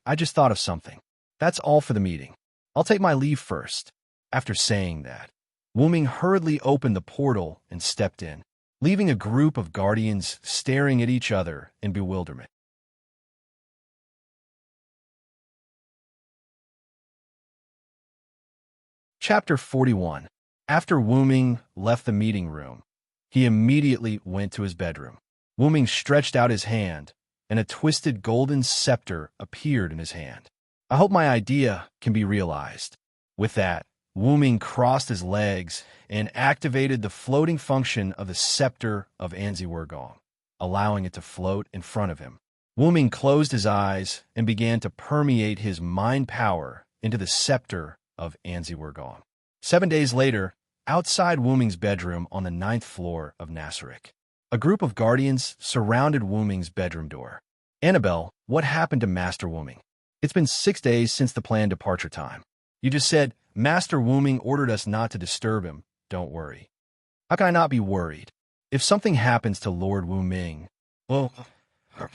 I just thought of something. That's all for the meeting. I'll take my leave first. After saying that, Wu Ming hurriedly opened the portal and stepped in, leaving a group of guardians staring at each other in bewilderment. Chapter 41. After Wu Ming left the meeting room, he immediately went to his bedroom. Wu Ming stretched out his hand and a twisted golden scepter appeared in his hand. I hope my idea can be realized. With that, Wu Ming crossed his legs and activated the floating function of the scepter of Anzi, allowing it to float in front of him. Wu Ming closed his eyes and began to permeate his mind power into the scepter of Anzi. 7 days later, outside Wu Ming's bedroom on the 9th floor of Nasrik, a group of guardians surrounded Wu Ming's bedroom door. Annabelle, what happened to Master Wu Ming? It's been 6 days since the planned departure time. You just said Master Wu Ming ordered us not to disturb him. Don't worry. How can I not be worried? If something happens to Lord Wu Ming, well,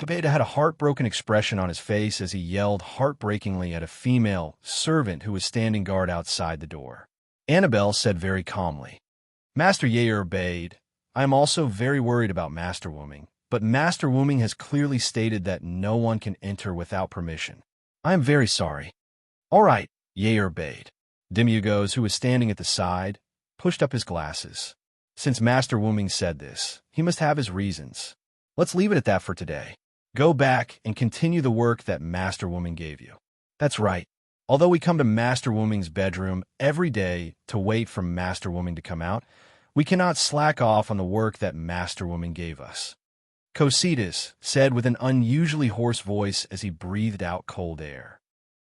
Beta had a heartbroken expression on his face as he yelled heartbreakingly at a female servant who was standing guard outside the door. Annabelle said very calmly, Master Yair Bade, I am also very worried about Master Wu Ming, but Master Wu Ming has clearly stated that no one can enter without permission. I am very sorry. All right, Yair Bade. Dimugos, who was standing at the side, pushed up his glasses. Since Master Wu Ming said this, he must have his reasons. Let's leave it at that for today. Go back and continue the work that Master Wu Ming gave you. That's right. Although we come to Master Wu Ming's bedroom every day to wait for Master Wu Ming to come out, we cannot slack off on the work that Master Wu Ming gave us. Cositas said with an unusually hoarse voice as he breathed out cold air.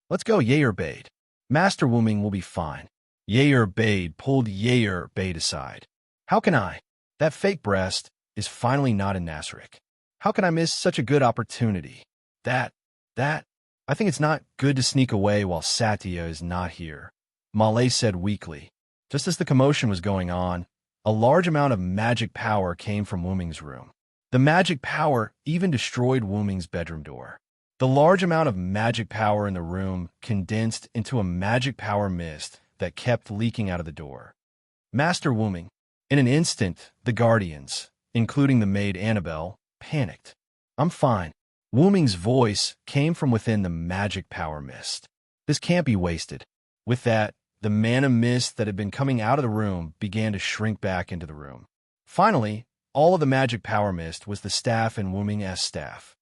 Let's go, Yair Bade. Master Wu Ming will be fine. Yair Bade pulled Yair Bade aside. How can I? That fake breast is finally not in Nasrik. How can I miss such a good opportunity? That, I think it's not good to sneak away while Satya is not here, Malay said weakly. Just as the commotion was going on, a large amount of magic power came from Wu Ming's room. The magic power even destroyed Wu Ming's bedroom door. The large amount of magic power in the room condensed into a magic power mist that kept leaking out of the door. Master Wu Ming. In an instant, the guardians, including the maid Annabelle, panicked. I'm fine. Wu Ming's voice came from within the magic power mist. This can't be wasted. With that, the mana mist that had been coming out of the room began to shrink back into the room. Finally, all of the magic power mist was the staff in Wu Ming's staff.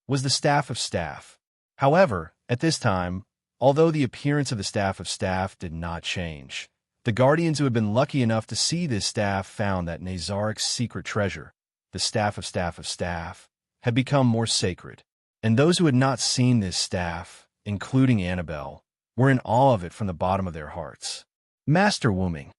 Was the staff of staff. However, at this time, although the appearance of the staff of staff did not change, the guardians who had been lucky enough to see this staff found that Nazarik's secret treasure, the staff of staff, had become more sacred, and those who had not seen this staff, including Annabelle, were in awe of it from the bottom of their hearts. Master Wu Ming.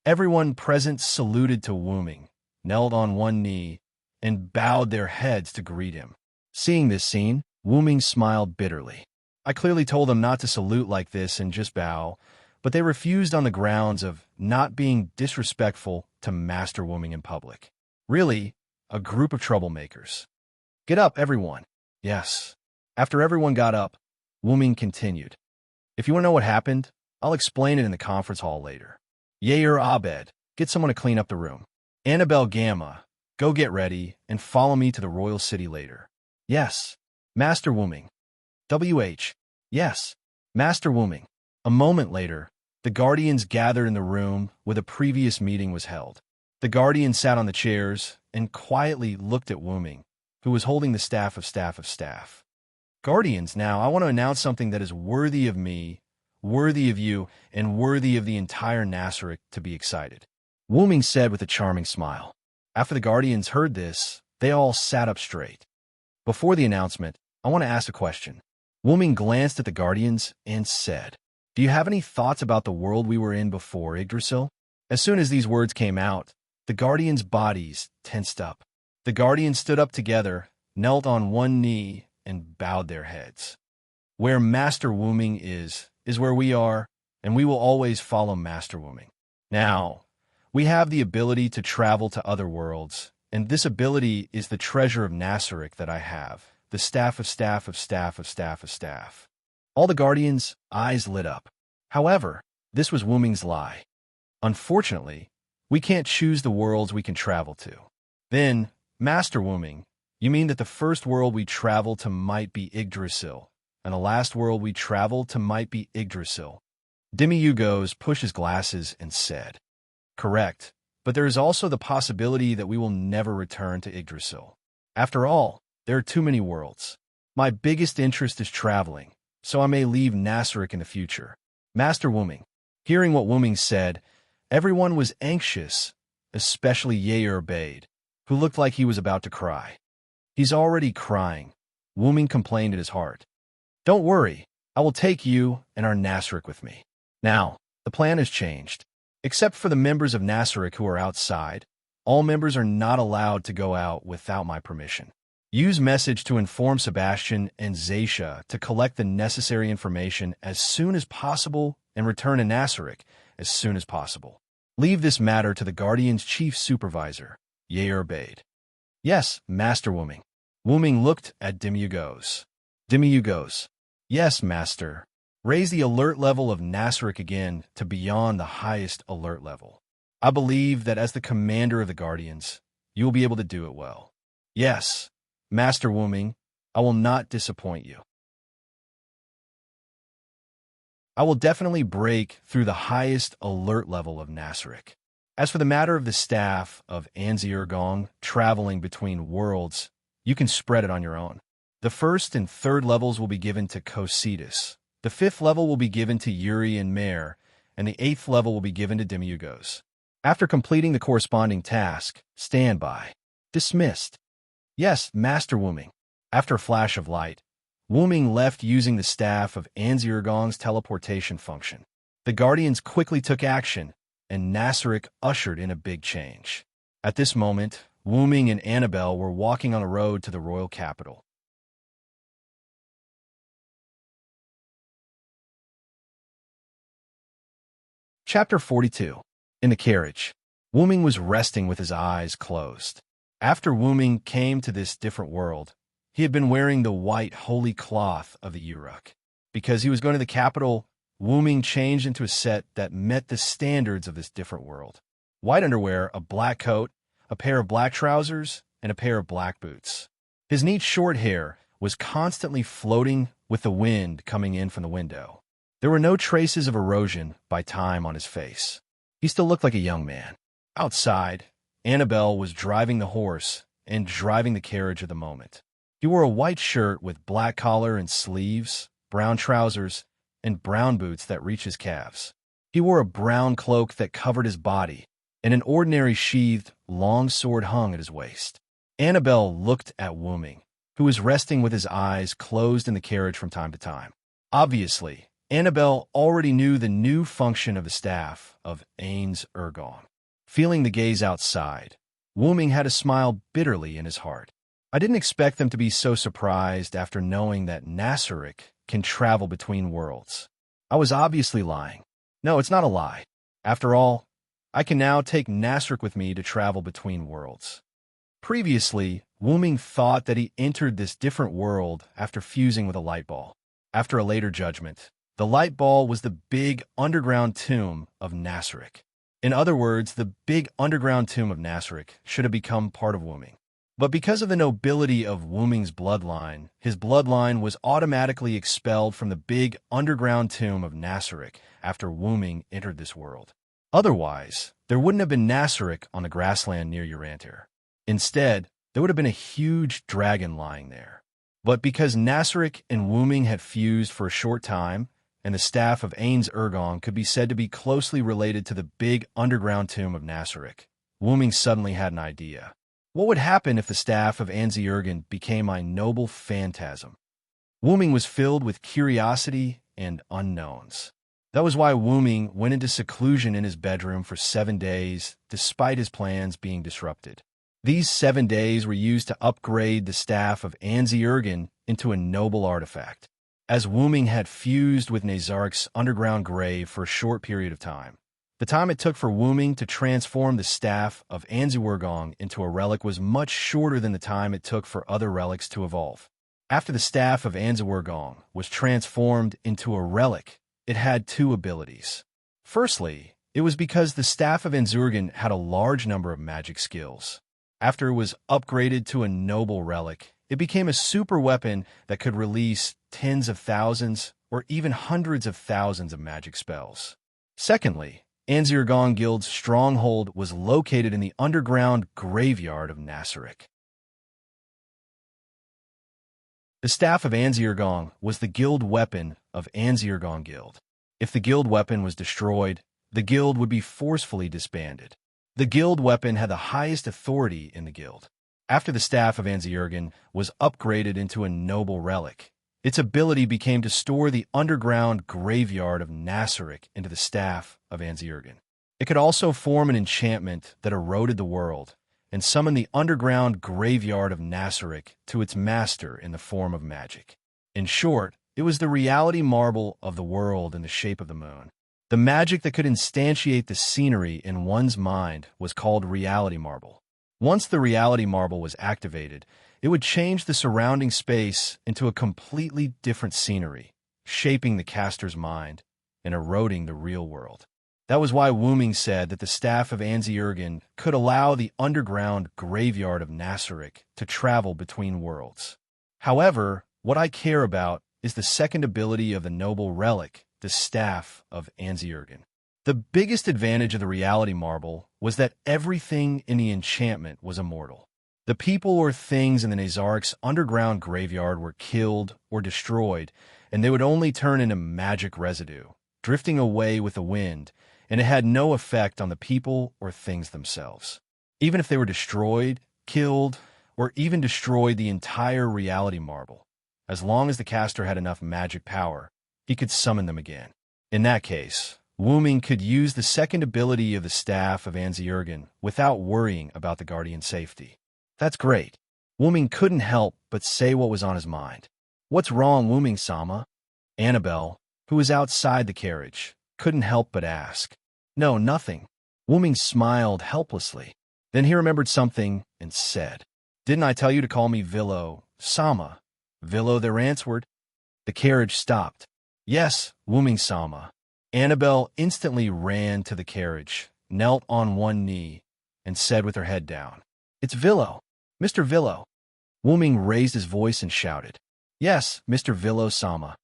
Everyone present saluted to Wu Ming, knelt on one knee, and bowed their heads to greet him. Seeing this scene, Wu Ming smiled bitterly. I clearly told them not to salute like this and just bow, but they refused on the grounds of not being disrespectful to Master Wu Ming in public. Really, a group of troublemakers. Get up, everyone. Yes. After everyone got up, Wu Ming continued. If you want to know what happened, I'll explain it in the conference hall later. Yair Abed, get someone to clean up the room. Annabelle Gamma, go get ready and follow me to the royal city later. Yes. Master Wu Ming. WH. Yes. Master Wu Ming. A moment later, the guardians gathered in the room where the previous meeting was held. The guardians sat on the chairs and quietly looked at Wu Ming, who was holding the staff of staff. Guardians, now I want to announce something that is worthy of me, worthy of you, and worthy of the entire Nasrik to be excited. Wu Ming said with a charming smile. After the guardians heard this, they all sat up straight. Before the announcement, I want to ask a question. Wu Ming glanced at the guardians and said, Do you have any thoughts about the world we were in before Yggdrasil? As soon as these words came out, the guardians' bodies tensed up. The guardians stood up together, knelt on one knee, and bowed their heads. Where Master Wu Ming is where we are, and we will always follow Master Wu Ming. Now, we have the ability to travel to other worlds, and this ability is the treasure of Nasrik that I have, the staff of staff. All the guardians' eyes lit up. However, this was Wu Ming's lie. Unfortunately, we can't choose the worlds we can travel to. Then, Master Wu Ming, you mean that the first world we travel to might be Yggdrasil, and the last world we travel to might be Yggdrasil? Dimmy Yugos pushed his glasses and said, Correct. but there is also the possibility that we will never return to Yggdrasil. After all, there are too many worlds. My biggest interest is traveling, so I may leave Nasrik in the future. Master Wuming. Hearing what Wuming said, everyone was anxious, especially Yair Bade, who looked like he was about to cry. He's already crying, Wuming complained in his heart. Don't worry, I will take you and our Nasrik with me. Now, the plan has changed. Except for the members of Nasrik who are outside, all members are not allowed to go out without my permission. Use message to inform Sebastian and Zaisha to collect the necessary information as soon as possible and return to Nasrik as soon as possible. Leave this matter to the Guardian's chief supervisor, Yair Bade. Yes, Master Wuming. Wuming looked at Demiugos. Demiugos. Yes, Master. Raise the alert level of Nasrik again to beyond the highest alert level. I believe that as the commander of the Guardians, you will be able to do it well. Yes, Master Wuming, I will not disappoint you. I will definitely break through the highest alert level of Nasrik. As for the matter of the staff of Anzirgong traveling between worlds, you can spread it on your own. The first and third levels will be given to Cositas. The fifth level will be given to Yuri and Mare, and the eighth level will be given to Demiugos. After completing the corresponding task, stand by. Dismissed. Yes, Master Wuming. After a flash of light, Wuming left using the staff of Anzirgong's teleportation function. The Guardians quickly took action, and Nasrik ushered in a big change. At this moment, Wuming and Annabelle were walking on a road to the royal capital. Chapter 42. In the carriage, Wuming was resting with his eyes closed. After Wuming came to this different world, he had been wearing the white holy cloth of the Uruk. Because he was going to the capital, Wuming changed into a set that met the standards of this different world. White underwear, a black coat, a pair of black trousers, and a pair of black boots. His neat short hair was constantly floating with the wind coming in from the window. There were no traces of erosion by time on his face. He still looked like a young man. Outside, Annabelle was driving the horse and driving the carriage at the moment. He wore a white shirt with black collar and sleeves, brown trousers, and brown boots that reached his calves. He wore a brown cloak that covered his body, and an ordinary sheathed, long sword hung at his waist. Annabelle looked at Wuming, who was resting with his eyes closed in the carriage from time to time. Obviously, Annabelle already knew the new function of the staff of Ains Ergon. Feeling the gaze outside, Wuming had a smile bitterly in his heart. I didn't expect them to be so surprised after knowing that Nasrik can travel between worlds. I was obviously lying. No, it's not a lie. After all, I can now take Nasrik with me to travel between worlds. Previously, Wuming thought that he entered this different world after fusing with a light ball. After a later judgment, the light ball was the big underground tomb of Nasrik. In other words, the big underground tomb of Nasrik should have become part of Wuming. But because of the nobility of Wuming's bloodline, his bloodline was automatically expelled from the big underground tomb of Nasrik after Wuming entered this world. Otherwise, there wouldn't have been Nasrik on the grassland near Urantir. Instead, there would have been a huge dragon lying there. But because Nasrik and Wuming had fused for a short time, and the staff of Ains Ergon could be said to be closely related to the big underground tomb of Nasrik, Wuming suddenly had an idea. What would happen if the staff of Anzirgon became my noble phantasm? Wuming was filled with curiosity and unknowns. That was why Wuming went into seclusion in his bedroom for 7 days, despite his plans being disrupted. These 7 days were used to upgrade the staff of Anzirgon into a noble artifact. As Wuming had fused with Nazark's underground grave for a short period of time, the time it took for Wuming to transform the staff of Anzirgong into a relic was much shorter than the time it took for other relics to evolve. After the staff of Anzirgong was transformed into a relic, it had 2 abilities. Firstly, it was because the staff of Anzirgon had a large number of magic skills. After it was upgraded to a noble relic, it became a super weapon that could release tens of thousands or even hundreds of thousands of magic spells. Secondly, Anzirgon Guild's stronghold was located in the underground graveyard of Nasaric. The Staff of Anzirgon was the guild weapon of Anzirgon Guild. If the guild weapon was destroyed, the guild would be forcefully disbanded. The guild weapon had the highest authority in the guild. After the Staff of Anzirgon was upgraded into a noble relic, its ability became to store the underground graveyard of Nasaric into the Staff of Anzirgon. It could also form an enchantment that eroded the world and summon the underground graveyard of Nasaric to its master in the form of magic. In short, it was the reality marble of the world in the shape of the moon. The magic that could instantiate the scenery in one's mind was called reality marble. Once the reality marble was activated, it would change the surrounding space into a completely different scenery, shaping the caster's mind and eroding the real world. That was why Wuming said that the Staff of Anzirgon could allow the underground graveyard of Nasaric to travel between worlds. However, what I care about is the second ability of the noble relic, the Staff of Anzirgon. The biggest advantage of the reality marble was that everything in the enchantment was immortal. The people or things in the Nazaric's underground graveyard were killed or destroyed, and they would only turn into magic residue, drifting away with the wind, and it had no effect on the people or things themselves. Even if they were destroyed, killed, or even destroyed the entire reality marble, as long as the caster had enough magic power, he could summon them again. In that case, Wuming could use the second ability of the Staff of Anzirgon without worrying about the Guardian's safety. That's great. Wuming couldn't help but say what was on his mind. What's wrong, Wuming-sama? Annabelle, who was outside the carriage, couldn't help but ask. No, nothing. Wuming smiled helplessly. Then he remembered something and said, Didn't I tell you to call me Villo-sama? Villo there answered. The carriage stopped. Yes, Wuming-sama. Annabelle instantly ran to the carriage, knelt on one knee, and said with her head down, It's Villo. Mr. Villo. Wuming raised his voice and shouted, Yes, Mr. Villo-sama.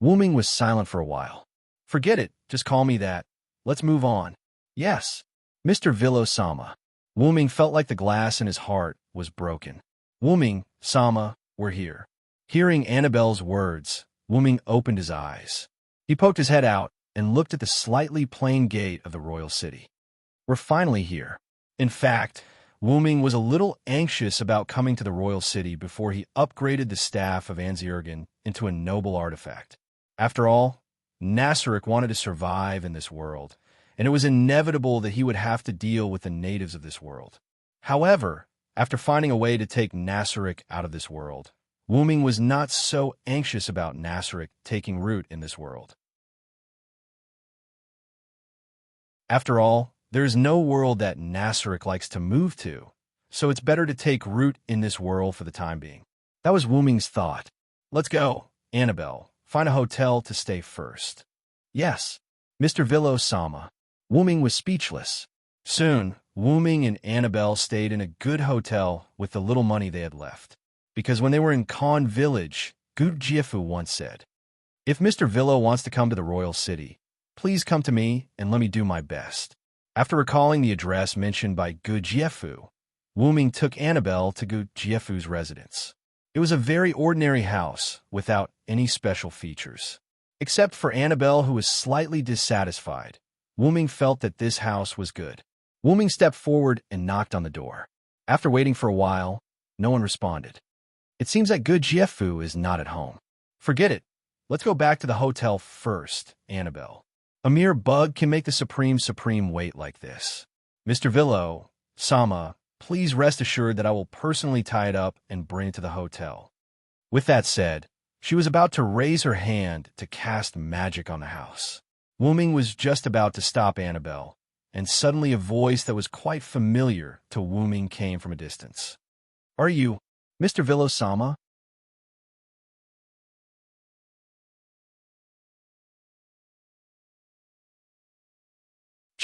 Wuming was silent for a while. Forget it, just call me that. Let's move on. Yes, Mr. Villo-sama. Wuming felt like the glass in his heart was broken. Wuming-sama, we're here. Hearing Annabelle's words, Wuming opened his eyes. He poked his head out and looked at the slightly plain gate of the royal city. We're finally here. In fact, Wuming was a little anxious about coming to the royal city before he upgraded the Staff of Anzirgon into a noble artifact. After all, Nasaric wanted to survive in this world, and it was inevitable that he would have to deal with the natives of this world. However, after finding a way to take Nasaric out of this world, Wuming was not so anxious about Nasaric taking root in this world. After all, there is no world that Nasaric likes to move to, so it's better to take root in this world for the time being. That was Wuming's thought. Let's go, Annabelle. Find a hotel to stay first. Yes, Mr. Villo-sama. Wuming was speechless. Soon, Wuming and Annabelle stayed in a good hotel with the little money they had left. Because when they were in Khan Village, Gu Jiafu once said, If Mr. Villo wants to come to the royal city, please come to me and let me do my best. After recalling the address mentioned by Gu Jiafu, Wuming took Annabelle to Gu Jiafu's residence. It was a very ordinary house without any special features. Except for Annabelle, who was slightly dissatisfied, Wuming felt that this house was good. Wuming stepped forward and knocked on the door. After waiting for a while, no one responded. It seems that Gu Jiafu is not at home. Forget it. Let's go back to the hotel first, Annabelle. A mere bug can make the supreme wait like this. Mr. Villo-sama, please rest assured that I will personally tie it up and bring it to the hotel. With that said, she was about to raise her hand to cast magic on the house. Wuming was just about to stop Annabelle, and suddenly a voice that was quite familiar to Wuming came from a distance. Are you Mr. Villo-sama?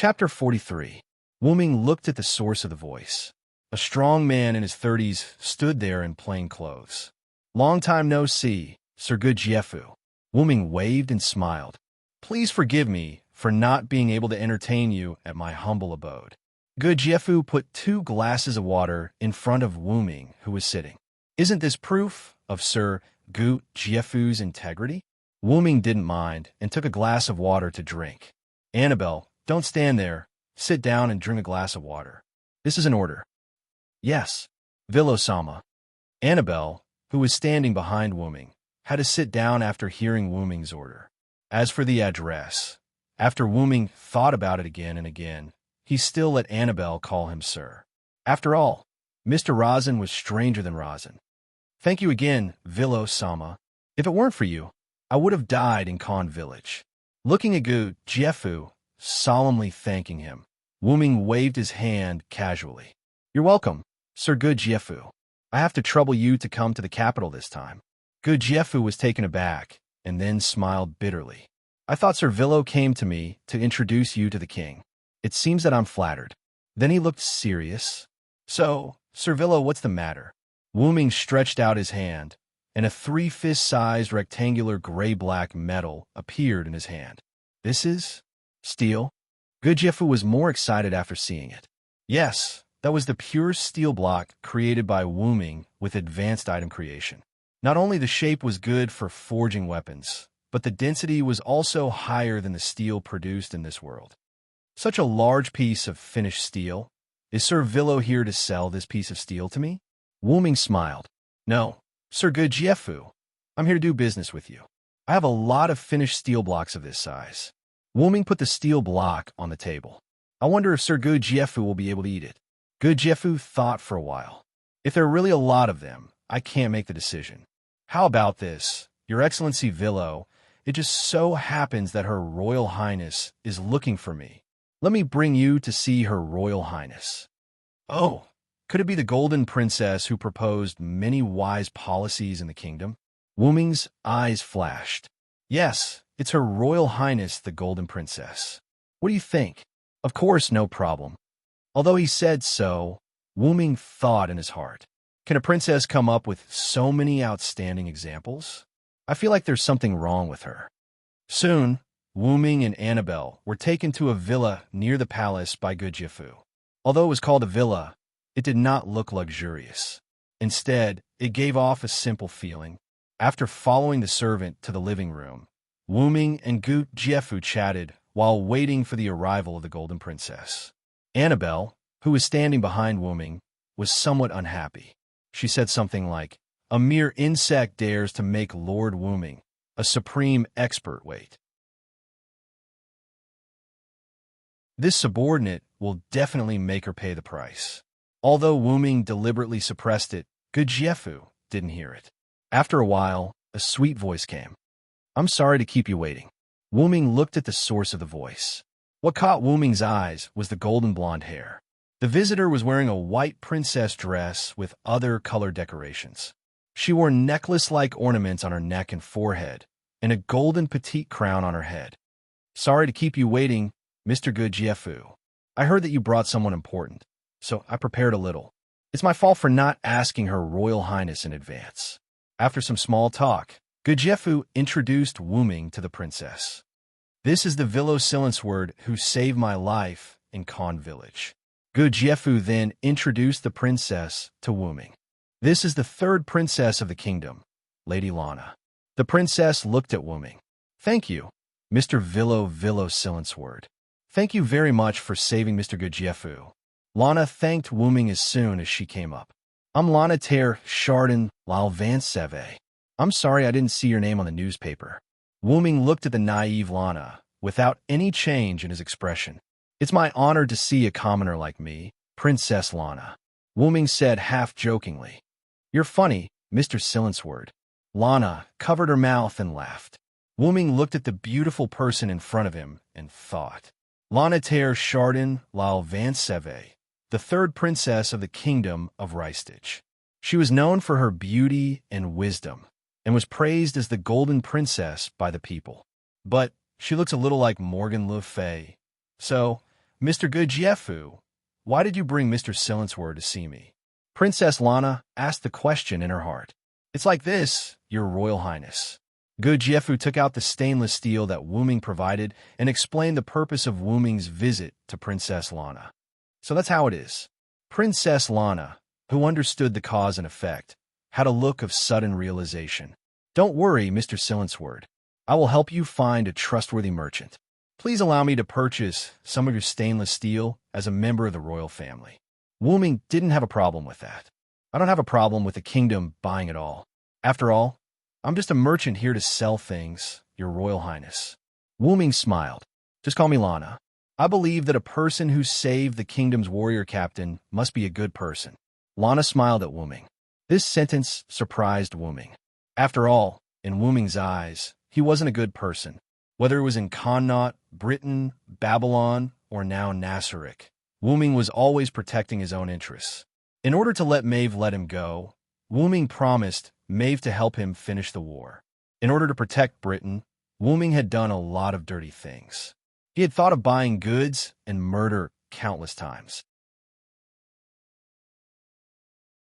Chapter 43. Wuming looked at the source of the voice. A strong man in his 30s stood there in plain clothes. Long time no see, Sir Gu Jiafu. Wuming waved and smiled. Please forgive me for not being able to entertain you at my humble abode. Gu Jiefu put 2 glasses of water in front of Wu Ming, who was sitting. Isn't this proof of Sir Gu Jiefu's integrity? Wu Ming didn't mind and took a glass of water to drink. Annabelle, don't stand there. Sit down and drink a glass of water. This is an order. Yes. Vilo-sama. Annabelle, who was standing behind Wu Ming, had to sit down after hearing Wu Ming's order. As for the address, after Wu Ming thought about it again and again, he still let Annabelle call him sir. After all, Mr. Razin was stranger than Razin. Thank you again, Vilo-sama. If it weren't for you, I would have died in Khan Village. Looking at Gu Jiefu, solemnly thanking him, Wu Ming waved his hand casually. You're welcome, Sir Gu Jiefu. I have to trouble you to come to the capital this time. Gu Jiefu was taken aback and then smiled bitterly. I thought Sir Vilo came to me to introduce you to the king. It seems that I'm flattered. Then he looked serious. So, Sir Vilo, what's the matter? Wu Ming stretched out his hand, and a 3-fist-sized rectangular gray-black metal appeared in his hand. This is steel? Gu Jiefu was more excited after seeing it. Yes, that was the pure steel block created by Wu Ming with advanced item creation. Not only the shape was good for forging weapons, but the density was also higher than the steel produced in this world. Such a large piece of finished steel. Is Sir Vilo here to sell this piece of steel to me? Wu Ming smiled. No, Sir Gu Jiefu. I'm here to do business with you. I have a lot of finished steel blocks of this size. Wu Ming put the steel block on the table. I wonder if Sir Gu Jiefu will be able to eat it. Gu Jiefu thought for a while. If there are really a lot of them, I can't make the decision. How about this, Your Excellency Vilo? It just so happens that Her Royal Highness is looking for me. Let me bring you to see Her Royal Highness. Oh, could it be the Golden Princess who proposed many wise policies in the kingdom? Wu Ming's eyes flashed. Yes, it's Her Royal Highness, the Golden Princess. What do you think? Of course, no problem. Although he said so, Wu Ming thought in his heart. Can a princess come up with so many outstanding examples? I feel like there's something wrong with her. Soon, Wu Ming and Annabelle were taken to a villa near the palace by Gu Jiefu. Although it was called a villa, it did not look luxurious. Instead, it gave off a simple feeling. After following the servant to the living room, Wu Ming and Gu Jiefu chatted while waiting for the arrival of the Golden Princess. Annabelle, who was standing behind Wu Ming, was somewhat unhappy. She said something like, "A mere insect dares to make Lord Wu Ming, a supreme expert, wait. This subordinate will definitely make her pay the price." Although Wu Ming deliberately suppressed it, Gu Jiefu didn't hear it. After a while, a sweet voice came. "I'm sorry to keep you waiting." Wu Ming looked at the source of the voice. What caught Wu Ming's eyes was the golden blonde hair. The visitor was wearing a white princess dress with other color decorations. She wore necklace-like ornaments on her neck and forehead, and a golden petite crown on her head. "Sorry to keep you waiting, Mr. Gu Jiefu. I heard that you brought someone important, so I prepared a little. It's my fault for not asking Her Royal Highness in advance." After some small talk, Gu Jiefu introduced Wu Ming to the princess. "This is the Vilo-Silence who saved my life in Khan Village." Gu Jiefu then introduced the princess to Wu Ming. "This is the 3rd princess of the kingdom, Lady Lana." The princess looked at Wu Ming. "Thank you, Mr. Vilo-Silence. Thank you very much for saving Mr. Gu Jiefu." Lana thanked Wu Ming as soon as she came up. "I'm Lana Ter Chardin Lalvanseve. I'm sorry I didn't see your name on the newspaper." Wu Ming looked at the naive Lana without any change in his expression. "It's my honor to see a commoner like me, Princess Lana," Wu Ming said half-jokingly. "You're funny, Mr. Silenceword." Lana covered her mouth and laughed. Wu Ming looked at the beautiful person in front of him and thought. Lana Ter Chardin Lalvanseve, the 3rd princess of the kingdom of Ristage. She was known for her beauty and wisdom, and was praised as the Golden Princess by the people. But she looks a little like Morgan Le Fay. "So, Mr. Gu Jiefu, why did you bring Mr. Silenceword to see me?" Princess Lana asked the question in her heart. "It's like this, Your Royal Highness. Jiefu took out the stainless steel that Wu Ming provided and explained the purpose of Wu Ming's visit to Princess Lana. So that's how it is. Princess Lana, who understood the cause and effect, had a look of sudden realization. Don't worry, Mr. Silensword. I will help you find a trustworthy merchant. Please allow me to purchase some of your stainless steel as a member of the royal family. Wu Ming didn't have a problem with that. I don't have a problem with the kingdom buying it all. After all, I'm just a merchant here to sell things, Your Royal Highness. Wu Ming smiled. Just call me Lana. I believe that a person who saved the kingdom's warrior captain must be a good person. Lana smiled at Wu Ming. This sentence surprised Wu Ming. After all, in Wu Ming's eyes, he wasn't a good person. Whether it was in Connaught, Britain, Babylon, or now Nassarik, Wu Ming was always protecting his own interests. In order to let Maeve let him go, Wu Ming promised Maeve to help him finish the war. In order to protect Britain, Wu Ming had done a lot of dirty things. He had thought of buying goods and murder countless times.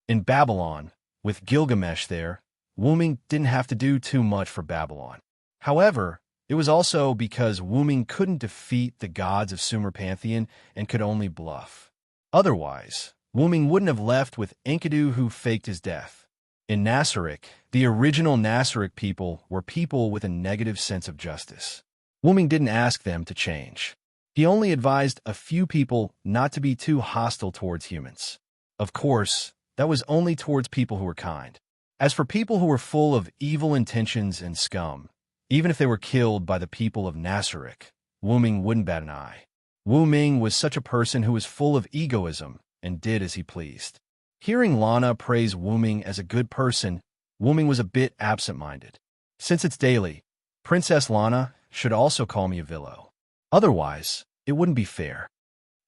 In Babylon, with Gilgamesh there, Wu Ming didn't have to do too much for Babylon. However, it was also because Wu Ming couldn't defeat the gods of Sumer pantheon and could only bluff. Otherwise, Wu Ming wouldn't have left with Enkidu, who faked his death. In Nassarik, the original Nassarik people were people with a negative sense of justice. Wu Ming didn't ask them to change. He only advised a few people not to be too hostile towards humans. Of course, that was only towards people who were kind. As for people who were full of evil intentions and scum, even if they were killed by the people of Nassarik, Wu Ming wouldn't bat an eye. Wu Ming was such a person who was full of egoism and did as he pleased. Hearing Lana praise Wu Ming as a good person, Wu Ming was a bit absent-minded. Since it's daily, Princess Lana should also call me a Villo. Otherwise, it wouldn't be fair.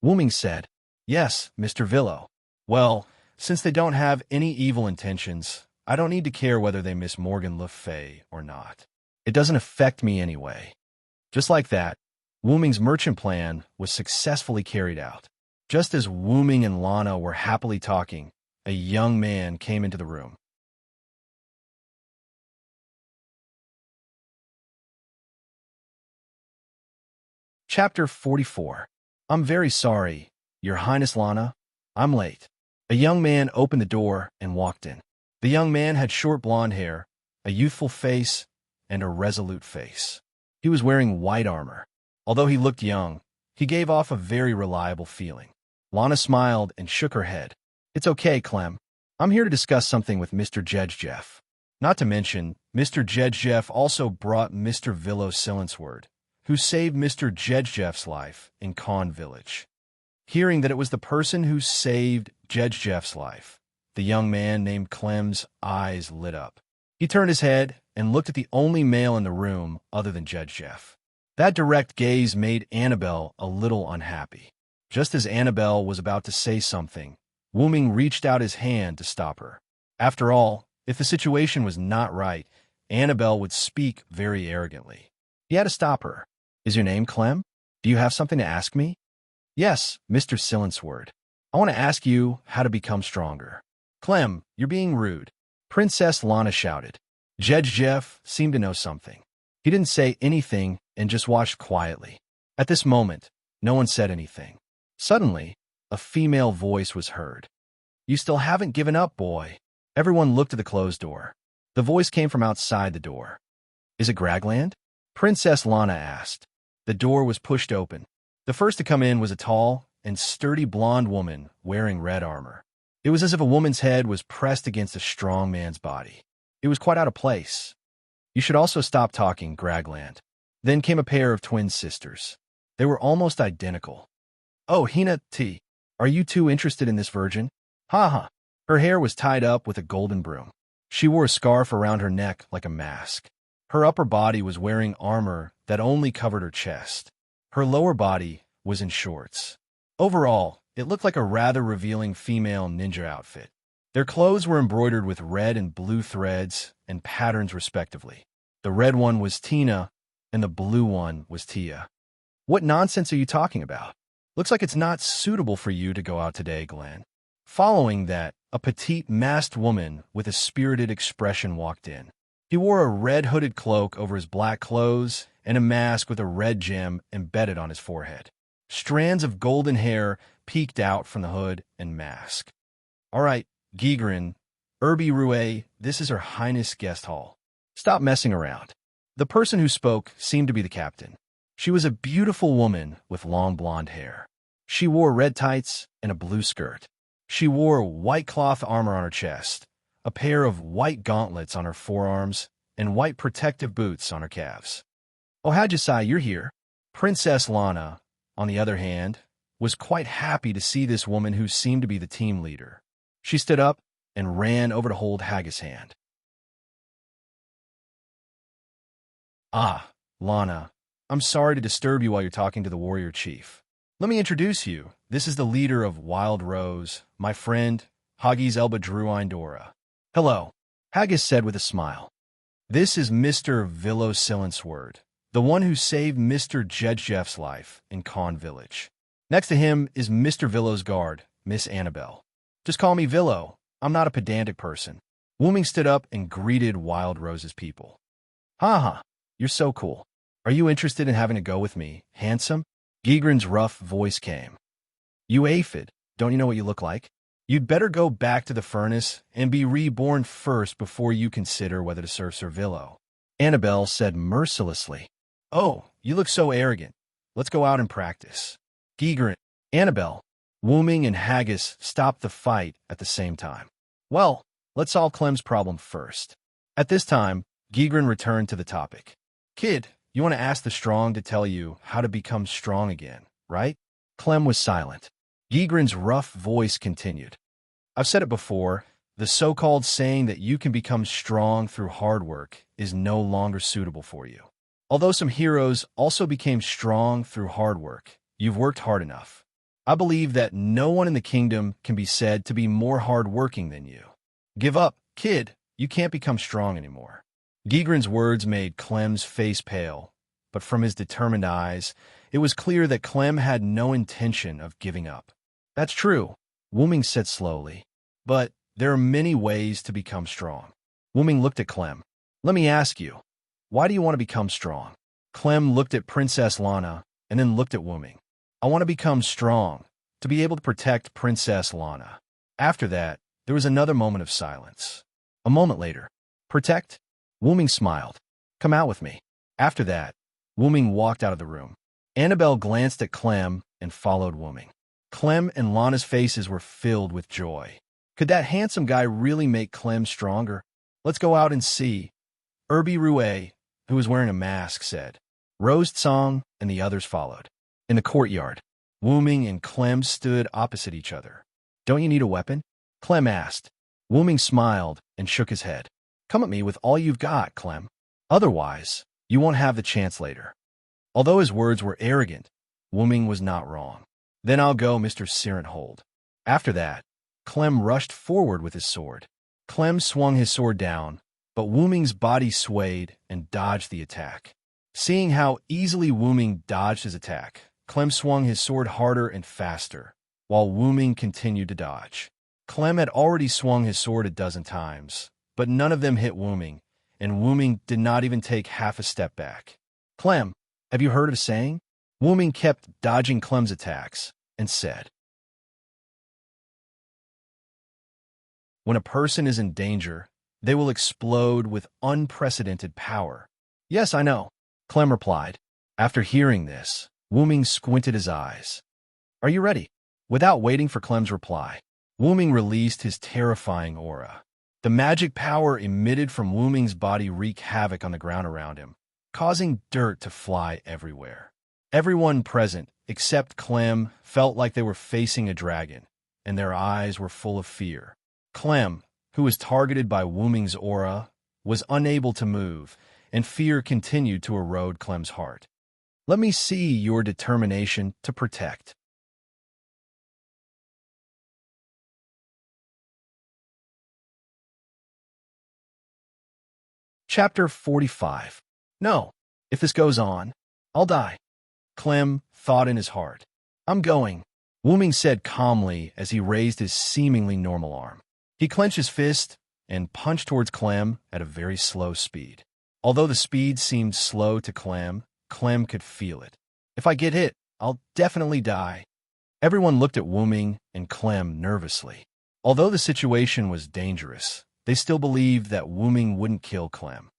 Wu Ming said, Yes, Mr. Villo. Well, since they don't have any evil intentions, I don't need to care whether they miss Morgan Le Fay or not. It doesn't affect me anyway. Just like that, Wu Ming's merchant plan was successfully carried out. Just as Wu Ming and Lana were happily talking, a young man came into the room. Chapter 44. I'm very sorry, Your Highness Lana. I'm late. A young man opened the door and walked in. The young man had short blonde hair, a youthful face, and a resolute face. He was wearing white armor. Although he looked young, he gave off a very reliable feeling. Lana smiled and shook her head. It's okay, Clem. I'm here to discuss something with Mr. Jedjeff. Not to mention, Mr. Jedjeff also brought Mr. Villo Silensword, who saved Mr. Jedjeff's life in Khan Village. Hearing that it was the person who saved Jedjeff's life, the young man named Clem's eyes lit up. He turned his head and looked at the only male in the room other than Jedjeff. That direct gaze made Annabelle a little unhappy. Just as Annabelle was about to say something, Wu Ming reached out his hand to stop her. After all, if the situation was not right, Annabelle would speak very arrogantly. He had to stop her. Is your name Clem? Do you have something to ask me? Yes, Mr. Silensword. I want to ask you how to become stronger. Clem, you're being rude. Princess Lana shouted. Jedjeff seemed to know something. He didn't say anything and just watched quietly. At this moment, no one said anything. Suddenly, a female voice was heard. You still haven't given up, boy. Everyone looked at the closed door. The voice came from outside the door. Is it Gragland? Princess Lana asked. The door was pushed open. The first to come in was a tall and sturdy blonde woman wearing red armor. It was as if a woman's head was pressed against a strong man's body. It was quite out of place. You should also stop talking, Gragland. Then came a pair of twin sisters. They were almost identical. Oh, Hina T, are you too interested in this virgin? Ha ha. Her hair was tied up with a golden broom. She wore a scarf around her neck like a mask. Her upper body was wearing armor that only covered her chest. Her lower body was in shorts. Overall, it looked like a rather revealing female ninja outfit. Their clothes were embroidered with red and blue threads and patterns respectively. The red one was Tina, and the blue one was Tia. What nonsense are you talking about? Looks like it's not suitable for you to go out today, Glenn. Following that, a petite, masked woman with a spirited expression walked in. He wore a red hooded cloak over his black clothes and a mask with a red gem embedded on his forehead. Strands of golden hair peeked out from the hood and mask. All right, Gigrin, Irby Rouet, this is Her Highness Guest Hall. Stop messing around. The person who spoke seemed to be the captain. She was a beautiful woman with long blonde hair. She wore red tights and a blue skirt. She wore white cloth armor on her chest, a pair of white gauntlets on her forearms, and white protective boots on her calves. Oh, Hajisai, you're here. Princess Lana, on the other hand, was quite happy to see this woman who seemed to be the team leader. She stood up and ran over to hold Haggis' hand. Ah, Lana, I'm sorry to disturb you while you're talking to the warrior chief. Let me introduce you. This is the leader of Wild Rose, my friend, Haggis Elba Druine Dora. Hello, Haggis said with a smile. This is Mr. Villo Silensword, the one who saved Mr. Jedjeff's life in Khan Village. Next to him is Mr. Villo's guard, Miss Annabelle. Just call me Villo. I'm not a pedantic person. Wooming stood up and greeted Wild Rose's people. Ha, you're so cool. Are you interested in having a go with me, handsome? Gigrin's rough voice came. You aphid, don't you know what you look like? You'd better go back to the furnace and be reborn first before you consider whether to serve Sir Villo. Annabelle said mercilessly. Oh, you look so arrogant. Let's go out and practice. Gigrin, Annabelle, Wooming and Haggis stopped the fight at the same time. Well, let's solve Clem's problem first. At this time, Gigrin returned to the topic. Kid, you want to ask the strong to tell you how to become strong again, right? Clem was silent. Gigrin's rough voice continued. I've said it before, the so-called saying that you can become strong through hard work is no longer suitable for you. Although some heroes also became strong through hard work, you've worked hard enough. I believe that no one in the kingdom can be said to be more hard-working than you. Give up, kid. You can't become strong anymore. Gigrin's words made Clem's face pale, but from his determined eyes, it was clear that Clem had no intention of giving up. That's true, Wooming said slowly, but there are many ways to become strong. Wooming looked at Clem. Let me ask you, why do you want to become strong? Clem looked at Princess Lana and then looked at Wooming. I want to become strong, to be able to protect Princess Lana. After that, there was another moment of silence. A moment later, protect? Wooming smiled. Come out with me. After that, Wooming walked out of the room. Annabelle glanced at Clem and followed Wooming. Clem and Lana's faces were filled with joy. Could that handsome guy really make Clem stronger? Let's go out and see. Irby Rouet, who was wearing a mask, said. Rose Tsong and the others followed. In the courtyard, Wooming and Clem stood opposite each other. Don't you need a weapon? Clem asked. Wooming smiled and shook his head. Come at me with all you've got, Clem. Otherwise, you won't have the chance later. Although his words were arrogant, Wooming was not wrong. Then I'll go, Mr. Sirenhold. After that, Clem rushed forward with his sword. Clem swung his sword down, but Wooming's body swayed and dodged the attack. Seeing how easily Wooming dodged his attack, Clem swung his sword harder and faster, while Wooming continued to dodge. Clem had already swung his sword a dozen times, but none of them hit Wooming, and Wooming did not even take half a step back. Clem, have you heard of a saying? Wooming kept dodging Clem's attacks and said, when a person is in danger, they will explode with unprecedented power. Yes, I know, Clem replied. After hearing this, Wooming squinted his eyes. Are you ready? Without waiting for Clem's reply, Wooming released his terrifying aura. The magic power emitted from Wooming's body wreaked havoc on the ground around him, causing dirt to fly everywhere. Everyone present, except Clem, felt like they were facing a dragon, and their eyes were full of fear. Clem, who was targeted by Wooming's aura, was unable to move, and fear continued to erode Clem's heart. Let me see your determination to protect. Chapter 45. No, if this goes on, I'll die. Clem thought in his heart. I'm going, Wooming said calmly as he raised his seemingly normal arm. He clenched his fist and punched towards Clem at a very slow speed. Although the speed seemed slow to Clem, Clem could feel it. If I get hit, I'll definitely die. Everyone looked at Wuming and Clem nervously. Although the situation was dangerous, they still believed that Wuming wouldn't kill Clem.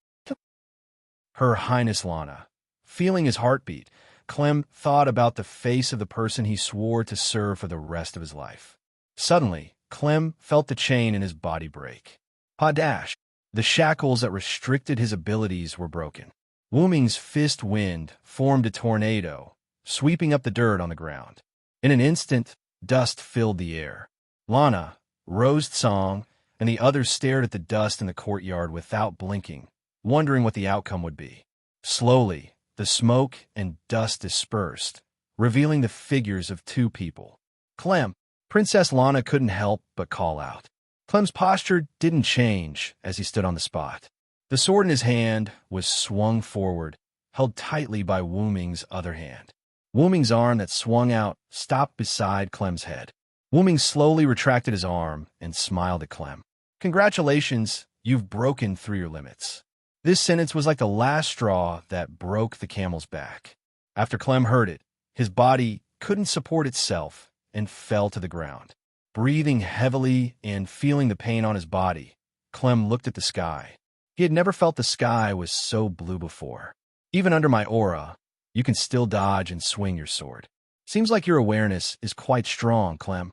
Her Highness Lana. Feeling his heartbeat, Clem thought about the face of the person he swore to serve for the rest of his life. Suddenly, Clem felt the chain in his body break. Padash! The shackles that restricted his abilities were broken. Wuming's fist wind formed a tornado, sweeping up the dirt on the ground. In an instant, dust filled the air. Lana, Rose Tsong, and the others stared at the dust in the courtyard without blinking, wondering what the outcome would be. Slowly, the smoke and dust dispersed, revealing the figures of two people. Clem. Princess Lana couldn't help but call out. Clem's posture didn't change as he stood on the spot. The sword in his hand was swung forward, held tightly by Wuming's other hand. Wuming's arm that swung out stopped beside Clem's head. Wuming slowly retracted his arm and smiled at Clem. Congratulations, you've broken through your limits. This sentence was like the last straw that broke the camel's back. After Clem heard it, his body couldn't support itself and fell to the ground. Breathing heavily and feeling the pain on his body, Clem looked at the sky. He had never felt the sky was so blue before. Even under my aura, you can still dodge and swing your sword. Seems like your awareness is quite strong, Clem.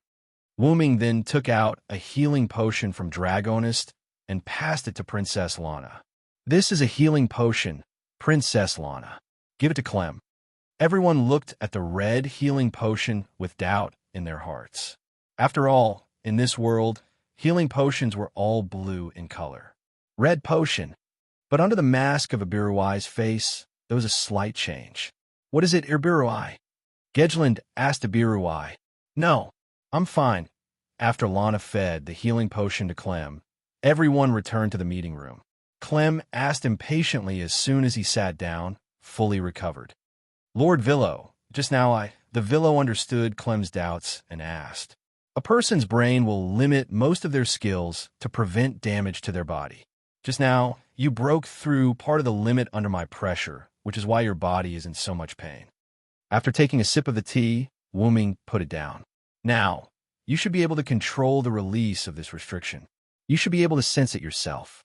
Wuming then took out a healing potion from Dragonist and passed it to Princess Lana. This is a healing potion, Princess Lana. Give it to Clem. Everyone looked at the red healing potion with doubt in their hearts. After all, in this world, healing potions were all blue in color. Red potion. But under the mask of Ibiruai's face, there was a slight change. What is it, Ibiruai? Gedgeland asked Ibiruai. No, I'm fine. After Lana fed the healing potion to Clem, everyone returned to the meeting room. Clem asked impatiently as soon as he sat down, fully recovered. Lord Villo, just now the Villo understood Clem's doubts and asked. A person's brain will limit most of their skills to prevent damage to their body. Just now, you broke through part of the limit under my pressure, which is why your body is in so much pain. After taking a sip of the tea, Wuming put it down. Now, you should be able to control the release of this restriction. You should be able to sense it yourself.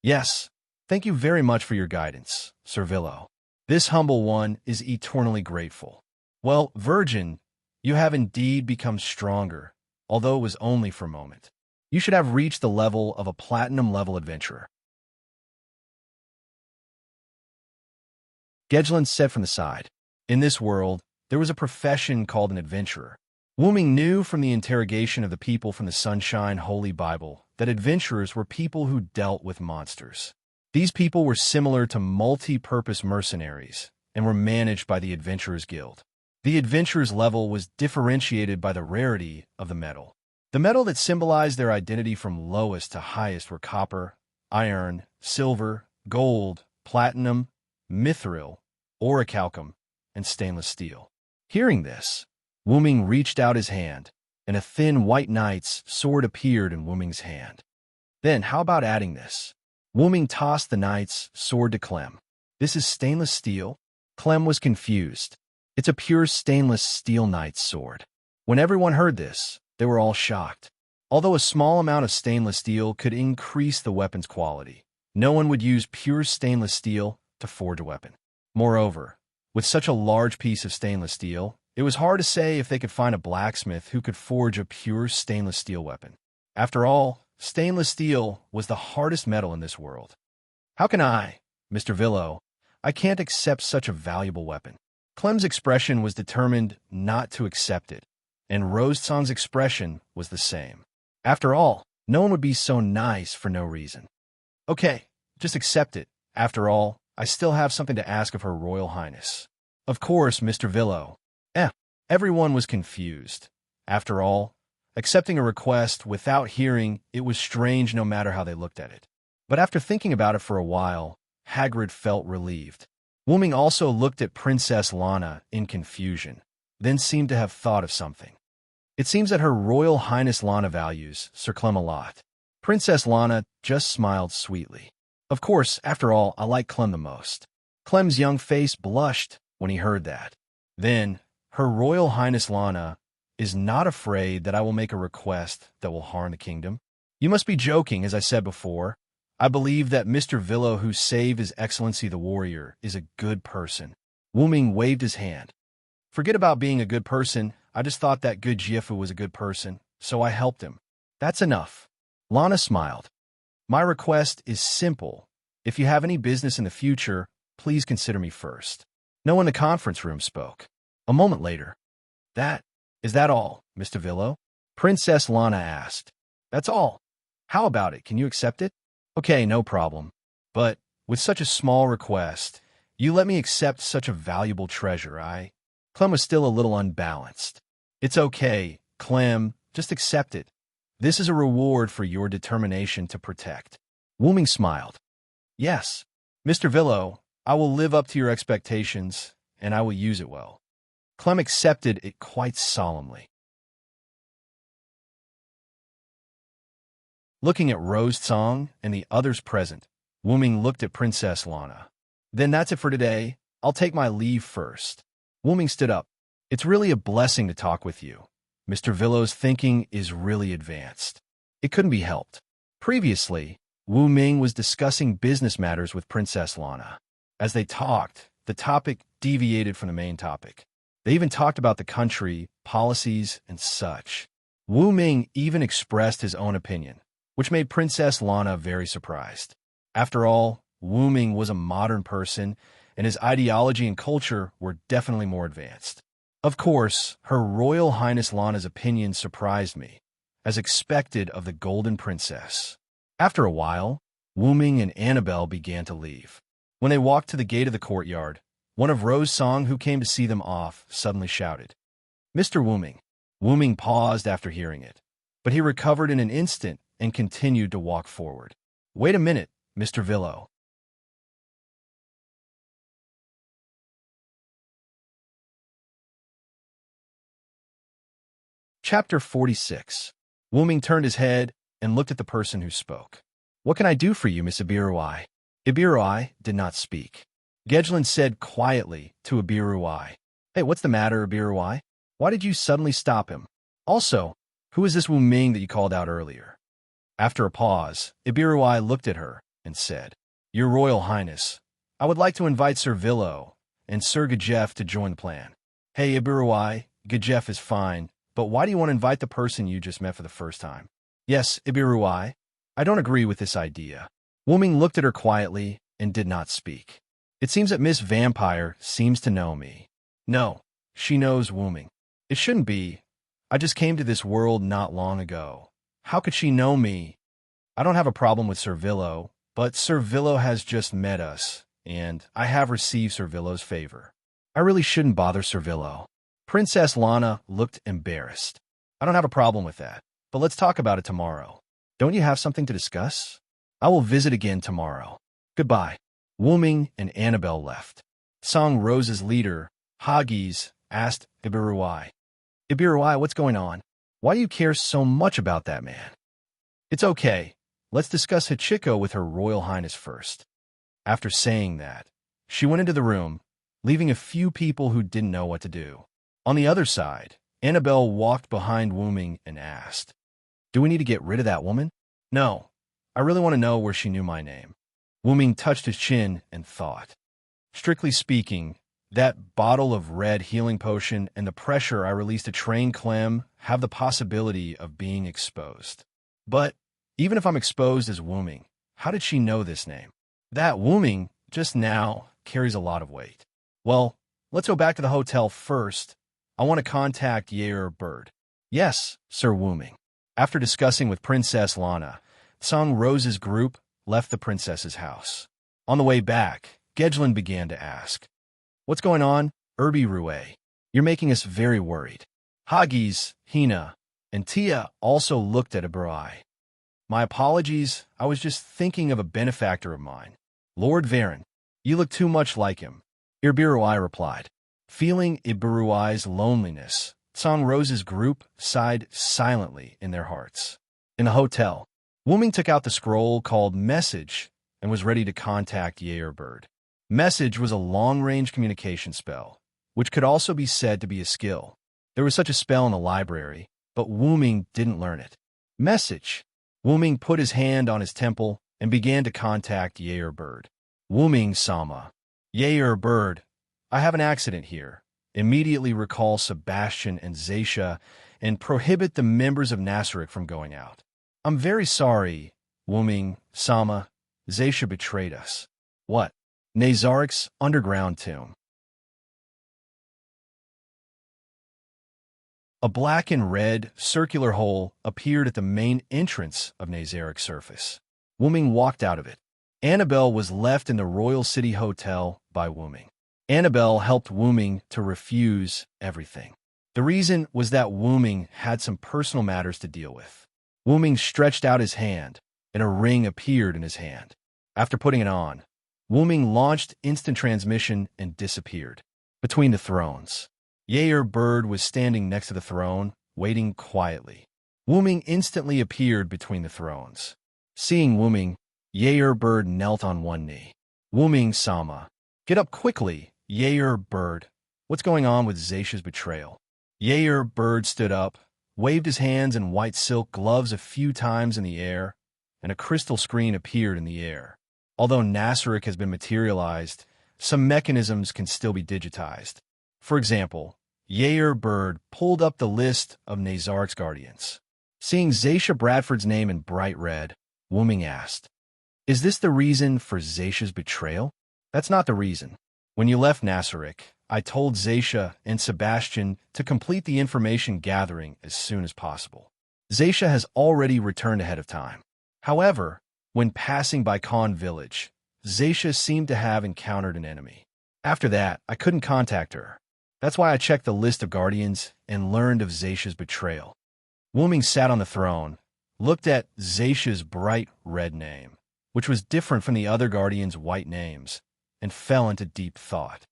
Yes, thank you very much for your guidance, Sir Villo. This humble one is eternally grateful. Well, Virgin, you have indeed become stronger, although it was only for a moment. You should have reached the level of a platinum-level adventurer. Gedgeland said from the side. In this world, there was a profession called an adventurer. Wuming knew from the interrogation of the people from the Sunshine Holy Bible that adventurers were people who dealt with monsters. These people were similar to multi-purpose mercenaries and were managed by the Adventurers Guild. The adventurers' level was differentiated by the rarity of the metal. The metal that symbolized their identity from lowest to highest were copper, iron, silver, gold, platinum, mithril, orichalcum, and stainless steel. Hearing this, Wuming reached out his hand, and a thin white knight's sword appeared in Wuming's hand. Then, how about adding this? Wuming tossed the knight's sword to Clem. This is stainless steel? Clem was confused. It's a pure stainless steel knight's sword. When everyone heard this, they were all shocked. Although a small amount of stainless steel could increase the weapon's quality, no one would use pure stainless steel to forge a weapon. Moreover, with such a large piece of stainless steel, it was hard to say if they could find a blacksmith who could forge a pure stainless steel weapon. After all, stainless steel was the hardest metal in this world. How can I, Mr. Villo, I can't accept such a valuable weapon. Clem's expression was determined not to accept it, and Rose Tsong's expression was the same. After all, no one would be so nice for no reason. Okay, just accept it. After all, I still have something to ask of Her Royal Highness. Of course, Mr. Villo. Everyone was confused. After all, accepting a request without hearing it was strange no matter how they looked at it. But after thinking about it for a while, Hagrid felt relieved. Wuming also looked at Princess Lana in confusion, then seemed to have thought of something. It seems that Her Royal Highness Lana values Sir Clem a lot. Princess Lana just smiled sweetly. Of course, after all, I like Clem the most. Clem's young face blushed when he heard that. Then, Her Royal Highness Lana is not afraid that I will make a request that will harm the kingdom. You must be joking, as I said before. I believe that Mr. Villo, who saved His Excellency the Warrior, is a good person. Wu Ming waved his hand. Forget about being a good person. I just thought that good Jiafu was a good person, so I helped him. That's enough. Lana smiled. My request is simple. If you have any business in the future, please consider me first. No one in the conference room spoke. A moment later. Is that all, Mr. Villo? Princess Lana asked. That's all. How about it? Can you accept it? Okay, no problem. But with such a small request, you let me accept such a valuable treasure, Clem was still a little unbalanced. It's okay, Clem. Just accept it. This is a reward for your determination to protect. Wu Ming smiled. Yes, Mr. Villo, I will live up to your expectations, and I will use it well. Clem accepted it quite solemnly. Looking at Rose Tsang and the others present, Wu Ming looked at Princess Lana. Then that's it for today. I'll take my leave first. Wu Ming stood up. It's really a blessing to talk with you. Mr. Villo's thinking is really advanced. It couldn't be helped. Previously, Wu Ming was discussing business matters with Princess Lana. As they talked, the topic deviated from the main topic. They even talked about the country, policies, and such. Wu Ming even expressed his own opinion, which made Princess Lana very surprised. After all, Wu Ming was a modern person, and his ideology and culture were definitely more advanced. Of course, Her Royal Highness Lana's opinion surprised me, as expected of the Golden Princess. After a while, Wu Ming and Annabelle began to leave. When they walked to the gate of the courtyard, one of Rose Song, who came to see them off, suddenly shouted, Mr. Wu Ming. Wu Ming paused after hearing it, but he recovered in an instant and continued to walk forward. Wait a minute, Mr. Villo. Chapter 46. Wu Ming turned his head and looked at the person who spoke. What can I do for you, Miss Ibiruai? Ibiruai did not speak. Gedlin said quietly to Ibiruai, Hey, what's the matter, Ibiruai? Why did you suddenly stop him? Also, who is this Wu Ming that you called out earlier? After a pause, Ibiruai looked at her and said, Your Royal Highness, I would like to invite Sir Villo and Sir Gajef to join the plan. Hey, Ibiruai, Gajef is fine, but why do you want to invite the person you just met for the first time? Yes, Ibiruai, I don't agree with this idea. Wu Ming looked at her quietly and did not speak. It seems that Miss Vampire seems to know me. No, she knows Wu Ming. It shouldn't be. I just came to this world not long ago. How could she know me? I don't have a problem with Sir Villo, but Sir Villo has just met us, and I have received Sir Villo's favor. I really shouldn't bother Sir Villo. Princess Lana looked embarrassed. I don't have a problem with that, but let's talk about it tomorrow. Don't you have something to discuss? I will visit again tomorrow. Goodbye. Wu Ming and Annabelle left. Song Rose's leader, Hagis, asked Ibiruai. Ibiruai, what's going on? Why do you care so much about that man? It's okay. Let's discuss Hachiko with Her Royal Highness first. After saying that, she went into the room, leaving a few people who didn't know what to do. On the other side, Annabelle walked behind Wu Ming and asked, Do we need to get rid of that woman? No. I really want to know where she knew my name. Wu Ming touched his chin and thought. Strictly speaking, that bottle of red healing potion and the pressure I released to train Clem have the possibility of being exposed. But even if I'm exposed as Wu Ming, how did she know this name? That Wu Ming just now carries a lot of weight. Well, let's go back to the hotel first. I want to contact Yair Bird. Yes, Sir Wu Ming. After discussing with Princess Lana, Song Rose's group left the princess's house. On the way back, Gedlin began to ask, What's going on, Irby Rue? You're making us very worried. Hagis, Hina, and Tia also looked at Ibiruai. My apologies, I was just thinking of a benefactor of mine. Lord Varen, you look too much like him. Ibiruai replied. Feeling Ibiruai's loneliness, Song Rose's group sighed silently in their hearts. In the hotel, Wuming took out the scroll called Message and was ready to contact Bird. Message was a long-range communication spell, which could also be said to be a skill. There was such a spell in the library, but Wuming didn't learn it. Message. Wuming put his hand on his temple and began to contact Bird. Wuming-sama. Bird, I have an accident here. Immediately recall Sebastian and Zaisha and prohibit the members of Nasaric from going out. I'm very sorry, Wuming-sama. Zaisha betrayed us. What? Nazaric's underground tomb. A black and red, circular hole appeared at the main entrance of Nazaric's surface. Wuming walked out of it. Annabelle was left in the Royal City Hotel by Wuming. Annabelle helped Wuming to refuse everything. The reason was that Wuming had some personal matters to deal with. Wuming stretched out his hand, and a ring appeared in his hand. After putting it on, Wuming launched instant transmission and disappeared. Between the thrones, Bird was standing next to the throne, waiting quietly. Wuming instantly appeared between the thrones. Seeing Wuming, Bird knelt on one knee. Wuming-sama. Get up quickly, Bird. What's going on with Zaisha's betrayal? Bird stood up, waved his hands in white silk gloves a few times in the air, and a crystal screen appeared in the air. Although Nasaric has been materialized, some mechanisms can still be digitized. For example, Bird pulled up the list of Nazaric's guardians. Seeing Zaisha Bradford's name in bright red, Wuming asked, "Is this the reason for Zaisha's betrayal?" "That's not the reason. When you left Nasaric, I told Zaisha and Sebastian to complete the information gathering as soon as possible. Zaisha has already returned ahead of time. However, when passing by Khan Village, Zaisha seemed to have encountered an enemy. After that, I couldn't contact her. That's why I checked the list of guardians and learned of Zaisha's betrayal." Wuming sat on the throne, looked at Zaisha's bright red name, which was different from the other guardians' white names, and fell into deep thought.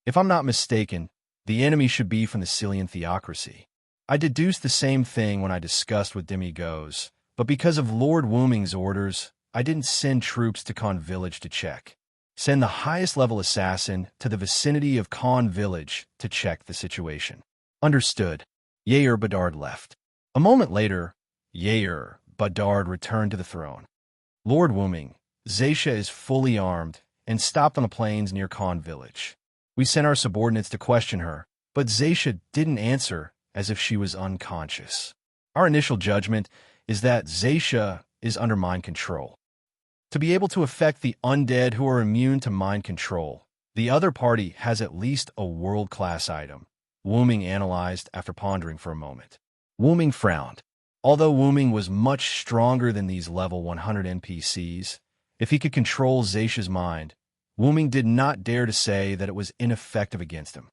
If I'm not mistaken, the enemy should be from the Cillian theocracy. I deduced the same thing when I discussed with demigods, but because of Lord Wuming's orders, I didn't send troops to Khan Village to check. Send the highest level assassin to the vicinity of Khan Village to check the situation. Understood. Bedard left. A moment later, Bedard returned to the throne. Lord Wuming, Zaisha is fully armed and stopped on the plains near Khan Village. We sent our subordinates to question her, but Zaisha didn't answer as if she was unconscious. Our initial judgment is that Zaisha is under mind control. To be able to affect the undead who are immune to mind control, the other party has at least a world-class item, Wuming analyzed after pondering for a moment. Wuming frowned. Although Wuming was much stronger than these level 100 NPCs, if he could control Zaisha's mind, Wuming did not dare to say that it was ineffective against him.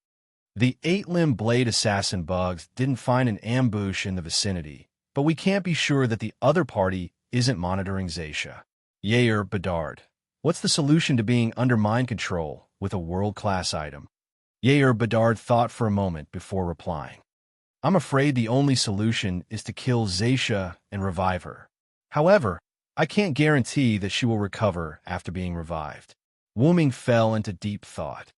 The 8-limb blade assassin bugs didn't find an ambush in the vicinity, but we can't be sure that the other party isn't monitoring Zaisha. Bedard. What's the solution to being under mind control with a world-class item? Bedard thought for a moment before replying. I'm afraid the only solution is to kill Zaisha and revive her. However, I can't guarantee that she will recover after being revived. Wuming fell into deep thought.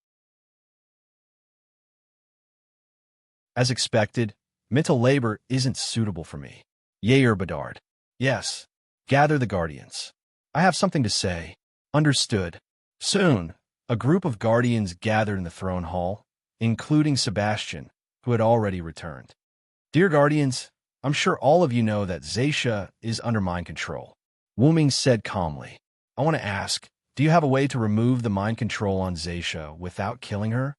As expected, mental labor isn't suitable for me. Bedard. Yes. Gather the guardians. I have something to say. Understood. Soon, a group of guardians gathered in the throne hall, including Sebastian, who had already returned. Dear guardians, I'm sure all of you know that Zaisha is under mind control. Wuming said calmly. I want to ask, do you have a way to remove the mind control on Zaisha without killing her?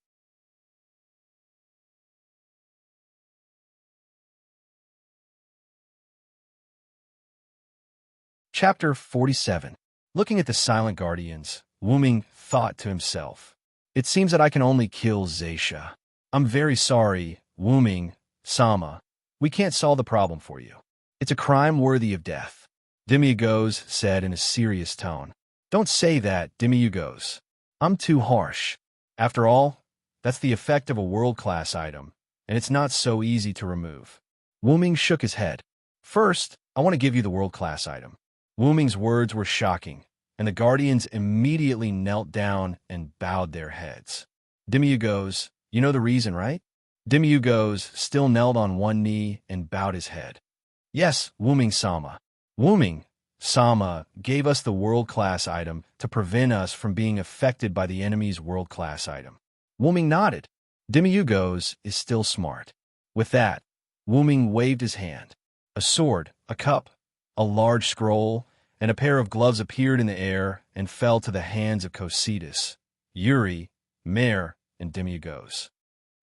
Chapter 47. Looking at the silent guardians, Wuming thought to himself, "It seems that I can only kill Zaisha. I'm very sorry, Wuming-sama. We can't solve the problem for you. It's a crime worthy of death." Demiugos said in a serious tone. Don't say that, Demiugos. I'm too harsh. After all, that's the effect of a world-class item, and it's not so easy to remove. Wuming shook his head. First, I want to give you the world-class item. Wu Ming's words were shocking, and the guardians immediately knelt down and bowed their heads. Dimyu goes, "You know the reason, right?" Dimyu goes, still knelt on one knee and bowed his head. "Yes, Wu Ming-sama. Wu Ming-sama gave us the world-class item to prevent us from being affected by the enemy's world-class item." Wu Ming nodded. Dimyu goes, "Is still smart." With that, Wu Ming waved his hand. A sword, a cup, a large scroll, and a pair of gloves appeared in the air and fell to the hands of Cositas, Yuri, Mare, and Dimyu goes.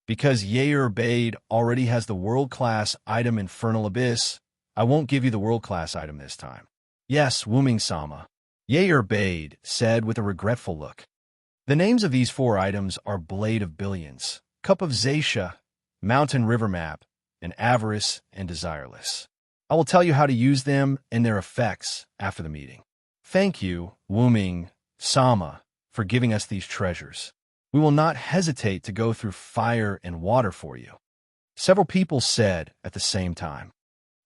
"Because Yair Bade already has the world-class item Infernal Abyss, I won't give you the world-class item this time." "Yes, Wu Ming-sama," Yair Bade said with a regretful look. "The names of these 4 items are Blade of Billions, Cup of Zaisha, Mountain River Map, and Avarice and Desireless. I will tell you how to use them and their effects after the meeting." "Thank you, Wu Ming-sama, for giving us these treasures. We will not hesitate to go through fire and water for you," several people said at the same time.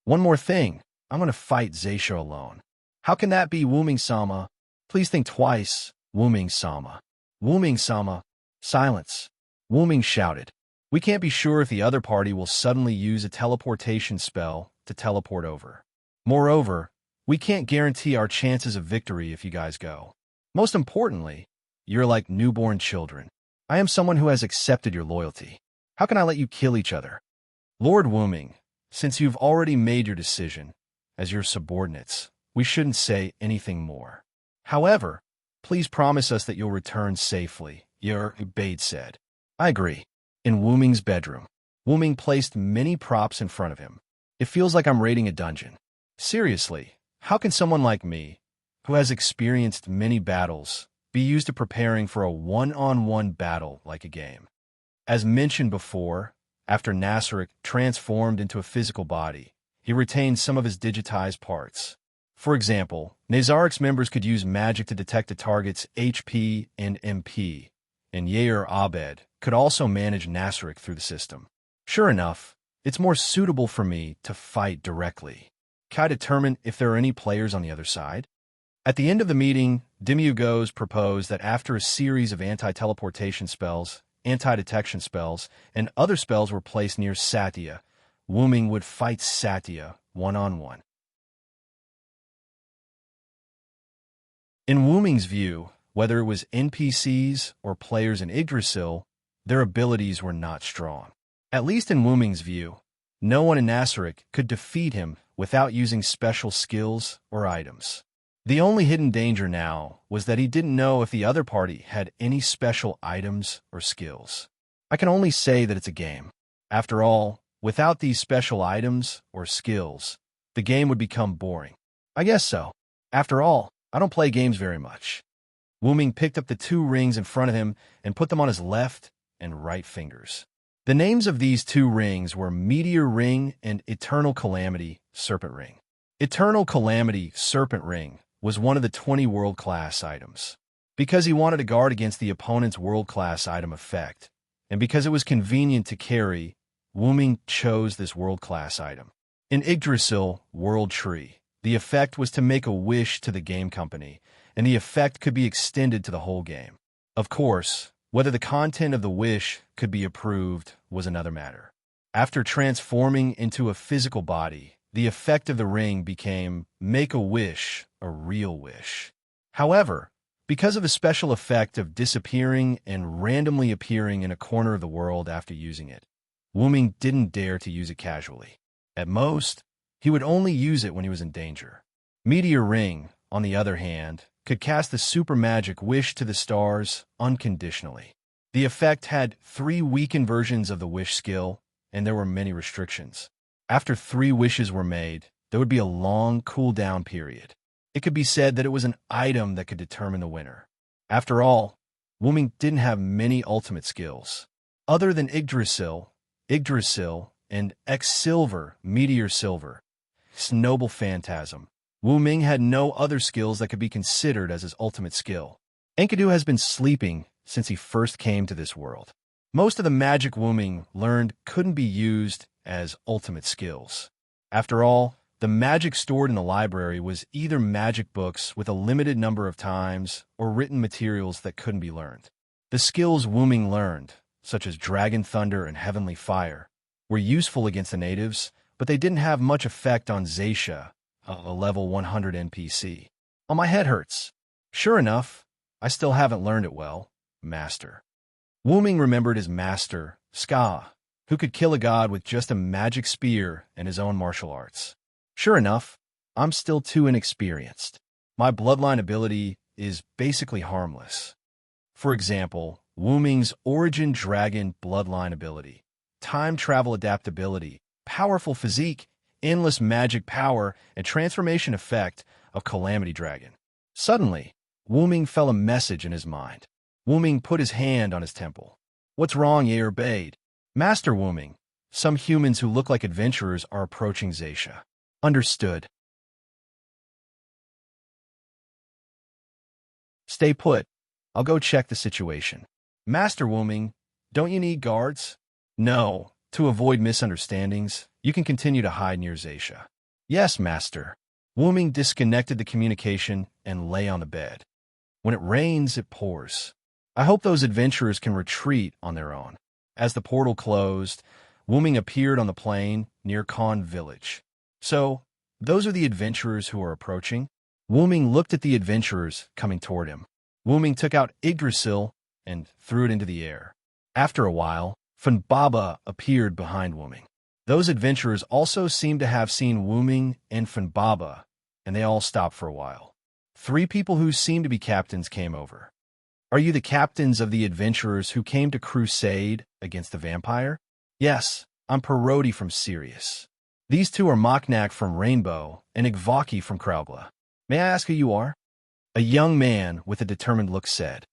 "One more thing, I'm going to fight Zaisha alone." "How can that be, Wu Ming-sama? Please think twice, Wu Ming-sama." "Wu Ming-sama." Silence. Wu Ming shouted, "We can't be sure if the other party will suddenly use a teleportation spell to teleport over. Moreover, we can't guarantee our chances of victory if you guys go. Most importantly, you're like newborn children. I am someone who has accepted your loyalty. How can I let you kill each other?" "Lord Wu Ming, since you've already made your decision, as your subordinates, we shouldn't say anything more. However, please promise us that you'll return safely," Yair Bade said. "I agree." In Wu Ming's bedroom, Wu Ming placed many props in front of him. "It feels like I'm raiding a dungeon. Seriously, how can someone like me, who has experienced many battles, be used to preparing for a one-on-one battle like a game?" As mentioned before, after Nasrik transformed into a physical body, he retained some of his digitized parts. For example, Nazarik's members could use magic to detect a target's HP and MP, and Yair Abed could also manage Nasrik through the system. Sure enough, it's more suitable for me to fight directly. Can I determine if there are any players on the other side? At the end of the meeting, Dimyu Goes proposed that after a series of anti-teleportation spells, anti-detection spells, and other spells were placed near Satya, Wu Ming would fight Satya one-on-one. In Wu Ming's view, whether it was NPCs or players in Yggdrasil, their abilities were not strong. At least in Wu Ming's view, no one in Nasrik could defeat him without using special skills or items. The only hidden danger now was that he didn't know if the other party had any special items or skills. I can only say that it's a game. After all, without these special items or skills, the game would become boring. I guess so. After all, I don't play games very much. Wu Ming picked up the 2 rings in front of him and put them on his left and right fingers. The names of these 2 rings were Meteor Ring and Eternal Calamity Serpent Ring. Eternal Calamity Serpent Ring was one of the 20 world-class items. Because he wanted to guard against the opponent's world-class item effect, and because it was convenient to carry, Wu Ming chose this world-class item. In Yggdrasil World Tree, the effect was to make a wish to the game company, and the effect could be extended to the whole game. Of course, whether the content of the wish could be approved was another matter. After transforming into a physical body, the effect of the ring became Make a Wish, a Real Wish. However, because of the special effect of disappearing and randomly appearing in a corner of the world after using it, Wu Ming didn't dare to use it casually. At most, he would only use it when he was in danger. Meteor Ring, on the other hand, could cast the super magic Wish to the stars unconditionally. The effect had 3 weakened versions of the wish skill, and there were many restrictions. After 3 wishes were made, there would be a long cooldown period. It could be said that it was an item that could determine the winner. After all, Wu Ming didn't have many ultimate skills. Other than Yggdrasil, and X-Silver, Meteor Silver, Noble Phantasm, Wu Ming had no other skills that could be considered as his ultimate skill. Enkidu has been sleeping since he first came to this world. Most of the magic Wu Ming learned couldn't be used as ultimate skills. After all, The magic stored in the library was either magic books with a limited number of times or written materials that couldn't be learned. The skills Wu Ming learned, such as Dragon Thunder and Heavenly Fire, were useful against the natives, but they didn't have much effect on Zaisha, a level 100 NPC. Oh, my head hurts. Sure enough, I still haven't learned it well, Master. Wu Ming remembered his master, Ska, who could kill a god with just a magic spear and his own martial arts. Sure enough, I'm still too inexperienced. My bloodline ability is basically harmless. For example, Wu Ming's Origin Dragon bloodline ability, time travel adaptability, powerful physique, endless magic power, and transformation effect of Calamity Dragon. Suddenly, Wu Ming felt a message in his mind. Wu Ming put his hand on his temple. What's wrong, Ye obeyed. Master Wu Ming, some humans who look like adventurers are approaching Zaisha. Understood. Stay put. I'll go check the situation. Master Wu Ming, don't you need guards? No. To avoid misunderstandings, you can continue to hide near Zaisha. Yes, Master. Wu Ming disconnected the communication and lay on the bed. When it rains, it pours. I hope those adventurers can retreat on their own. As the portal closed, Wu Ming appeared on the plain near Khan Village. So, those are the adventurers who are approaching? Wu Ming looked at the adventurers coming toward him. Wu Ming took out Yggdrasil and threw it into the air. After a while, Funbaba appeared behind Wu Ming. Those adventurers also seemed to have seen Wu Ming and Funbaba, and they all stopped for a while. 3 people who seemed to be captains came over. Are you the captains of the adventurers who came to crusade against the vampire? Yes, I'm Parodi from Sirius. These 2 are Moknak from Rainbow and Igvaki from Kraugla. May I ask who you are? A young man with a determined look said,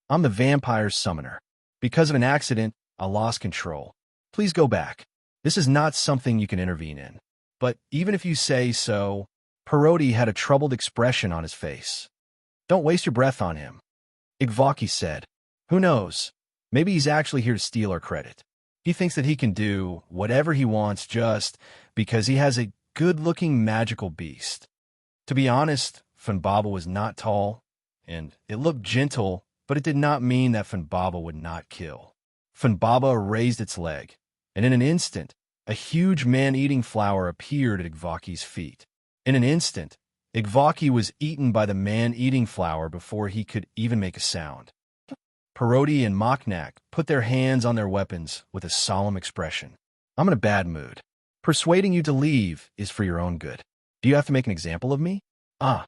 I'm the vampire's summoner. Because of an accident, I lost control. Please go back. This is not something you can intervene in. But even if you say so, Parodi had a troubled expression on his face. Don't waste your breath on him. Igvaki said, who knows? Maybe he's actually here to steal our credit. He thinks that he can do whatever he wants just because he has a good-looking magical beast. To be honest, Funbaba was not tall, and it looked gentle, but it did not mean that Funbaba would not kill. Funbaba raised its leg, and in an instant, a huge man-eating flower appeared at Igvaki's feet. In an instant, Igvaki was eaten by the man-eating flower before he could even make a sound. Parodi and Moknak put their hands on their weapons with a solemn expression. I'm in a bad mood. Persuading you to leave is for your own good. Do you have to make an example of me? Ah.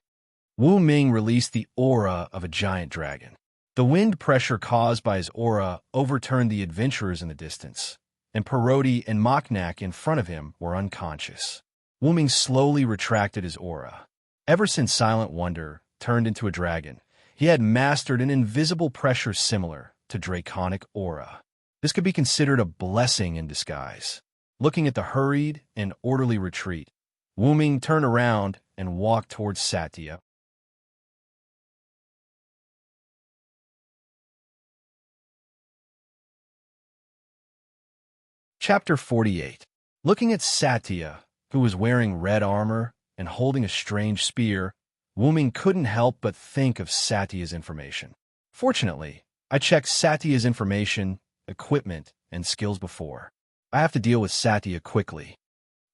Wu Ming released the aura of a giant dragon. The wind pressure caused by his aura overturned the adventurers in the distance, and Parodi and Moknak in front of him were unconscious. Wu Ming slowly retracted his aura. Ever since Silent Wonder turned into a dragon, he had mastered an invisible pressure similar to draconic aura. This could be considered a blessing in disguise. Looking at the hurried and orderly retreat, Wu Ming turned around and walked towards Satya. Chapter 48. Looking at Satya, who was wearing red armor and holding a strange spear, Wu Ming couldn't help but think of Satya's information. Fortunately, I checked Satya's information, equipment, and skills before. I have to deal with Satya quickly.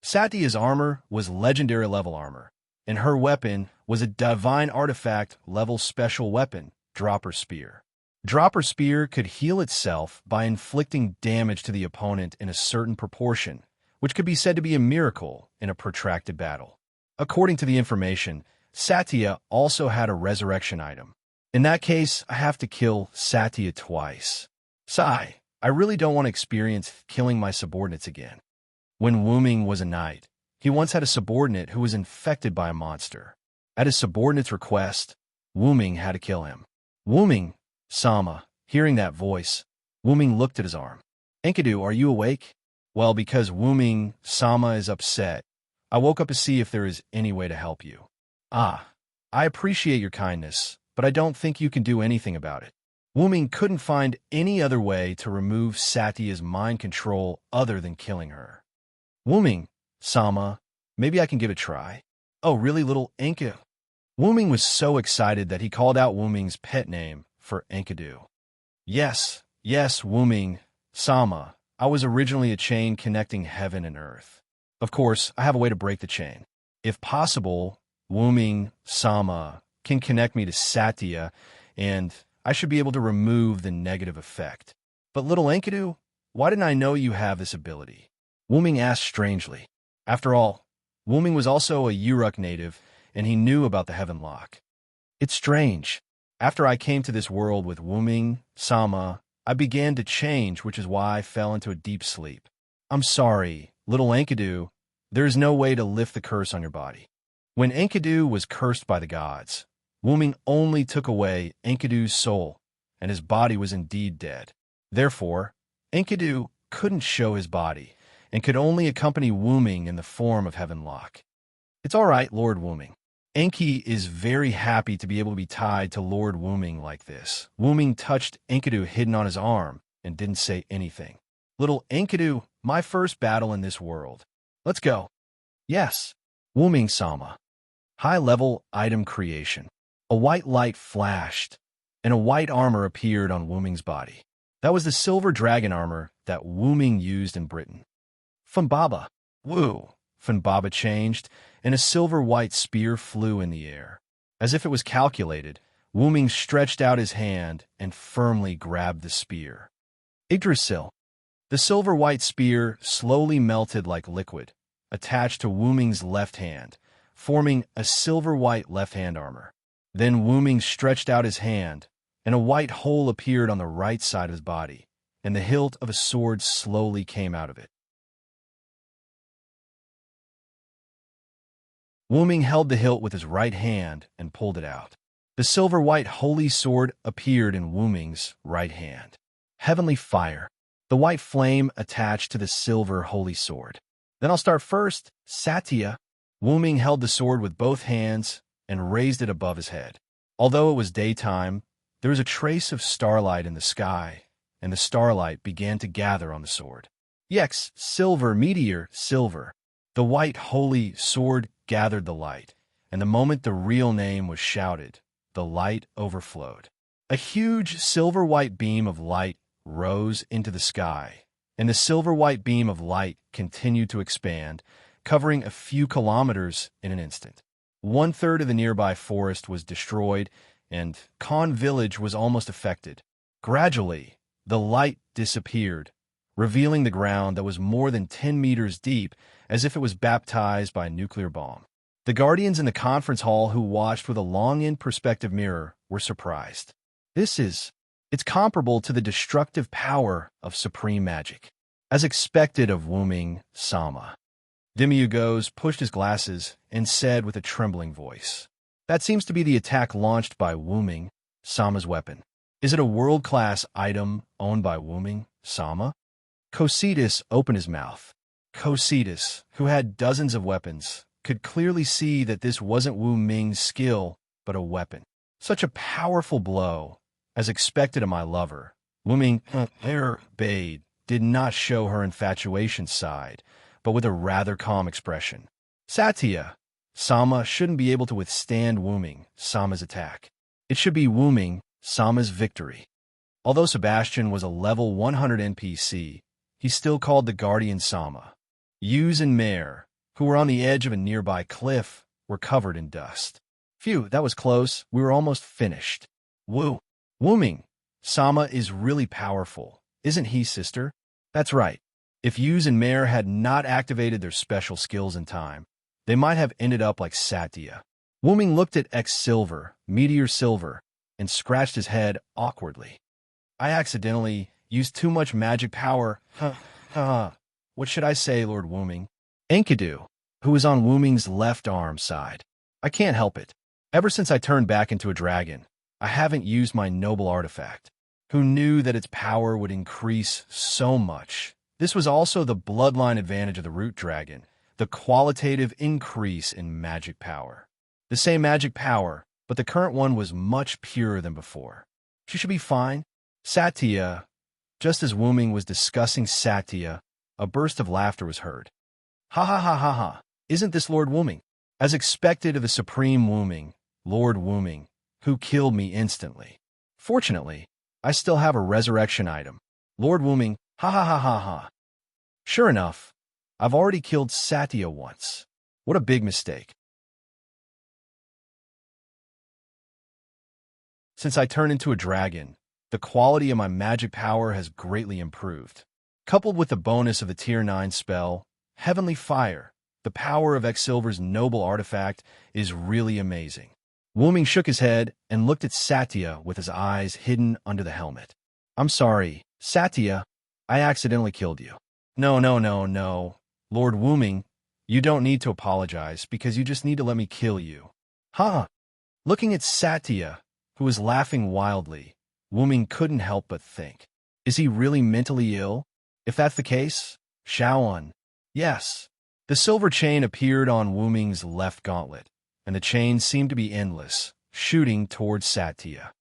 Satya's armor was legendary level armor, and her weapon was a divine artifact level special weapon, Dropper Spear. Dropper Spear could heal itself by inflicting damage to the opponent in a certain proportion, which could be said to be a miracle in a protracted battle. According to the information, Satya also had a resurrection item. In that case, I have to kill Satya twice. Sigh, I really don't want to experience killing my subordinates again. When Wu Ming was a knight, he once had a subordinate who was infected by a monster. At his subordinate's request, Wu Ming had to kill him. Wu Ming, Sama, hearing that voice, Wu Ming looked at his arm. Enkidu, are you awake? Well, because Wu Ming, Sama is upset, I woke up to see if there is any way to help you. Ah, I appreciate your kindness, but I don't think you can do anything about it. Wu Ming couldn't find any other way to remove Satya's mind control other than killing her. Wu Ming, Sama, Maybe I can give it a try. Oh, really, little Enkidu? Wuming was so excited that he called out Wuming's pet name for Enkidu. Yes, yes, Wuming, Sama. I was originally a chain connecting heaven and earth. Of course, I have a way to break the chain. If possible, Wuming, Sama can connect me to Satya, and I should be able to remove the negative effect. But little Enkidu, why didn't I know you have this ability? Wuming asked strangely. After all, Wuming was also a Uruk native, and he knew about the heaven lock. It's strange. After I came to this world with Wuming, Sama, I began to change, which is why I fell into a deep sleep. I'm sorry, little Enkidu. There is no way to lift the curse on your body. When Enkidu was cursed by the gods, Wuming only took away Enkidu's soul, and his body was indeed dead. Therefore, Enkidu couldn't show his body, and could only accompany Wuming in the form of Heaven Lock. It's all right, Lord Wuming. Enki is very happy to be able to be tied to Lord Wuming like this. Wuming touched Enkidu hidden on his arm and didn't say anything. Little Enkidu, my first battle in this world. Let's go. Yes. Wuming Sama. High-level item creation. A white light flashed, and a white armor appeared on Wuming's body. That was the silver dragon armor that Wuming used in Britain. Funbaba. Woo. Funbaba changed, and a silver-white spear flew in the air. As if it was calculated, Wuming stretched out his hand and firmly grabbed the spear. Yggdrasil. The silver-white spear slowly melted like liquid, attached to Wuming's left hand, forming a silver-white left-hand armor. Then Wuming stretched out his hand, and a white hole appeared on the right side of his body, and the hilt of a sword slowly came out of it. Wuming held the hilt with his right hand and pulled it out. The silver-white holy sword appeared in Wuming's right hand. Heavenly fire. The white flame attached to the silver holy sword. Then I'll start first. Satya. Wuming held the sword with both hands and raised it above his head. Although it was daytime, there was a trace of starlight in the sky, and the starlight began to gather on the sword. Yes, silver, meteor, silver. The white holy sword gathered the light, and the moment the real name was shouted, the light overflowed. A huge silver-white beam of light rose into the sky, and the silver-white beam of light continued to expand, covering a few kilometers in an instant. 1/3 of the nearby forest was destroyed, and Khan village was almost affected. Gradually, the light disappeared, revealing the ground that was more than 10 meters deep, as if it was baptized by a nuclear bomb. The guardians in the conference hall who watched with a long-in perspective mirror were surprised. It's comparable to the destructive power of supreme magic, as expected of Wuming Sama. Demiurgos pushed his glasses and said with a trembling voice, "That seems to be the attack launched by Wuming Sama's weapon. Is it a world-class item owned by Wuming Sama?" Cositas opened his mouth. Cositas, who had dozens of weapons, could clearly see that this wasn't Wuming's skill, but a weapon. Such a powerful blow, as expected of my lover. Wuming Bade did not show her infatuation side, but with a rather calm expression. Satya, Sama shouldn't be able to withstand Wuming Sama's attack. It should be Wuming Sama's victory. Although Sebastian was a level 100 NPC, he still called the Guardian Sama. Yuz and Mare, who were on the edge of a nearby cliff, were covered in dust. Phew, that was close. We were almost finished. Wuming Sama is really powerful, isn't he, sister? That's right. If Yuz and Mare had not activated their special skills in time, they might have ended up like Satya. Wuming looked at X Silver, Meteor Silver, and scratched his head awkwardly. I accidentally used too much magic power. What should I say, Lord Wuming? Enkidu, who was on Wuming's left arm, sighed. I can't help it. Ever since I turned back into a dragon, I haven't used my noble artifact. Who knew that its power would increase so much? This was also the bloodline advantage of the root dragon, the qualitative increase in magic power. The same magic power, but the current one was much purer than before. She should be fine. Satya. Just as Wuming was discussing Satya, a burst of laughter was heard. Ha ha ha ha ha. Isn't this Lord Wooming? As expected of the supreme Wooming, Lord Wooming, who killed me instantly. Fortunately, I still have a resurrection item. Lord Wooming, ha ha ha ha ha. Sure enough, I've already killed Satya once. What a big mistake. Since I turned into a dragon, the quality of my magic power has greatly improved. Coupled with the bonus of the Tier 9 spell, Heavenly Fire, the power of Exilver's noble artifact is really amazing. Wooming shook his head and looked at Satya with his eyes hidden under the helmet. I'm sorry, Satya, I accidentally killed you. No, no, no, no. Lord Wooming, you don't need to apologize because you just need to let me kill you. Huh? Looking at Satya, who was laughing wildly, Wooming couldn't help but think. Is he really mentally ill? If that's the case, Shaoan. Yes. The silver chain appeared on Wooming's left gauntlet, and the chain seemed to be endless, shooting towards Satya.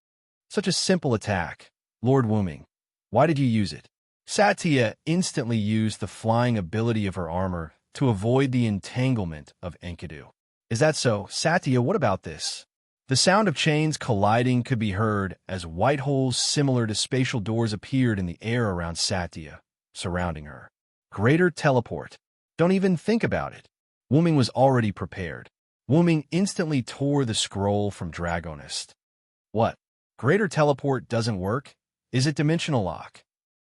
Such a simple attack. Lord Wooming, why did you use it? Satya instantly used the flying ability of her armor to avoid the entanglement of Enkidu. Is that so? Satya, what about this? The sound of chains colliding could be heard as white holes similar to spatial doors appeared in the air around Satya, surrounding her. Greater teleport. Don't even think about it. Wooming was already prepared. Wooming instantly tore the scroll from Dragonist. What? Greater teleport doesn't work? Is it dimensional lock?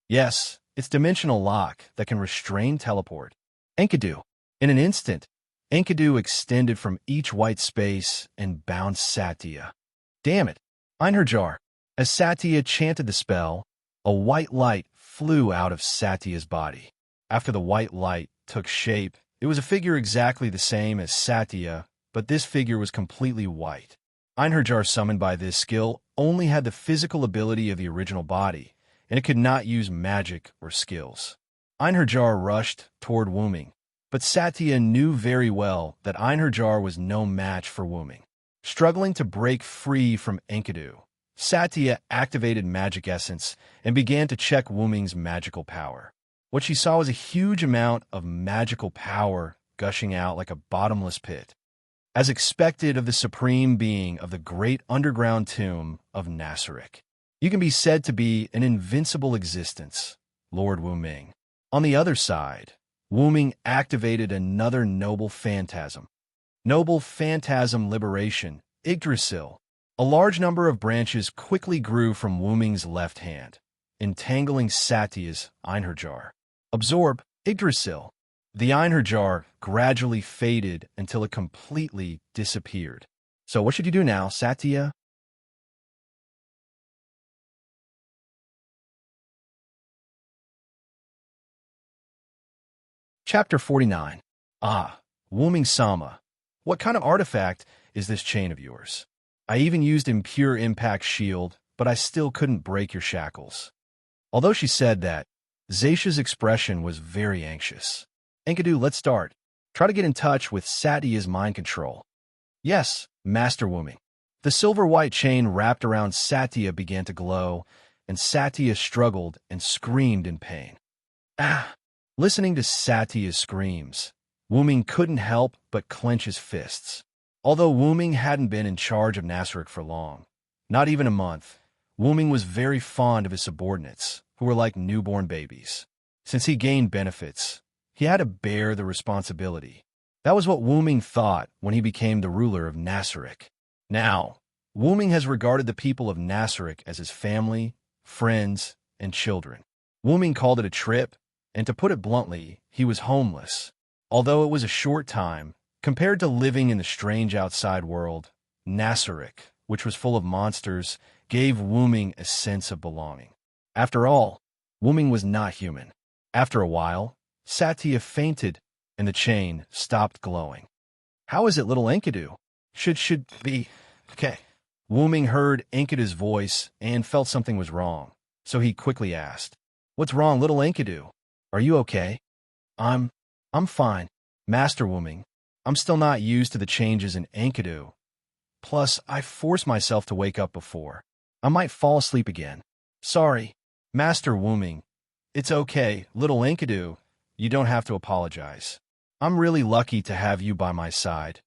Yes, it's dimensional lock that can restrain teleport. Enkidu. In an instant, Enkidu extended from each white space and bound Satya. Damn it! Einherjar. As Satya chanted the spell, a white light flew out of Satya's body. After the white light took shape, it was a figure exactly the same as Satya, but this figure was completely white. Einherjar, summoned by this skill, only had the physical ability of the original body, and it could not use magic or skills. Einherjar rushed toward Wooming, but Satya knew very well that Einherjar was no match for Wooming. Struggling to break free from Enkidu, Satya activated Magic Essence and began to check Wooming's magical power. What she saw was a huge amount of magical power gushing out like a bottomless pit. As expected of the supreme being of the great underground tomb of Nasaric, you can be said to be an invincible existence, Lord Wooming. On the other side, Wooming activated another noble phantasm. Noble phantasm liberation, Yggdrasil. A large number of branches quickly grew from Wooming's left hand, entangling Satya's Einherjar. Absorb, Yggdrasil. The Einherjar gradually faded until it completely disappeared. So what should you do now, Satya? Chapter 49. Ah, Wooming Sama. What kind of artifact is this chain of yours? I even used Impure Impact Shield, but I still couldn't break your shackles. Although she said that, Zacia's expression was very anxious. Enkidu, let's start. Try to get in touch with Satya's mind control. Yes, Master Wooming. The silver-white chain wrapped around Satya began to glow, and Satya struggled and screamed in pain. Ah! Listening to Satya's screams, Wooming couldn't help but clench his fists. Although Wooming hadn't been in charge of Nasaric for long, not even a month, Wooming was very fond of his subordinates, who were like newborn babies. Since he gained benefits, he had to bear the responsibility. That was what Wooming thought when he became the ruler of Nasaric. Now, Wooming has regarded the people of Nasaric as his family, friends, and children. Wooming called it a trip, and to put it bluntly, he was homeless. Although it was a short time, compared to living in the strange outside world, Nasaric, which was full of monsters, gave Wooming a sense of belonging. After all, Wooming was not human. After a while, Satya fainted, and the chain stopped glowing. How is it, little Enkidu? Should be... Okay. Wooming heard Enkidu's voice and felt something was wrong, so he quickly asked, What's wrong, little Enkidu? Are you okay? I'm fine, Master Wooming. I'm still not used to the changes in Enkidu. Plus, I forced myself to wake up before. I might fall asleep again. Sorry, Master Wooming. It's okay, little Enkidu. You don't have to apologize. I'm really lucky to have you by my side.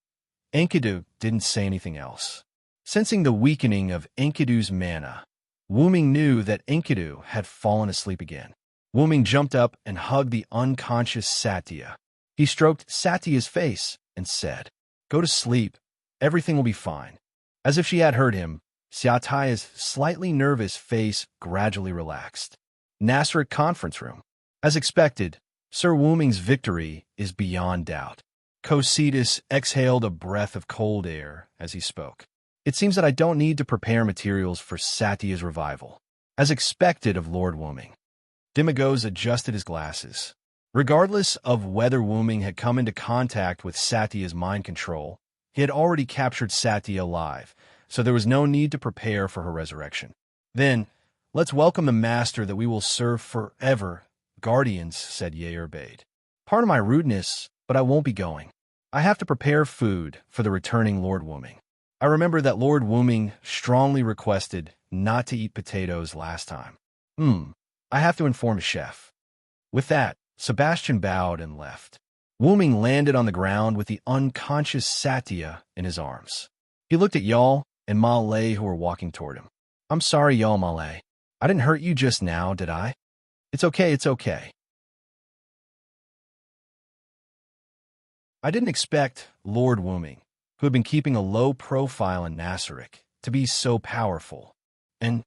Enkidu didn't say anything else. Sensing the weakening of Enkidu's mana, Wuming knew that Enkidu had fallen asleep again. Wuming jumped up and hugged the unconscious Satya. He stroked Satya's face and said, "Go to sleep. Everything will be fine." As if she had heard him, Satya's slightly nervous face gradually relaxed. Nasric conference room. As expected, Sir Wuming's victory is beyond doubt. Cositas exhaled a breath of cold air as he spoke. It seems that I don't need to prepare materials for Satya's revival. As expected of Lord Wuming. Dimagos adjusted his glasses. Regardless of whether Wuming had come into contact with Satya's mind control, he had already captured Satya alive, so there was no need to prepare for her resurrection. Then, let's welcome the master that we will serve forever. Guardians, said Yair Bade. Pardon my rudeness, but I won't be going. I have to prepare food for the returning Lord Wuming. I remember that Lord Wuming strongly requested not to eat potatoes last time. I have to inform a chef. With that, Sebastian bowed and left. Wuming landed on the ground with the unconscious Satya in his arms. He looked at Yal and Malay who were walking toward him. I'm sorry, Yal Malay. I didn't hurt you just now, did I? It's okay, it's okay. I didn't expect Lord Wuming, who had been keeping a low profile in Nasric, to be so powerful. And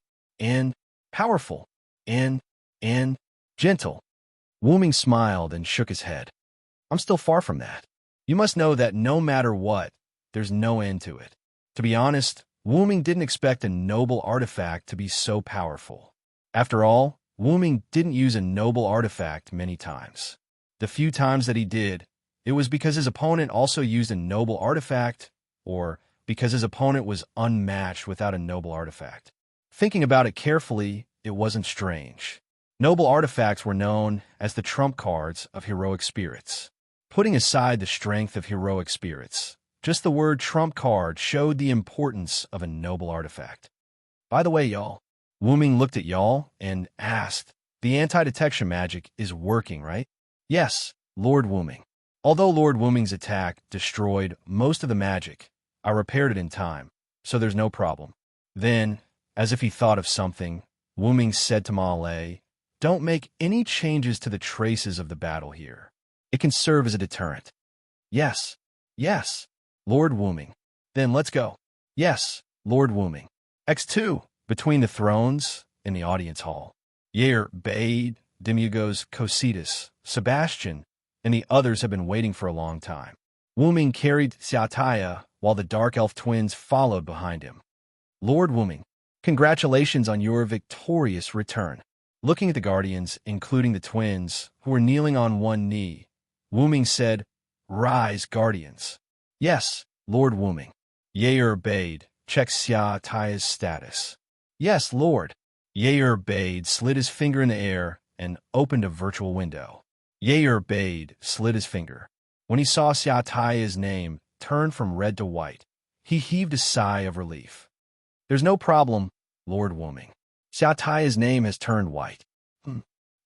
powerful. And gentle. Wuming smiled and shook his head. I'm still far from that. You must know that no matter what, there's no end to it. To be honest, Wuming didn't expect a noble artifact to be so powerful. After all, Wuming didn't use a noble artifact many times. The few times that he did, it was because his opponent also used a noble artifact, or because his opponent was unmatched without a noble artifact. Thinking about it carefully, it wasn't strange. Noble artifacts were known as the trump cards of heroic spirits. Putting aside the strength of heroic spirits, just the word trump card showed the importance of a noble artifact. By the way, y'all, Wuming looked at y'all and asked, the anti-detection magic is working, right? Yes, Lord Wuming. Although Lord Wuming's attack destroyed most of the magic, I repaired it in time, so there's no problem. Then, as if he thought of something, Wuming said to Malay, don't make any changes to the traces of the battle here. It can serve as a deterrent. Yes, Lord Wuming. Then let's go. Yes, Lord Wuming. X2, between the thrones in the audience hall. Yair Bade, Dimugos Cositas, Sebastian, and the others have been waiting for a long time. Wuming carried Satya while the Dark Elf twins followed behind him. Lord Wuming, congratulations on your victorious return. Looking at the guardians, including the twins, who were kneeling on one knee, Wuming said, Rise, guardians. Yes, Lord Wuming. Yair Bade, check Satya's status. Yes, Lord. Yair Bade slid his finger in the air and opened a virtual window. Yair Bade slid his finger. When he saw Satya's name turn from red to white, he heaved a sigh of relief. There's no problem, Lord Wuming. Satya's name has turned white.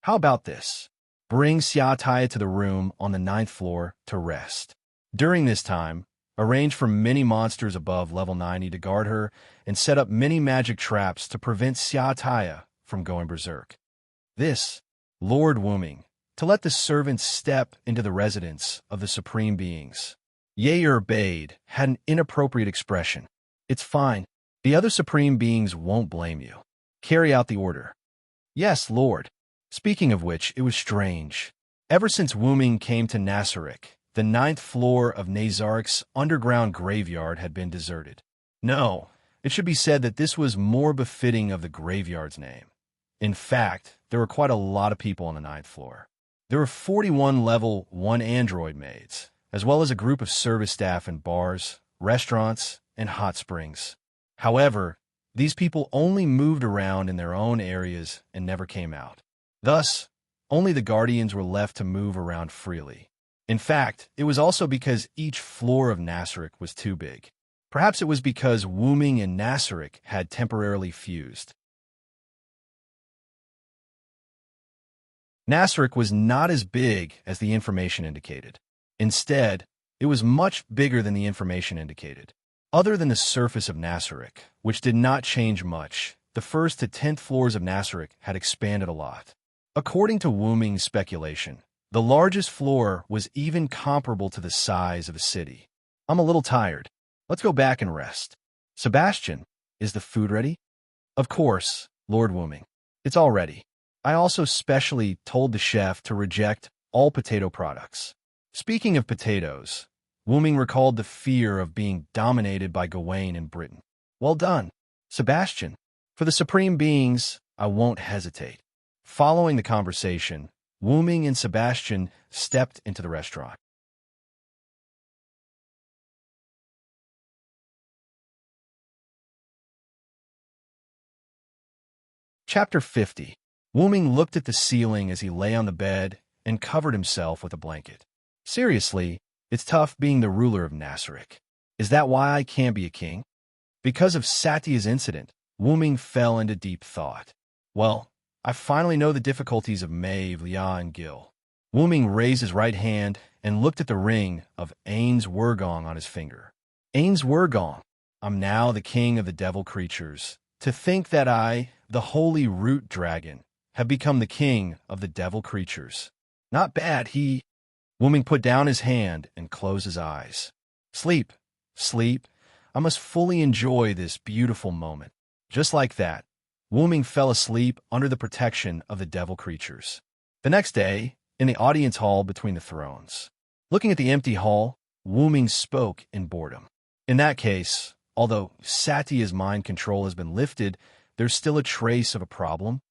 How about this? Bring Satya to the room on the 9th floor to rest. During this time, arrange for many monsters above level 90 to guard her and set up many magic traps to prevent Satya from going berserk. This, Lord Wuming, to let the servants step into the residence of the supreme beings. Yair Bade had an inappropriate expression. It's fine. The other supreme beings won't blame you. Carry out the order. Yes, Lord. Speaking of which, it was strange. Ever since Wuming came to Nasric, the 9th floor of Nazaric's underground graveyard had been deserted. No, it should be said that this was more befitting of the graveyard's name. In fact, there were quite a lot of people on the 9th floor. There were 41 level 1 android maids, as well as a group of service staff in bars, restaurants, and hot springs. However, these people only moved around in their own areas and never came out. Thus, only the guardians were left to move around freely. In fact, it was also because each floor of Nasric was too big. Perhaps it was because Wuming and Nasric had temporarily fused. Nasric was not as big as the information indicated. Instead, it was much bigger than the information indicated. Other than the surface of Nasaric, which did not change much, the first to 10th floors of Nasaric had expanded a lot. According to Wu Ming's speculation, the largest floor was even comparable to the size of a city. I'm a little tired. Let's go back and rest. Sebastian, is the food ready? Of course, Lord Wu Ming. It's all ready. I also specially told the chef to reject all potato products. Speaking of potatoes, Wu Ming recalled the fear of being dominated by Gawain in Britain. Well done, Sebastian. For the supreme beings, I won't hesitate. Following the conversation, Wu Ming and Sebastian stepped into the restaurant. Chapter 50. Wu Ming looked at the ceiling as he lay on the bed and covered himself with a blanket. Seriously, it's tough being the ruler of Nasaric. Is that why I can't be a king? Because of Satya's incident, Wu Ming fell into deep thought. Well, I finally know the difficulties of Maeve, Lia, and Gil. Wu Ming raised his right hand and looked at the ring of Ains Wurgong on his finger. Ains Wurgong, I'm now the king of the devil creatures. To think that I, the holy root dragon, have become the king of the devil creatures. Not bad, Wu Ming put down his hand and closed his eyes. Sleep, sleep. I must fully enjoy this beautiful moment. Just like that, Wu Ming fell asleep under the protection of the devil creatures. The next day, in the audience hall between the thrones. Looking at the empty hall, Wu Ming spoke in boredom. In that case, although Satya's mind control has been lifted, there's still a trace of a problem.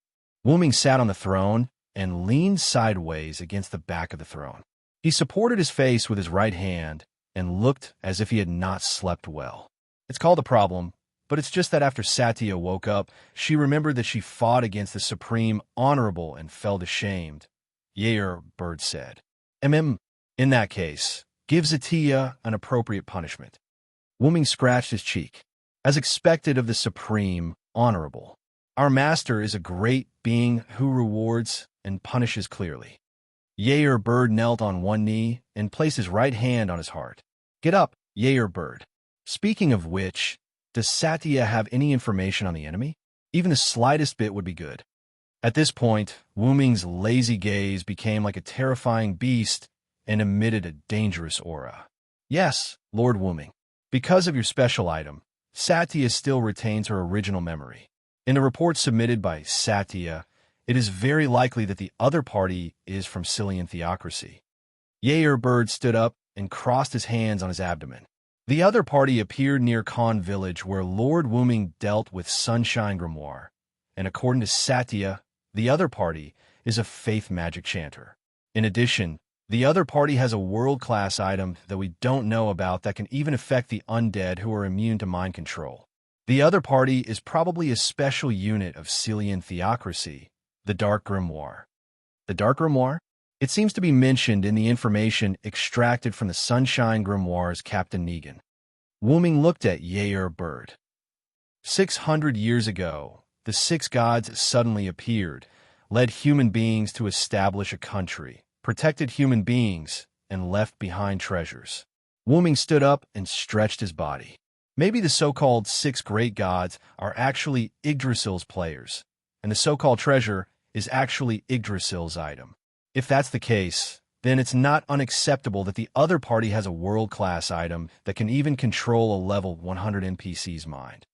Wu Ming sat on the throne and leaned sideways against the back of the throne. He supported his face with his right hand and looked as if he had not slept well. It's called a problem, but it's just that after Satya woke up, she remembered that she fought against the supreme honorable and felt ashamed. Yair Bird said, In that case, give Satya an appropriate punishment. Wu Ming scratched his cheek. As expected of the supreme honorable, our master is a great being who rewards and punishes clearly. Yair Bird knelt on one knee and placed his right hand on his heart. Get up, Yair Bird. Speaking of which, does Satya have any information on the enemy? Even the slightest bit would be good. At this point, Wu Ming's lazy gaze became like a terrifying beast and emitted a dangerous aura. Yes, Lord Wu Ming. Because of your special item, Satya still retains her original memory. In the report submitted by Satya, it is very likely that the other party is from Cillian Theocracy. Yair Bird stood up and crossed his hands on his abdomen. The other party appeared near Khan village where Lord Wu Ming dealt with Sunshine Grimoire, and according to Satya, the other party is a faith magic chanter. In addition, the other party has a world-class item that we don't know about that can even affect the undead who are immune to mind control. The other party is probably a special unit of Cillian Theocracy, the Dark Grimoire. The Dark Grimoire? It seems to be mentioned in the information extracted from the Sunshine Grimoire's Captain Negan. Wu Ming looked at Yair Bird. 600 years ago, the six gods suddenly appeared, led human beings to establish a country, protected human beings, and left behind treasures. Wu Ming stood up and stretched his body. Maybe the so-called six great gods are actually Yggdrasil's players, and the so-called treasure is actually Yggdrasil's item. If that's the case, then it's not unacceptable that the other party has a world-class item that can even control a level 100 NPC's mind.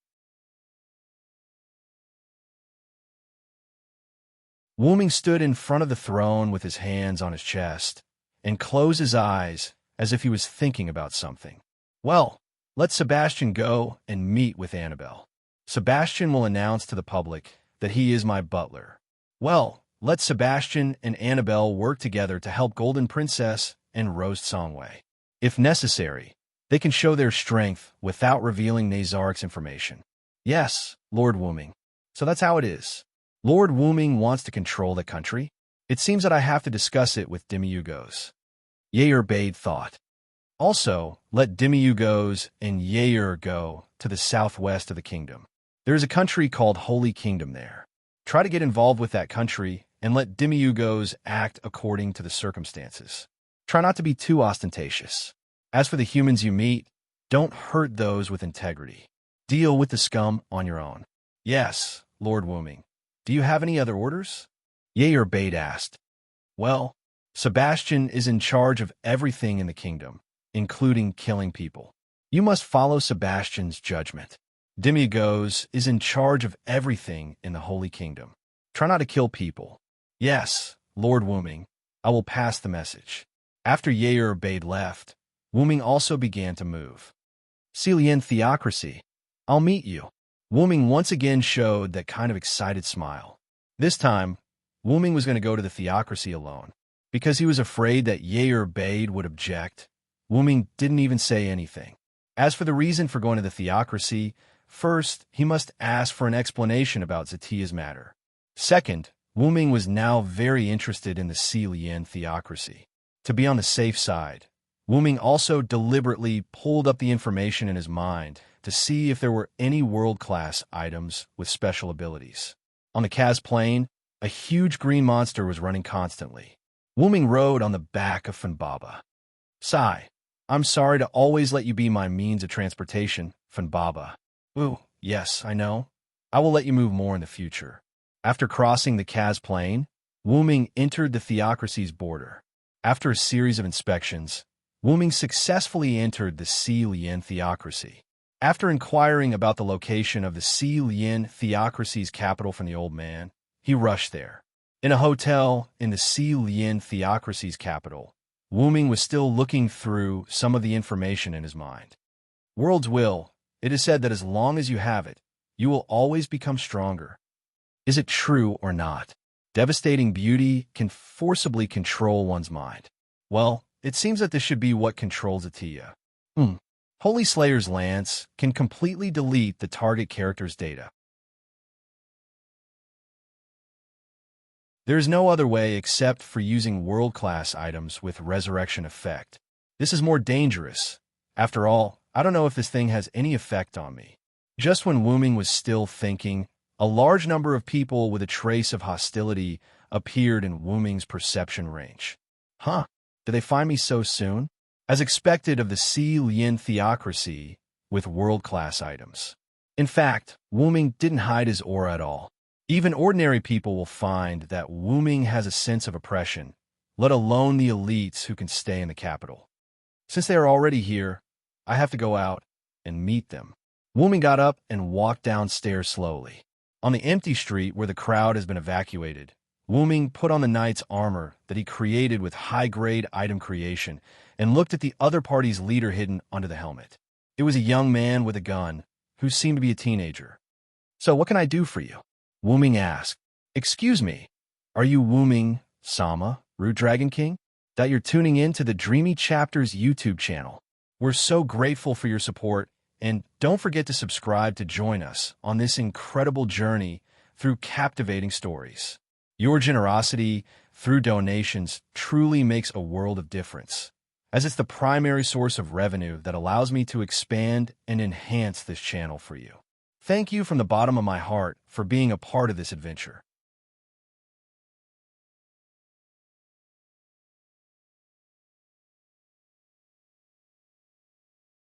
Wu Ming stood in front of the throne with his hands on his chest and closed his eyes as if he was thinking about something. Well, let Sebastian go and meet with Annabelle. Sebastian will announce to the public that he is my butler. Well, let Sebastian and Annabelle work together to help Golden Princess and Roast Songway. If necessary, they can show their strength without revealing Nazaric's information. Yes, Lord Wu Ming. So that's how it is. Lord Wu Ming wants to control the country. It seems that I have to discuss it with Demiurgos. Yair Bade thought. Also, let Demiurgos and Yair go to the southwest of the kingdom. There is a country called Holy Kingdom there. Try to get involved with that country and let Demiurgos act according to the circumstances. Try not to be too ostentatious. As for the humans you meet, don't hurt those with integrity. Deal with the scum on your own. Yes, Lord Wooming. Do you have any other orders? Yair Bade asked. Well, Sebastian is in charge of everything in the kingdom, including killing people. You must follow Sebastian's judgment. Demiurgos is in charge of everything in the Holy Kingdom. Try not to kill people. Yes, Lord Wooming, I will pass the message. After Yair Bade left, Wooming also began to move. Celian Theocracy, I'll meet you. Wooming once again showed that kind of excited smile. This time, Wooming was going to go to the Theocracy alone. Because he was afraid that Yair Bade would object, Wooming didn't even say anything. As for the reason for going to the Theocracy, first, he must ask for an explanation about Zatia's matter. Second, Wooming was now very interested in the Celian Theocracy. To be on the safe side, Wooming also deliberately pulled up the information in his mind to see if there were any world-class items with special abilities. On the Kaz plain, a huge green monster was running constantly. Wooming rode on the back of Funbaba. Sigh, I'm sorry to always let you be my means of transportation, Funbaba. Ooh, yes, I know. I will let you move more in the future. After crossing the Kaz plain, Wooming entered the Theocracy's border. After a series of inspections, Wooming successfully entered the Celian Theocracy. After inquiring about the location of the Celian Theocracy's capital from the old man, he rushed there. In a hotel in the Celian Theocracy's capital, Wooming was still looking through some of the information in his mind. World's will, it is said that as long as you have it, you will always become stronger. Is it true or not? Devastating beauty can forcibly control one's mind. Well, it seems that this should be what controls Atia. Holy Slayer's Lance can completely delete the target character's data. There is no other way except for using world-class items with resurrection effect. This is more dangerous. After all, I don't know if this thing has any effect on me. Just when Wooming was still thinking, a large number of people with a trace of hostility appeared in Wooming's perception range. Huh, did they find me so soon? As expected of the Celian Theocracy with world-class items. In fact, Wooming didn't hide his aura at all. Even ordinary people will find that Wooming has a sense of oppression, let alone the elites who can stay in the capital. Since they are already here, I have to go out and meet them. Wooming got up and walked downstairs slowly. On the empty street where the crowd has been evacuated, Wooming put on the knight's armor that he created with high-grade item creation and looked at the other party's leader hidden under the helmet. It was a young man with a gun who seemed to be a teenager. So what can I do for you? Wooming asked. Excuse me, are you Wooming Sama, Root Dragon King? That you're tuning in to the Dreamy Chapters YouTube channel. We're so grateful for your support, and don't forget to subscribe to join us on this incredible journey through captivating stories. Your generosity through donations truly makes a world of difference, as it's the primary source of revenue that allows me to expand and enhance this channel for you. Thank you from the bottom of my heart for being a part of this adventure.